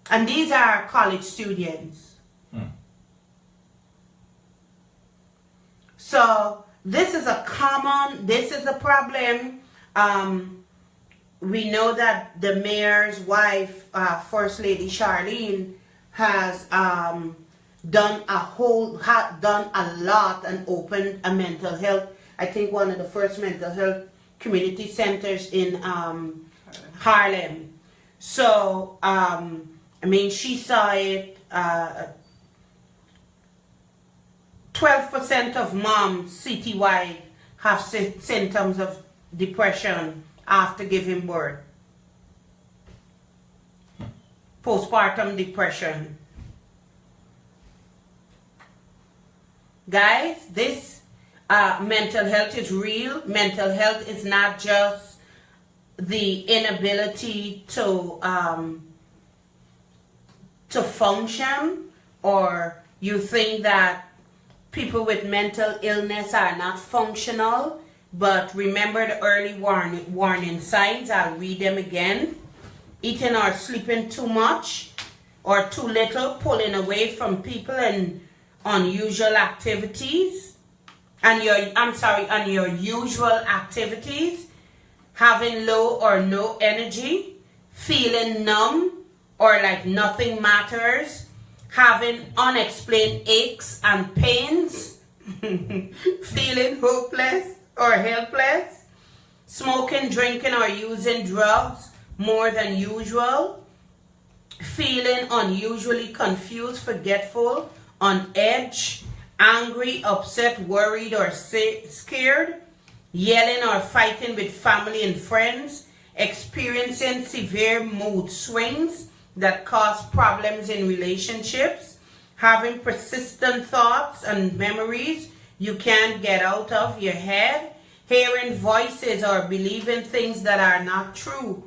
[SPEAKER 1] And these are college students. So this is a problem. We know that the mayor's wife, First Lady Sharmin, has done a lot and opened a mental health. I think one of the first mental health community centers in Harlem. So I mean, she saw it. 12% of moms citywide have symptoms of depression after giving birth. Postpartum depression. Guys, this mental health is real. Mental health is not just the inability to function, or you think that people with mental illness are not functional. But remember the early warning signs. I'll read them again. Eating or sleeping too much or too little, pulling away from people and unusual activities, and your usual activities, having low or no energy, feeling numb or like nothing matters, having unexplained aches and pains, feeling hopeless or helpless, smoking, drinking, or using drugs more than usual, feeling unusually confused, forgetful, on edge, angry, upset, worried, or scared, yelling or fighting with family and friends, experiencing severe mood swings that cause problems in relationships, having persistent thoughts and memories you can't get out of your head, hearing voices or believing things that are not true.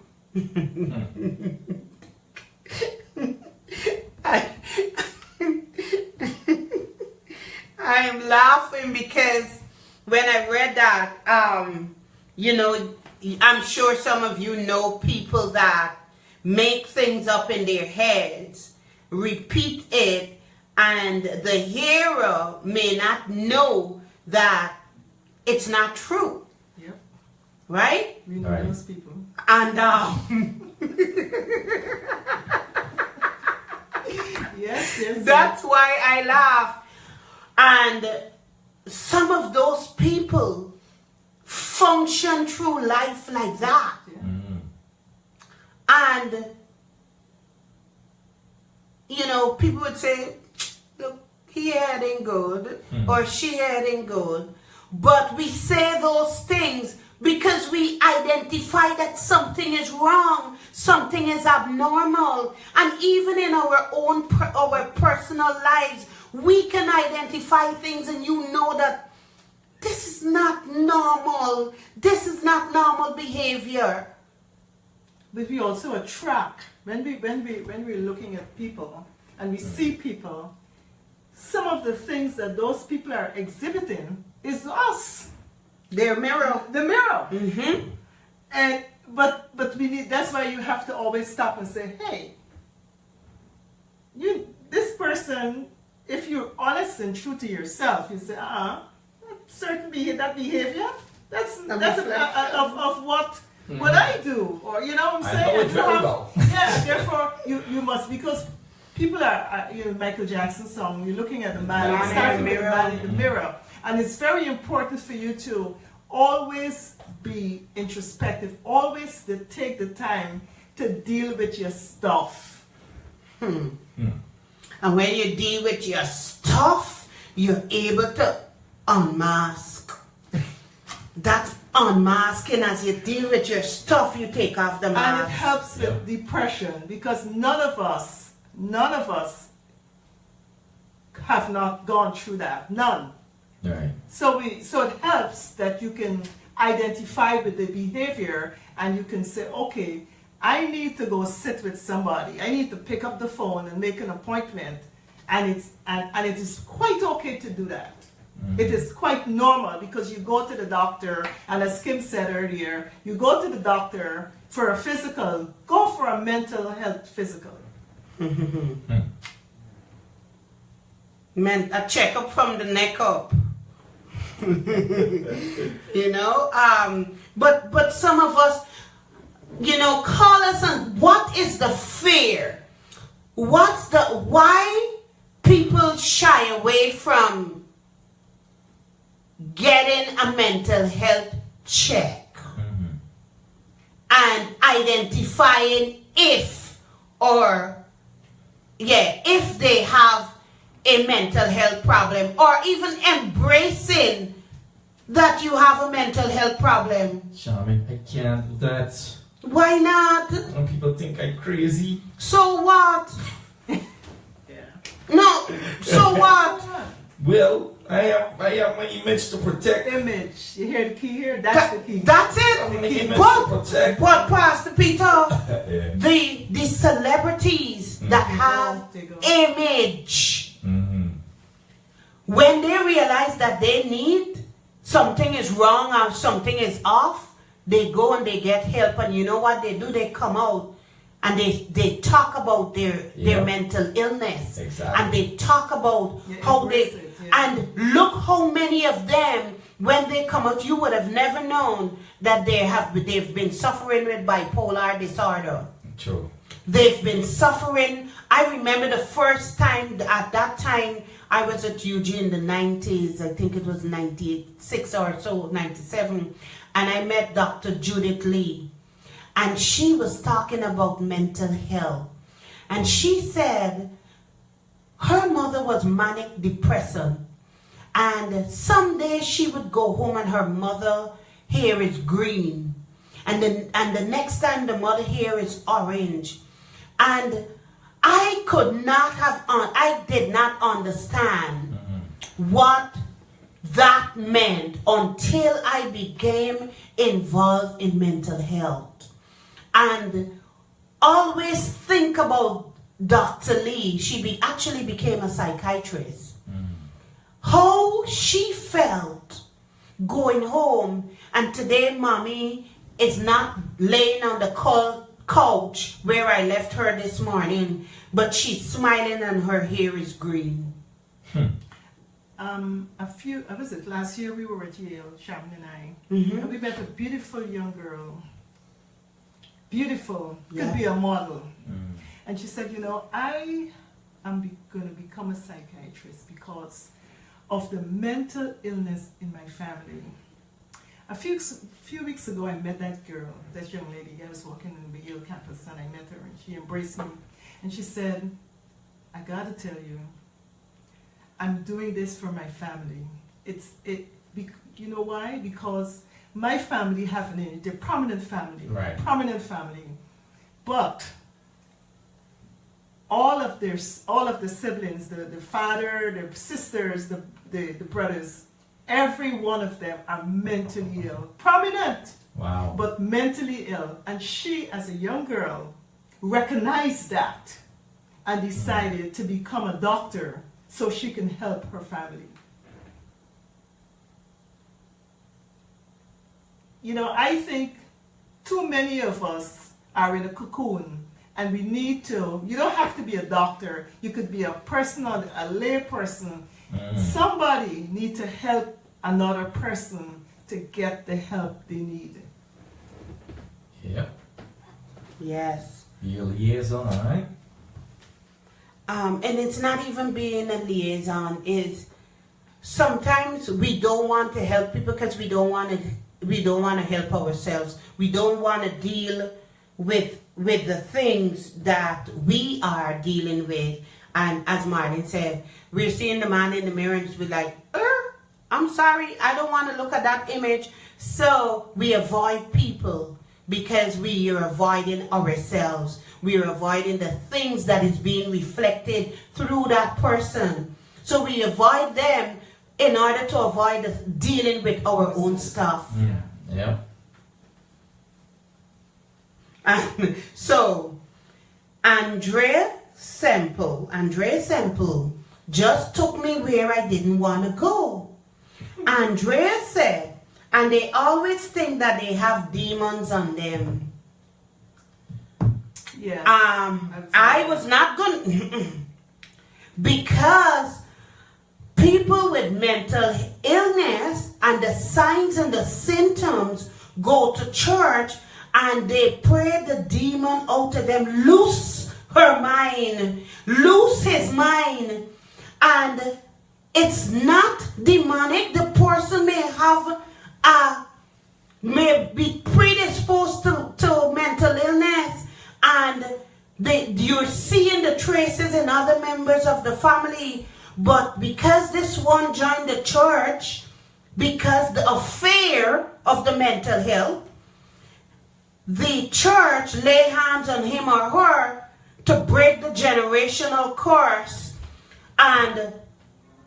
[SPEAKER 1] I am laughing because when I read that, you know, I'm sure some of you know people that make things up in their heads, repeat it, and the hearer may not know that it's not true.
[SPEAKER 5] Yep.
[SPEAKER 1] Right?
[SPEAKER 5] We know those people.
[SPEAKER 1] And
[SPEAKER 5] yes,
[SPEAKER 1] that's why I laugh. And some of those people function through life like that. And, you know, people would say, look, he ain't good, or she ain't good. But we say those things because we identify that something is wrong, something is abnormal. And even in our own our personal lives, we can identify things, and you know that this is not normal. This is not normal behavior.
[SPEAKER 5] But we also attract, when we're looking at people and we see people, some of the things that those people are exhibiting is us.
[SPEAKER 1] Their mirror.
[SPEAKER 5] The mirror.
[SPEAKER 1] Mm-hmm.
[SPEAKER 5] And but we need, that's why you have to always stop and say, hey, this person, if you're honest and true to yourself, you say, that behavior, that's of what I do, or you know what I'm saying?
[SPEAKER 4] I know it very well.
[SPEAKER 5] Yeah, therefore you must, because people are, you know, Michael Jackson song, you're looking at the man in the mirror, and it's very important for you to always be introspective, always take the time to deal with your stuff.
[SPEAKER 1] And when you deal with your stuff, you're able to unmask. That's unmasking. As you deal with your stuff, you take off the mask.
[SPEAKER 5] And it helps with depression, because none of us have not gone through that. None.
[SPEAKER 4] Right.
[SPEAKER 5] So it helps that you can identify with the behavior, and you can say, okay, I need to go sit with somebody. I need to pick up the phone and make an appointment, and it is quite okay to do that. It is quite normal, because you go to the doctor, and as Kim said earlier, you go to the doctor for a physical, go for a mental health physical.
[SPEAKER 1] A checkup from the neck up. You know, but some of us, you know, call us on what is the fear? Why people shy away from getting a mental health check and identifying if or if they have a mental health problem, or even embracing that you have a mental health problem.
[SPEAKER 4] Sharmin, I can't do that.
[SPEAKER 1] Why not?
[SPEAKER 4] When people think I'm crazy.
[SPEAKER 1] So what? No, so what?
[SPEAKER 4] Well, I have my image to protect.
[SPEAKER 5] Image. You hear the key here? That's the key.
[SPEAKER 1] That's
[SPEAKER 4] My
[SPEAKER 1] it.
[SPEAKER 4] image to
[SPEAKER 1] But,
[SPEAKER 4] protect.
[SPEAKER 1] Pastor Peter,
[SPEAKER 4] Yeah.
[SPEAKER 1] the celebrities that have image, when they realize that they need something is wrong or something is off, they go and they get help. And you know what they do? They come out and they talk about their mental illness.
[SPEAKER 4] Exactly.
[SPEAKER 1] And they talk about how they,
[SPEAKER 5] embrace it, yeah.
[SPEAKER 1] and look how many of them, when they come out, you would have never known that they've been suffering with bipolar disorder.
[SPEAKER 4] True.
[SPEAKER 1] They've been suffering. I remember the first time, at that time, I was at UG in the 90s. I think it was 96 or so, 97. And I met Dr. Judith Lee. And she was talking about mental health. And she said her mother was manic depressive. And some days she would go home and her mother hair is green. And the next time the mother hair is orange. And I did not understand what that meant until I became involved in mental health. And always think about Dr. Lee. She actually became a psychiatrist. How she felt going home, and today mommy is not laying on the couch where I left her this morning, but she's smiling and her hair is green.
[SPEAKER 5] Last year we were at Yale, Sharmin and I, and we met a beautiful young girl. Beautiful, could be a model. And she said, you know, I am going to become a psychiatrist because of the mental illness in my family. A few weeks ago, I met that girl, that young lady. I was walking in the Yale campus and I met her and she embraced me. And she said, I gotta tell you, I'm doing this for my family. You know why? Because my family they're prominent family,
[SPEAKER 4] Right.
[SPEAKER 5] prominent family, but all of the siblings, the father, the sisters, the brothers, every one of them are mentally ill, prominent,
[SPEAKER 4] Wow.
[SPEAKER 5] but mentally ill. And she, as a young girl, recognized that and decided to become a doctor so she can help her family. You know, I think too many of us are in a cocoon and we need to, you don't have to be a doctor, you could be a person, a lay person. Somebody need to help another person to get the help they need.
[SPEAKER 4] Yep.
[SPEAKER 1] Yes.
[SPEAKER 4] Be a liaison, alright?
[SPEAKER 1] And it's not even being a liaison. Is sometimes we don't want to help people because we don't want to help ourselves. We don't want to deal with the things that we are dealing with. And as Martin said, we're seeing the man in the mirror and we're like, I'm sorry, I don't want to look at that image. So we avoid people because we are avoiding ourselves. We are avoiding the things that is being reflected through that person. So we avoid them in order to avoid dealing with our own stuff.
[SPEAKER 4] Yeah.
[SPEAKER 1] So Andrea Semple just took me where I didn't want to go. Andrea said, and they always think that they have demons on them.
[SPEAKER 5] Yeah.
[SPEAKER 1] I was not going because people with mental illness and the signs and the symptoms go to church and they pray the demon out of them. Loose her mind. Loose his mind. And it's not demonic. The person may be predisposed to mental illness, and you're seeing the traces in members of the family. But because this one joined the church, because the affair of the mental health, the church lay hands on him or her to break the generational curse and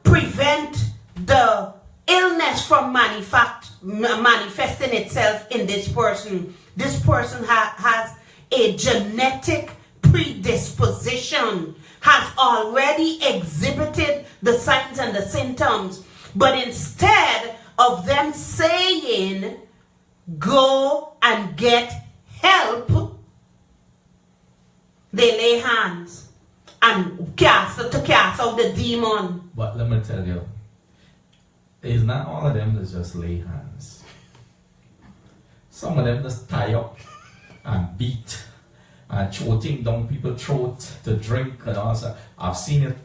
[SPEAKER 1] prevent the illness from manifesting itself in this person. This person has a genetic predisposition, has already exhibited the signs and the symptoms. But instead of them saying, go and get help, they lay hands and cast out the demon.
[SPEAKER 4] But let me tell you, it's not all of them that just lay hands. Some of them just tie up and beat and choking down people's throat to drink and all that. I've seen it.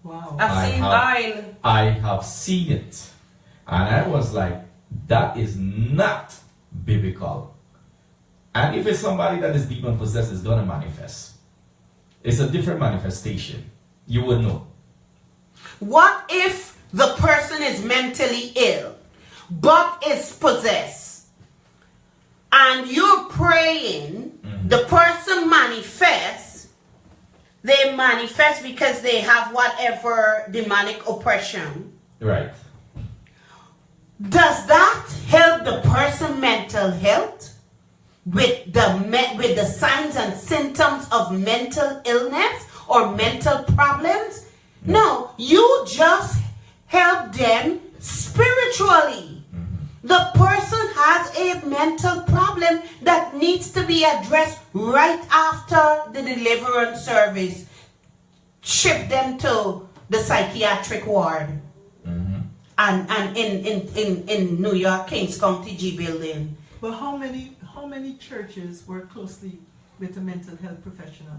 [SPEAKER 5] Wow.
[SPEAKER 4] I have seen it. And I was like, that is not biblical. And if it's somebody that is demon possessed, it's going to manifest. It's a different manifestation. You would know.
[SPEAKER 1] What if the person is mentally ill, but is possessed, and you're praying, the person manifests, they manifest because they have whatever demonic oppression.
[SPEAKER 4] Right.
[SPEAKER 1] Does that help the person mental health with the signs and symptoms of mental illness or mental problems? No, you just help them spiritually. The person has a mental problem that needs to be addressed right after the deliverance service. Ship them to the psychiatric ward. And in New York, Kings County G building.
[SPEAKER 5] But how many churches work closely with a mental health professional?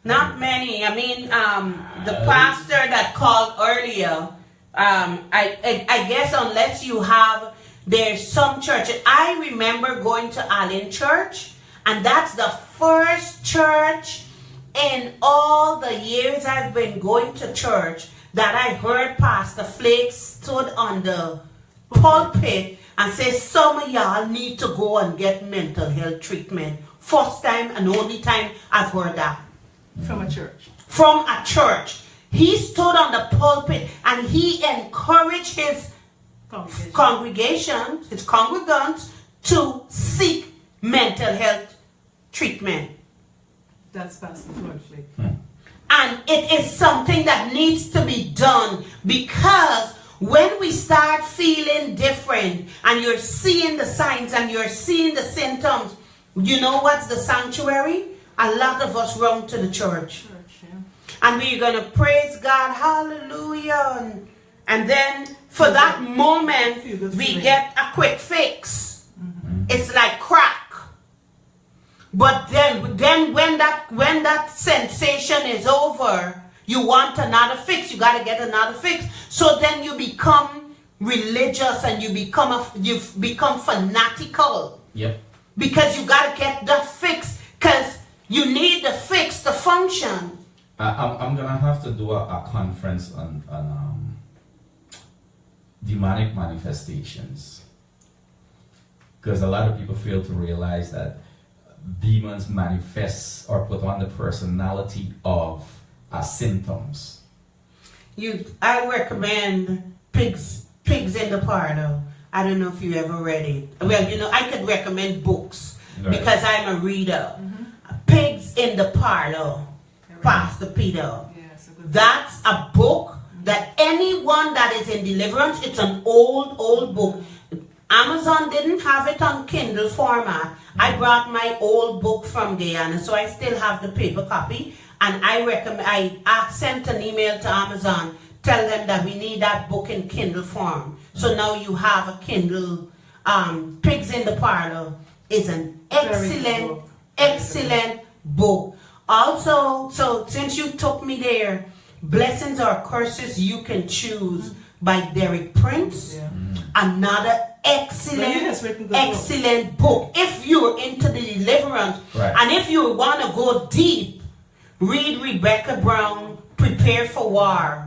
[SPEAKER 1] Not many. I mean, the pastor that called earlier, I guess unless you have, there's some churches. I remember going to Allen Church, and that's the first church in all the years I've been going to church that I heard Pastor Flake stood on the pulpit and say, some of y'all need to go and get mental health treatment. First time and only time I've heard that.
[SPEAKER 5] From a church.
[SPEAKER 1] From a church. He stood on the pulpit and he encouraged his congregation, his congregants, to seek mental health treatment.
[SPEAKER 5] That's Pastor Flake.
[SPEAKER 1] And it is something that needs to be done, because when we start feeling different and you're seeing the signs and you're seeing the symptoms, you know what's the sanctuary? A lot of us run to the church. And we're going to praise God, hallelujah. And then for that moment, we get a quick fix. It's like crack. But then when that sensation is over, you want another fix. You got to get another fix. So then you become religious and you become fanatical.
[SPEAKER 4] Yep.
[SPEAKER 1] Because you got to get that fix, because you need the fix to function.
[SPEAKER 4] I'm going to have to do a conference on demonic manifestations. Because a lot of people fail to realize that demons manifest or put on the personality of symptoms.
[SPEAKER 1] I recommend Pigs in the Parlor. I don't know if you ever read it. Well, I could recommend books because I'm a reader. Pigs in the Parlor, Pastor Peter. That's a book that anyone that is in deliverance, it's an old book. Amazon didn't have it on Kindle format. I brought my old book from Guyana, so I still have the paper copy. And I sent an email to Amazon, tell them that we need that book in Kindle form. So now you have a Kindle. Pigs in the Parlor is an excellent book. Also, so since you took me there, Blessings or Curses You Can Choose by Derek Prince. Another
[SPEAKER 5] But he has written
[SPEAKER 1] excellent book. If you're into the deliverance,
[SPEAKER 4] Right.
[SPEAKER 1] and if you want to go deep, read Rebecca Brown, Prepare for War.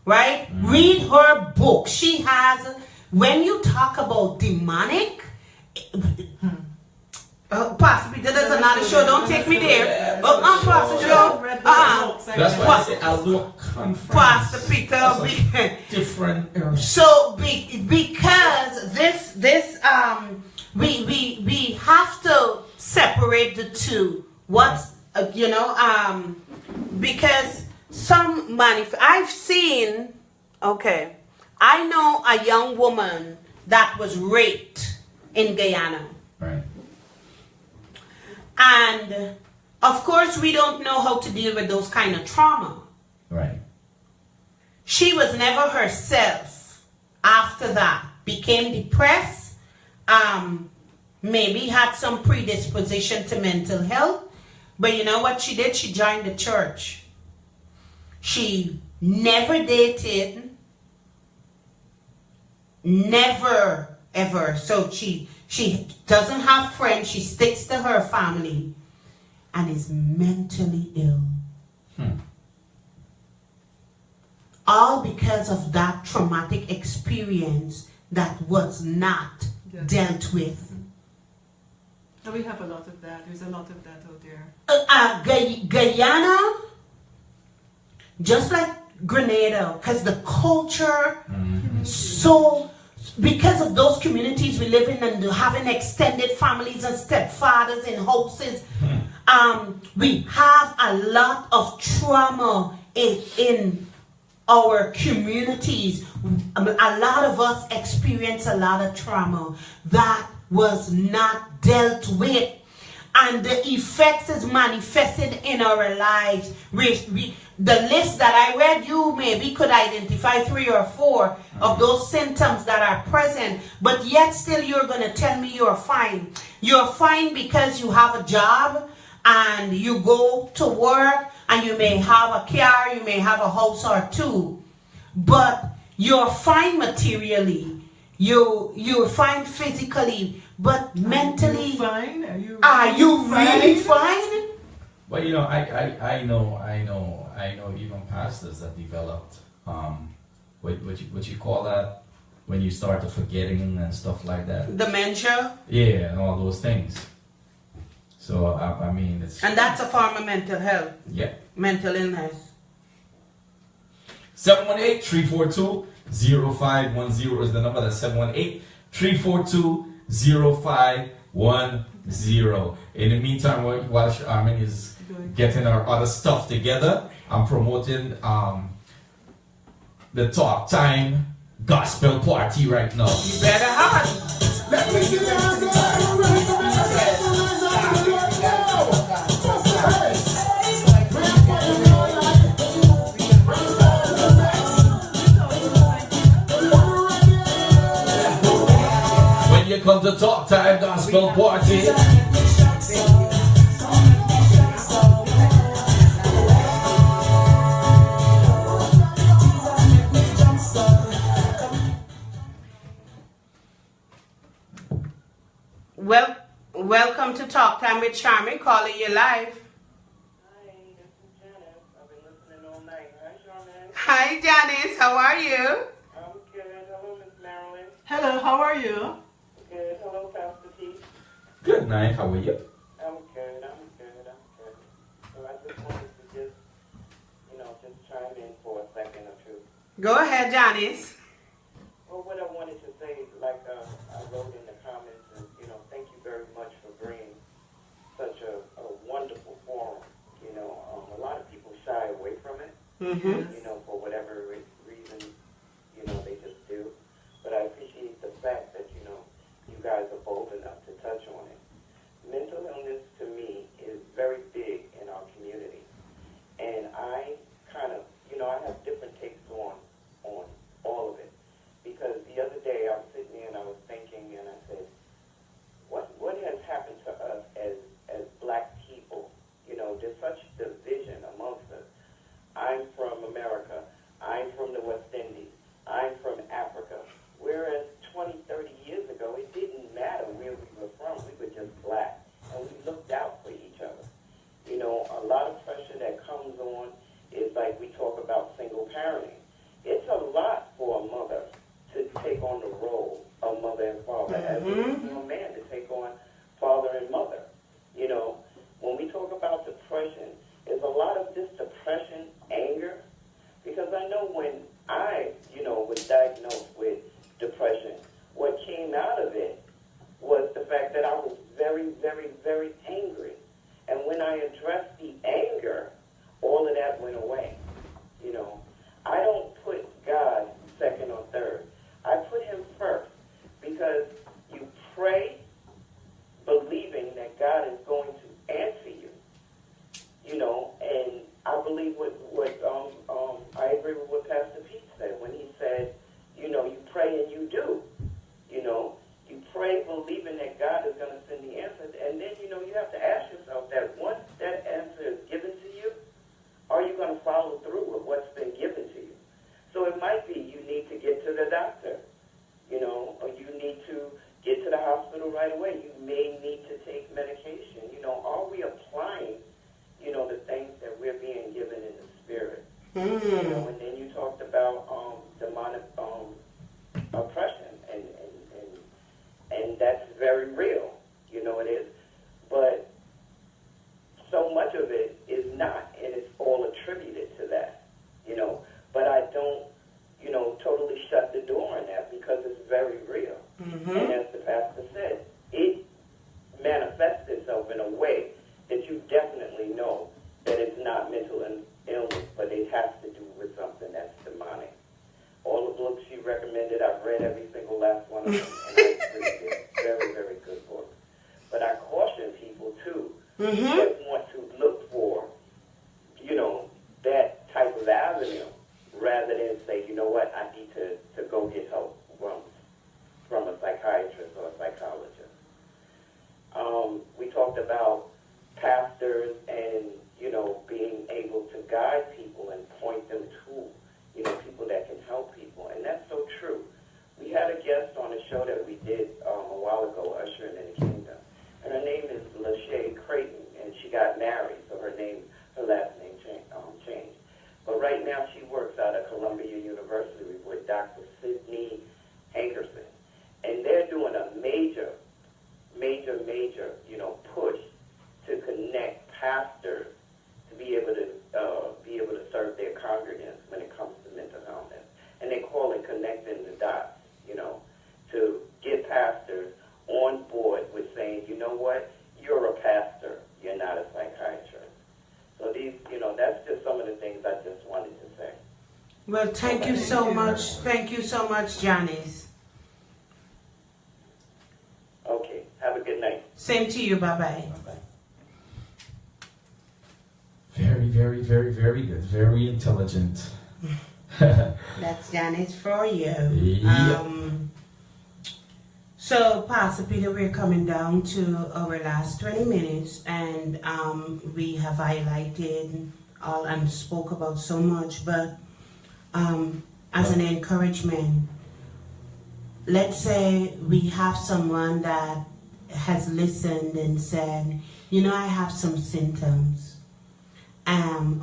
[SPEAKER 1] Right? Read her book. She has, when you talk about demonic, Pastor Peter, there's another show. Don't take me there. Pastor Joe.
[SPEAKER 4] That's why I say I'll do a conference.
[SPEAKER 1] Pastor Peter.
[SPEAKER 4] That's a different era.
[SPEAKER 1] So because this we have to separate the two. What's because some I've seen. Okay, I know a young woman that was raped in Guyana.
[SPEAKER 4] Right.
[SPEAKER 1] And of course, we don't know how to deal with those kind of trauma.
[SPEAKER 4] Right.
[SPEAKER 1] She was never herself after that. Became depressed. Maybe had some predisposition to mental health. But you know what she did? She joined the church. She never dated. Never, ever. So she doesn't have friends. She sticks to her family and is mentally ill. All because of that traumatic experience that was not dealt with.
[SPEAKER 5] And we have a lot of that. There's a lot of that out there.
[SPEAKER 1] Guyana, just like Grenada, because the culture, so because of those communities we live in and having extended families and stepfathers in houses, we have a lot of trauma in our communities. A lot of us experience a lot of trauma that was not dealt with, and the effects is manifested in our lives. The list that I read, you maybe could identify 3 or 4 of those symptoms that are present, but yet still you're going to tell me you're fine. You're fine because you have a job and you go to work and you may have a car, you may have a house or 2, but you're fine materially. You're fine physically, but mentally.
[SPEAKER 5] Fine?
[SPEAKER 1] Are you really fine?
[SPEAKER 4] Well, you know, I know even pastors that developed what you call that when you start to forgetting and stuff like that.
[SPEAKER 1] Dementia.
[SPEAKER 4] Yeah, and all those things. So I mean, it's
[SPEAKER 1] And that's a form of mental health.
[SPEAKER 4] Yeah.
[SPEAKER 1] Mental illness.
[SPEAKER 4] 718-342-0510 is the number. That's 718-342-0510. In the meantime, while Sharmin is getting our other stuff together, I'm promoting the Talk Time Gospel Party right now.
[SPEAKER 1] You better hurry.
[SPEAKER 3] Let me get down there.
[SPEAKER 4] When you come to Talk Time Gospel Party,
[SPEAKER 1] welcome to Talk Time with Sharmin, calling you live.
[SPEAKER 9] Hi, this is Janice. I've been listening all night. Hi, Sharmin.
[SPEAKER 1] Hi, Janice. How are you?
[SPEAKER 9] I'm good. Hello, Miss Marilyn.
[SPEAKER 5] Hello, how are you?
[SPEAKER 9] Good. Hello, Pastor T.
[SPEAKER 4] good night. How are you?
[SPEAKER 9] I'm good. So I just wanted to just chime in for a second or two.
[SPEAKER 1] Go ahead, Janice.
[SPEAKER 9] Well, what I wanted to say, like I wrote in the comments, and thank you very much for bringing such a wonderful forum. A lot of people shy away from it, for whatever reason, they just do. But I appreciate the fact that, you guys are bold enough to touch on it. Mental illness, to me, is very big in our community. And I kind of, I have different takes on all of it. Because the other day I was sitting there and I was thinking, and I said, what has happened to us as black people? There's such division amongst us. I'm from America,
[SPEAKER 11] You know, and then you talked about demonic oppression, and that's very real. You know, it is. But so much of it is not, and it's all attributed to that. You know, but I don't, you know, totally shut the door on that because it's very real. And as the pastor said, it manifests itself in a way that you definitely know that it's not mental illness, but it has to do with something that's demonic. All the books she recommended, I've read every single last one of them, and I agree. They're very, very good books. But I caution people, too, that want to look for, you know, that type of avenue, rather than say, you know what, I need to go get help from a psychiatrist or a psychologist. We talked about pastors and, you know, being able to guide people and point them to, you know, people that can help people. And that's so true. We had a guest on a show that we did a while ago, Ushering in the Kingdom. And her name is Lachey Creighton, and she got married, so her last name changed. But right now she works out at Columbia University with Dr. Sidney Hankerson. And they're doing a major, you know, push to connect pastors to be able to serve their congregants when it comes to mental illness. And they call it connecting the dots, you know, to get pastors on board with saying, you know what, you're a pastor, you're not a psychiatrist. So these, you know, that's just some of the things I just wanted to say.
[SPEAKER 1] Well, thank you so much. Thank you so much, Janice.
[SPEAKER 11] Okay, have a good night.
[SPEAKER 1] Same to you. Bye-bye.
[SPEAKER 11] Bye-bye.
[SPEAKER 4] Very, very, very, very good. Very intelligent.
[SPEAKER 1] That's Janice for you.
[SPEAKER 4] Yeah.
[SPEAKER 1] So, Pastor Peter, we're coming down to our last 20 minutes, and we have highlighted all and spoke about so much, but as an encouragement, let's say we have someone that has listened and said, you know, I have some symptoms.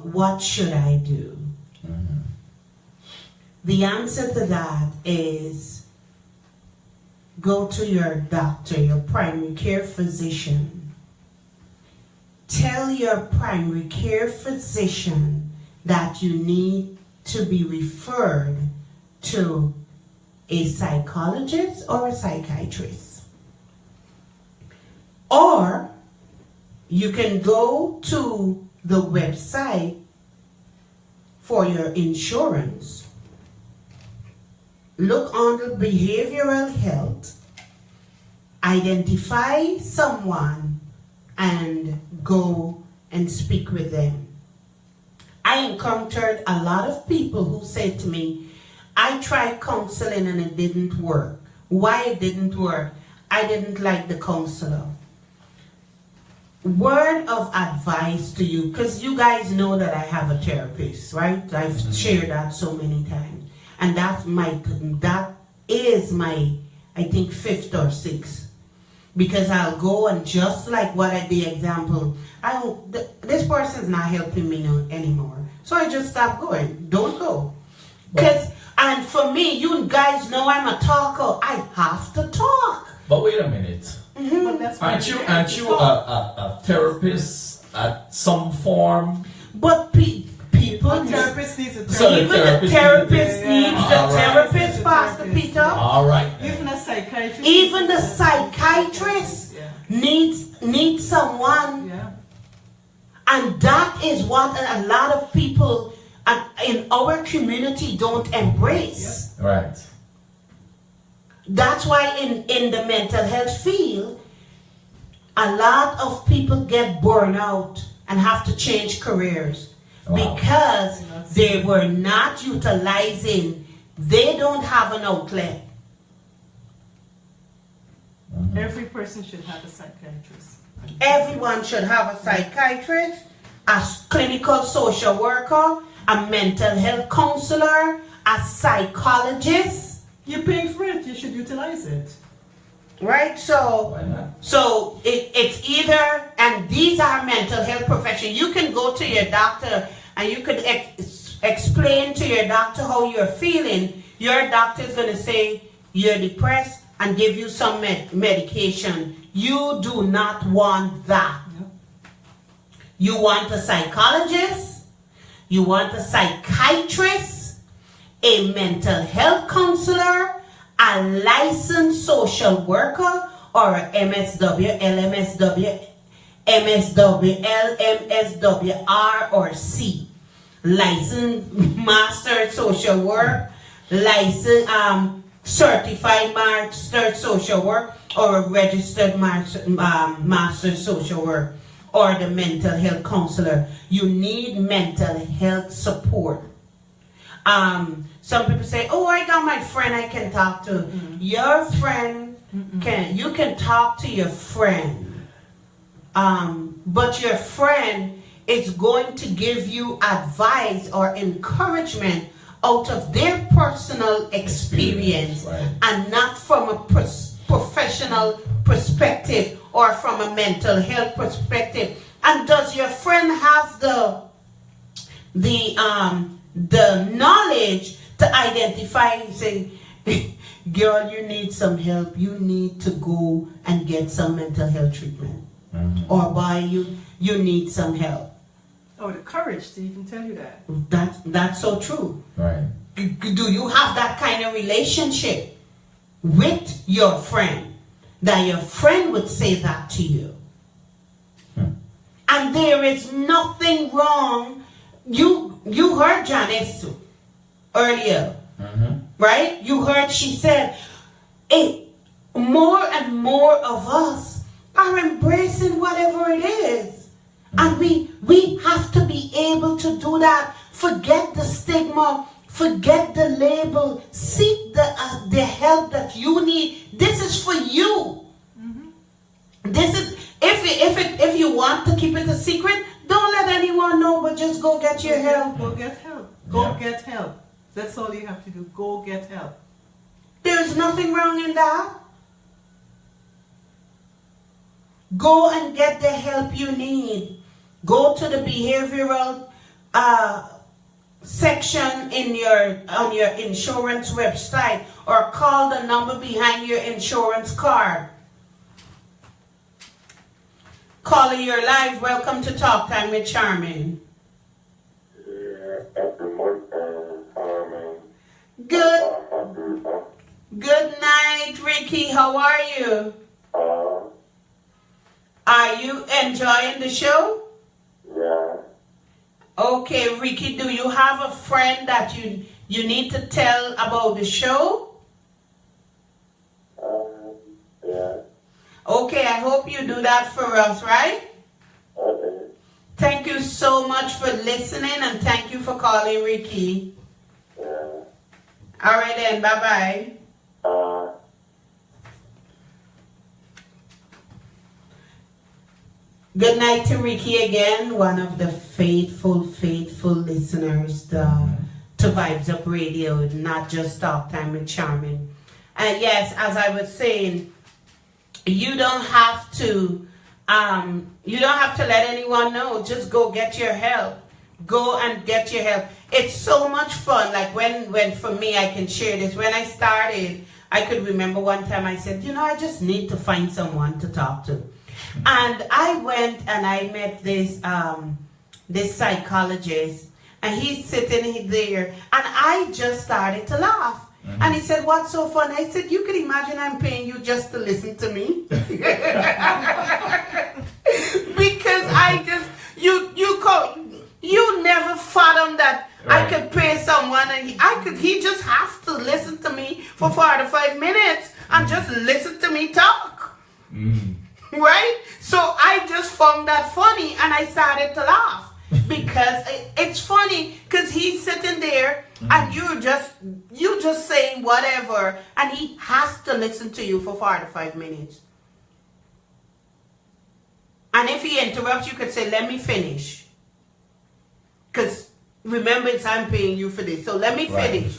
[SPEAKER 1] What should I do? The answer to that is go to your doctor, your primary care physician. Tell your primary care physician that you need to be referred to a psychologist or a psychiatrist. Or you can go to the website for your insurance, look under behavioral health, identify someone, and go and speak with them. I encountered a lot of people who said to me, I tried counseling and it didn't work. Why it didn't work? I didn't like the counselor. Word of advice to you, because you guys know that I have a therapist, right? I've shared that so many times. And that is my, I think, 5th or 6th. Because I'll go and just like what I did example, this person's not helping me anymore. So I just stop going. Don't go. And for me, you guys know I'm a talker. I have to talk.
[SPEAKER 4] But wait a minute.
[SPEAKER 5] But that's
[SPEAKER 4] Aren't you a therapist at some form?
[SPEAKER 1] But people,
[SPEAKER 5] a therapist needs a therapist.
[SPEAKER 4] So
[SPEAKER 1] even the therapist needs the therapist, Pastor Peter.
[SPEAKER 4] All right.
[SPEAKER 5] Even a psychiatrist.
[SPEAKER 1] Even the psychiatrist needs someone.
[SPEAKER 5] Yeah.
[SPEAKER 1] And that is what a lot of people in our community don't embrace.
[SPEAKER 4] Yeah. Right.
[SPEAKER 1] That's why in the mental health field, a lot of people get burned out and have to change careers. Wow. Because they were not utilizing, they don't have an outlet.
[SPEAKER 5] Every person should have a psychiatrist.
[SPEAKER 1] Everyone should have a psychiatrist, a clinical social worker, a mental health counselor, a psychologist.
[SPEAKER 5] You're paying for it, you should utilize it.
[SPEAKER 1] Right? So,
[SPEAKER 4] why not?
[SPEAKER 1] So it's either, and these are mental health professionals. You can go to your doctor and you could explain to your doctor how you're feeling, your doctor is going to say you're depressed and give you some medication. You do not want that. You want a psychologist, you want a psychiatrist, a mental health counselor, a licensed social worker, or a MSW, LMSW, MSW, LMSWR, or C. Licensed master social work, licensed certified master social work, or a registered master social work, or the mental health counselor. You need mental health support. Some people say, oh, I got my friend I can talk to. Your friend, you can talk to your friend. But your friend is going to give you advice or encouragement out of their personal experience,
[SPEAKER 4] right,
[SPEAKER 1] and not from a professional perspective or from a mental health perspective. And does your friend have the knowledge to identify and say, girl, you need some help, you need to go and get some mental health treatment, or boy, you need some help.
[SPEAKER 5] Or the courage to even tell you that.
[SPEAKER 1] That's so true.
[SPEAKER 4] Right.
[SPEAKER 1] Do you have that kind of relationship with your friend that your friend would say that to you? And there is nothing wrong. You heard Janice earlier, right? You heard she said, hey, more and more of us are embracing whatever it is. And we have to be able to do that. Forget the stigma. Forget the label. Seek the help that you need. This is for you. This is if you want to keep it a secret, don't let anyone know. But just go get your help.
[SPEAKER 5] Go get help. Go get help. That's all you have to do. Go get help.
[SPEAKER 1] There's nothing wrong in that. Go and get the help you need. Go to the behavioral section on your insurance website, or call the number behind your insurance card. Caller, you're live. Welcome to Talk Time with Sharmin. Good night, Ricky. How are you? Are you enjoying the show?
[SPEAKER 10] Yeah.
[SPEAKER 1] Okay, Ricky, do you have a friend that you need to tell about the show?
[SPEAKER 10] Yeah.
[SPEAKER 1] Okay, I hope you do that for us, right?
[SPEAKER 10] Okay.
[SPEAKER 1] Thank you so much for listening, and thank you for calling, Ricky.
[SPEAKER 10] Yeah.
[SPEAKER 1] All right then, bye-bye. Good night to Ricky again, one of the faithful listeners to Vibes Up Radio, not just Talk Time with Sharmin. And yes, as I was saying, you don't have to let anyone know. Just go get your help. Go and get your help. It's so much fun. Like when for me, I can share this. When I started, I could remember one time I said, I just need to find someone to talk to. And I went and I met this psychologist, and he's sitting there, and I just started to laugh. And he said, what's so funny? I said, you can imagine I'm paying you just to listen to me? Because you never fathomed that I could pay someone and he just have to listen to me for 45 minutes and just listen to me talk. Right? So I just found that funny, and I started to laugh because it's funny because he's sitting there and you just saying whatever, and he has to listen to you for 45 minutes. And if he interrupts, you could say, let me finish. Because remember, I'm paying you for this. So let me finish.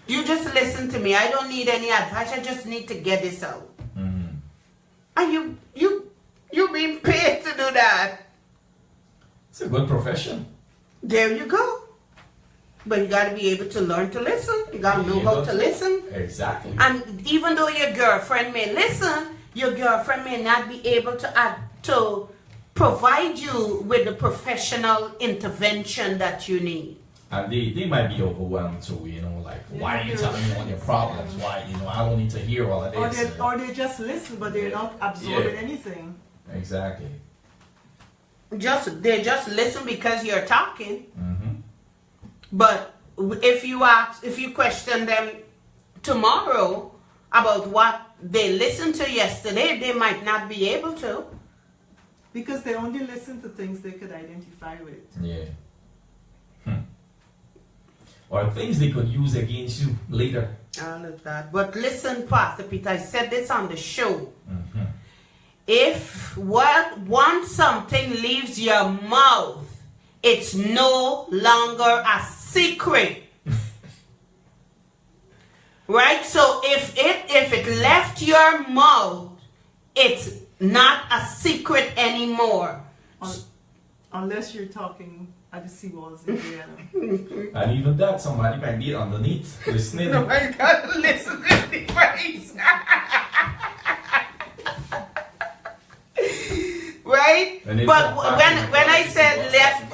[SPEAKER 1] You just listen to me. I don't need any advice. I just need to get this out. And you're being paid to do that.
[SPEAKER 4] It's a good profession.
[SPEAKER 1] There you go. But you got to be able to learn to listen. You got to know how to listen.
[SPEAKER 4] Exactly.
[SPEAKER 1] And even though your girlfriend may listen, your girlfriend may not be able to provide you with the professional intervention that you need.
[SPEAKER 4] And they might be overwhelmed too, like, why are you telling me all your problems? Why, I don't need to hear all of this.
[SPEAKER 5] Or they just listen, but they're not absorbing anything.
[SPEAKER 4] Exactly.
[SPEAKER 1] They just listen because you're talking.
[SPEAKER 4] Mm-hmm.
[SPEAKER 1] But if you question them tomorrow about what they listened to yesterday, they might not be able to.
[SPEAKER 5] Because they only listen to things they could identify with.
[SPEAKER 4] Yeah. Or things they could use against you later.
[SPEAKER 1] All of that. But listen, Pastor Peter, I said this on the show.
[SPEAKER 4] Mm-hmm.
[SPEAKER 1] If once something leaves your mouth, it's no longer a secret. Right? So if it left your mouth, it's not a secret anymore.
[SPEAKER 5] Unless you're talking at the seawalls in Guyana.
[SPEAKER 4] And even that, somebody might be underneath listening.
[SPEAKER 1] No, I gotta listen to the phrase. Right? But when I said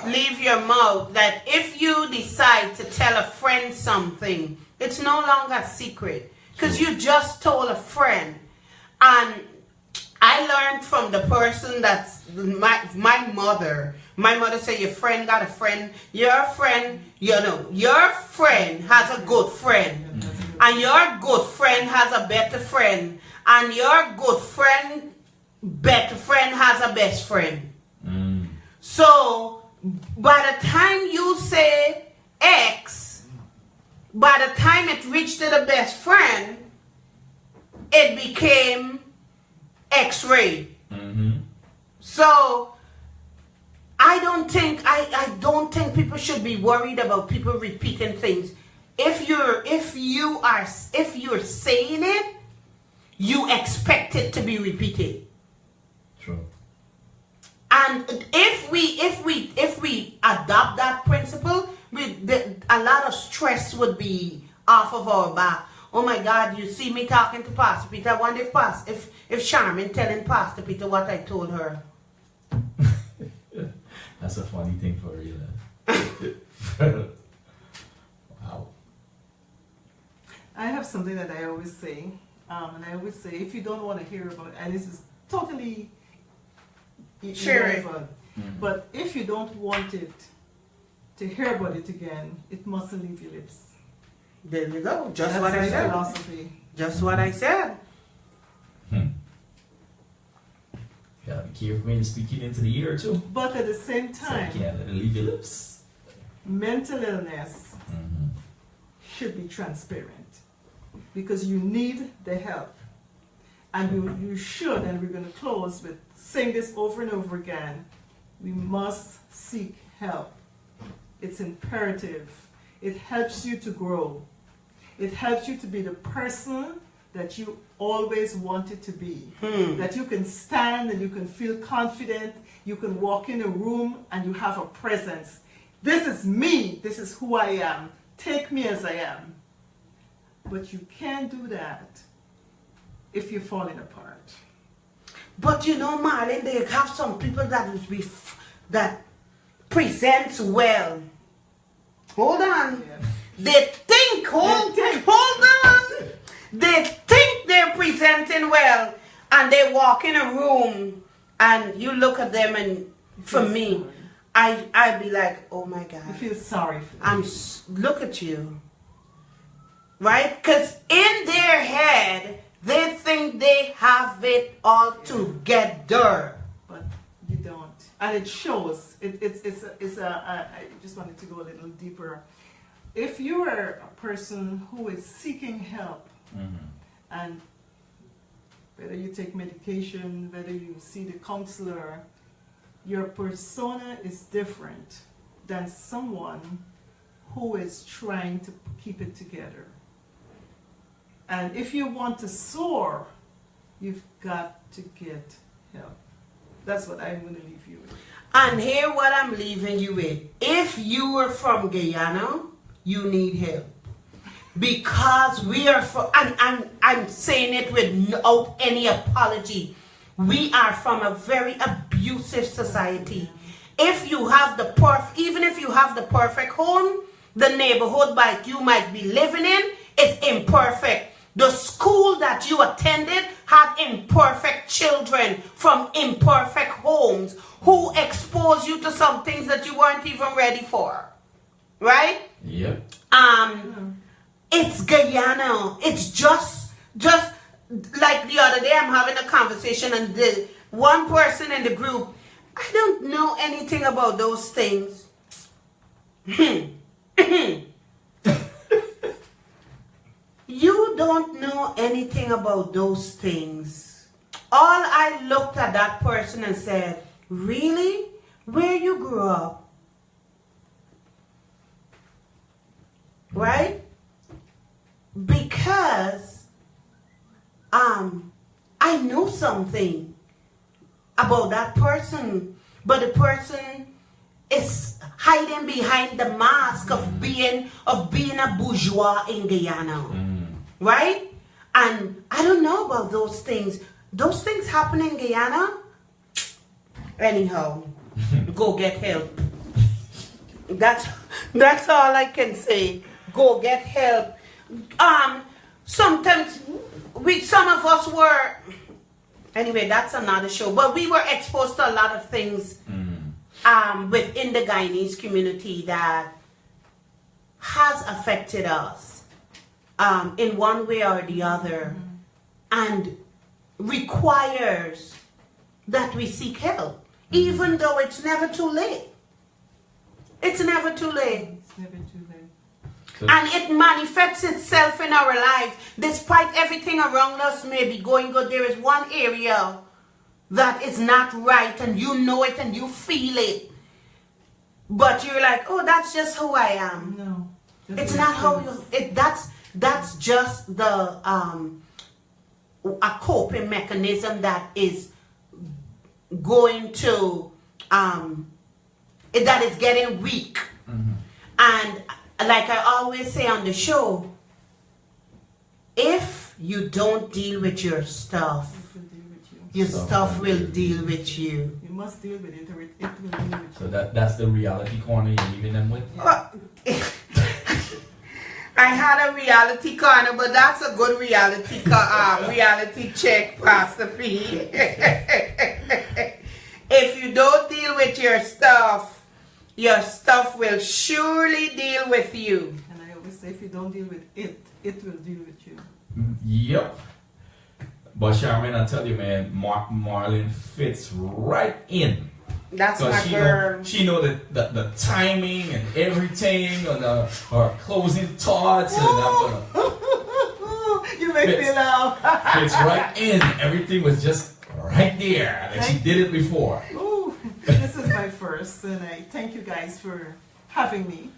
[SPEAKER 1] leave your mouth, that if you decide to tell a friend something, it's no longer a secret. Because you just told a friend. And I learned from the person that's my mother. My mother said, your friend got a friend. Your friend, your friend has a good friend. And your good friend has a better friend. And your good friend, better friend has a best friend. So, by the time you say X, by the time it reached to the best friend, it became X-ray. So I don't think people should be worried about people repeating things. If you're saying it, you expect it to be repeated.
[SPEAKER 4] True.
[SPEAKER 1] And if we adopt that principle, a lot of stress would be off of our back. Oh my God, you see me talking to Pastor Peter. I wonder if Sharmin telling Pastor Peter what I told her.
[SPEAKER 4] That's a funny thing for real. Wow.
[SPEAKER 5] I have something that I always say. And I always say, if you don't want to hear about it, and this is totally irrelevant, but if you don't want it to hear about it again, it mustn't leave your lips.
[SPEAKER 1] There you go. Just
[SPEAKER 5] That's
[SPEAKER 1] what I
[SPEAKER 5] my
[SPEAKER 1] said.
[SPEAKER 5] philosophy.
[SPEAKER 1] Just what I said.
[SPEAKER 4] Gotta be careful when you're speaking into the ear too.
[SPEAKER 5] But at the same
[SPEAKER 4] So
[SPEAKER 5] time,
[SPEAKER 4] you can't let it leave your lips.
[SPEAKER 5] mental illness should be transparent because you need the help. And you should, and we're going to close with saying this over and over again, we must seek help. It's imperative. It helps you to grow. It helps you to be the person that you always wanted to be. That you can stand and you can feel confident. You can walk in a room and you have a presence. This is me. This is who I am. Take me as I am. But you can't do that if you're falling apart.
[SPEAKER 1] But Marlene, they have some people that presents well. Hold on.
[SPEAKER 5] Yeah.
[SPEAKER 1] They think, hold on. They think they're presenting well, and they walk in a room, and you look at them, and for me, I'd be like, oh my God.
[SPEAKER 5] You feel sorry for them.
[SPEAKER 1] Look at you. Right? Because in their head, they think they have it all together.
[SPEAKER 5] But you don't. And it shows. I just wanted to go a little deeper. If you are a person who is seeking help, and whether you take medication, whether you see the counselor, your persona is different than someone who is trying to keep it together. And if you want to soar, you've got to get help. That's what I'm going to leave you with.
[SPEAKER 1] And here what I'm leaving you with. If you were from Guyana you need help. Because we are and I'm saying it without any apology. We are from a very abusive society. If you have even if you have the perfect home, the neighborhood that you might be living in is imperfect. The school that you attended had imperfect children from imperfect homes who exposed you to some things that you weren't even ready for. Right?
[SPEAKER 4] Yep.
[SPEAKER 1] It's Guyana. It's just like the other day I'm having a conversation and the one person in the group, I don't know anything about those things. You don't know anything about those things. All I looked at that person and said, really? Where you grew up? Right? Because I know something about that person, but the person is hiding behind the mask of being a bourgeois in Guyana. Right? And I don't know about those things. Those things happen in Guyana. Anyhow, go get help. That's all I can say. Go get help. Sometimes some of us were, anyway, that's another show, but we were exposed to a lot of things within the Guyanese community that has affected us in one way or the other, and requires that we seek help, even though it's never too late. It's never too late.
[SPEAKER 5] It's never too late.
[SPEAKER 1] And it manifests itself in our lives. Despite everything around us may be going good, there is one area that is not right, and you know it and you feel it. But you're like, oh, that's just who I am.
[SPEAKER 5] No.
[SPEAKER 1] It's not how you, that's just the, a coping mechanism that is going to, that is getting weak. And like I always say on the show, if you don't deal with your stuff, your stuff will deal with you.
[SPEAKER 5] You must deal with it or it will deal with you.
[SPEAKER 4] So that's the reality corner you're leaving them with?
[SPEAKER 1] I had a reality corner, but that's a good reality reality check, Pastor P. If you don't deal with your stuff will surely deal with you.
[SPEAKER 5] And I always say, if you don't deal with it, it will deal with you.
[SPEAKER 4] Yep. But Sharmin, I tell you, man, Marlene fits right in.
[SPEAKER 1] That's my girl.
[SPEAKER 4] She know the timing and everything, and her closing thoughts, and
[SPEAKER 5] you make me laugh.
[SPEAKER 4] Fits right in. Everything was just right there, and she did it before.
[SPEAKER 5] Ooh, this is my first, and I thank you guys for having me.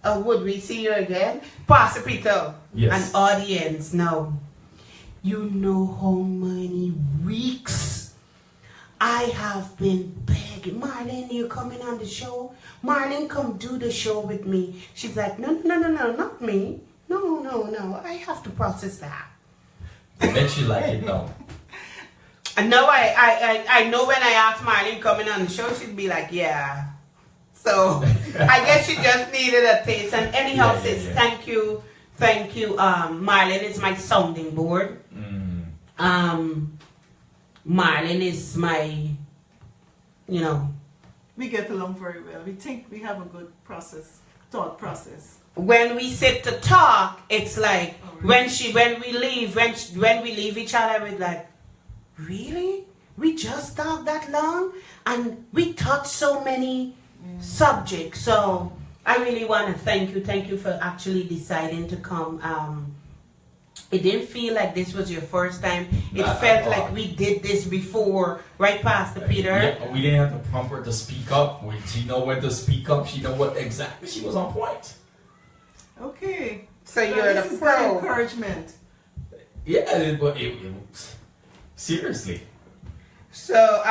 [SPEAKER 1] Would we see you again? Pastor Peter,
[SPEAKER 4] yes.
[SPEAKER 1] An audience now. You know how many weeks I have been begging, Marlene, you coming on the show? Marlene, come do the show with me. She's like, no, not me. No, I have to process that.
[SPEAKER 4] I bet you like it though.
[SPEAKER 1] And now I know when I asked Marlene coming on the show, she'd be like, yeah. So I guess she just needed a taste. And anyhow, sis, thank you. Marlene is my sounding board. Marlene is my,
[SPEAKER 5] We get along very well. We think we have a good thought process.
[SPEAKER 1] When we sit to talk, it's like when we leave each other, we're like, really? We just talked that long, and we touched so many subjects. So I really want to thank you for actually deciding to come. It didn't feel like this was your first time. It felt like we did this before, right, Pastor Peter?
[SPEAKER 4] Yeah, we didn't have to prompt her to speak up. She know when to speak up. She know what exactly. She was on point.
[SPEAKER 5] Okay.
[SPEAKER 1] So you're the pro.
[SPEAKER 5] Encouragement.
[SPEAKER 4] Yeah, but seriously.
[SPEAKER 1] So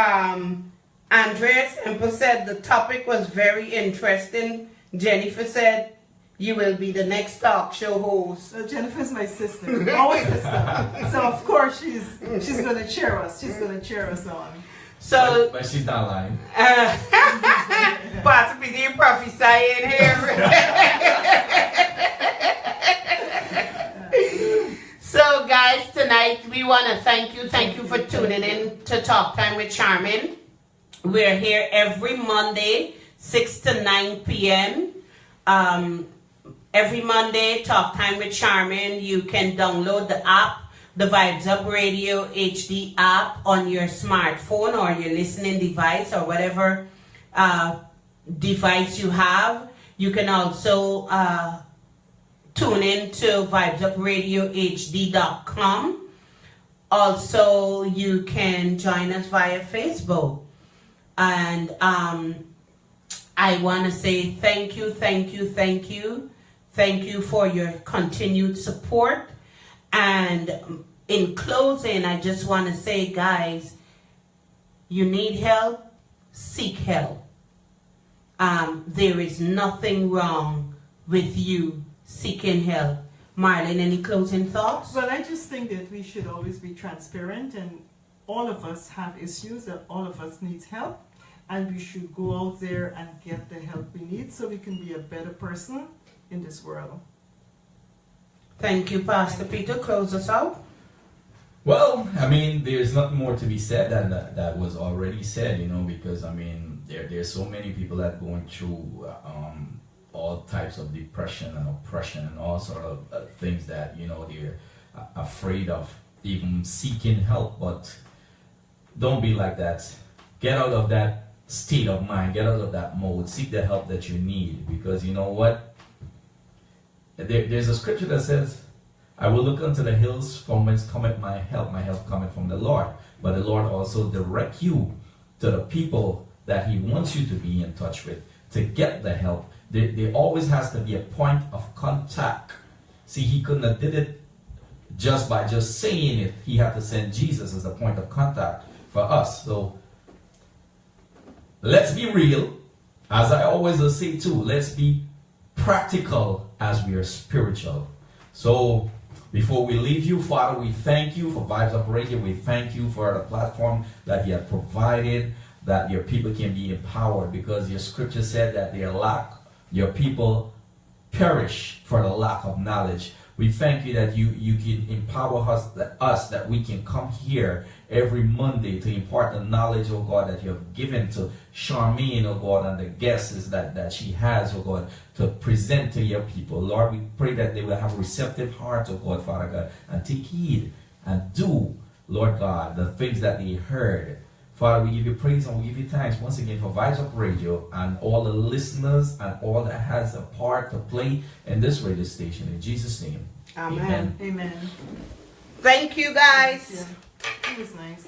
[SPEAKER 1] Andrea Semple said the topic was very interesting. Jennifer said you will be the next talk show host.
[SPEAKER 5] Jennifer's my sister, our sister. So of course she's gonna cheer us. She's gonna cheer us on.
[SPEAKER 1] So,
[SPEAKER 4] but she's not lying.
[SPEAKER 1] Possibly the prophesying here. So guys, tonight we want to thank you for tuning in to Talk Time with Sharmin. We're here every Monday 6 to 9 p.m. Every Monday, Talk Time with Sharmin. You can download the app, the Vibes Up Radio HD app on your smartphone or your listening device or whatever device you have. You can also tune in to vibesupradio.hd.com. Also, you can join us via Facebook. And I want to say thank you for your continued support. And in closing, I just want to say, guys, you need help, seek help. There is nothing wrong with you seeking help. Marlon, any closing thoughts?
[SPEAKER 5] Well, I just think that we should always be transparent, and all of us have issues, that all of us needs help, and we should go out there and get the help we need so we can be a better person in this world.
[SPEAKER 1] Thank you, Pastor Peter. Close us out.
[SPEAKER 4] Well, I mean, there's nothing more to be said than that was already said, you know, because, I mean, there's so many people that are going through all types of depression and oppression and all sort of things that, you know, they're afraid of even seeking help. But don't be like that. Get out of that state of mind. Get out of that mode. Seek the help that you need, because you know what? There's a scripture that says, I will look unto the hills from whence cometh my help. My help cometh from the Lord. But the Lord also direct you to the people that he wants you to be in touch with to get the help. There always has to be a point of contact. See, he couldn't have did it just by just saying it. He had to send Jesus as a point of contact for us. So let's be real. As I always say too, let's be practical as we are spiritual. So before we leave you, Father, we thank you for Vibes Up Radio. We thank you for the platform that you have provided, that your people can be empowered, because your scripture said that your people perish for the lack of knowledge. We thank you that you can empower us that we can come here every Monday to impart the knowledge, oh God, that you have given to Sharmin, oh God, and the guests that she has, oh God, to present to your people. Lord, we pray that they will have a receptive heart, oh God, Father God, and take heed and do, Lord God, the things that they heard. Father, we give you praise and we give you thanks once again for Vibes Up Radio and all the listeners and all that has a part to play in this radio station. In Jesus' name.
[SPEAKER 1] Amen.
[SPEAKER 5] Amen.
[SPEAKER 1] Thank you, guys.
[SPEAKER 5] Yeah. It was nice.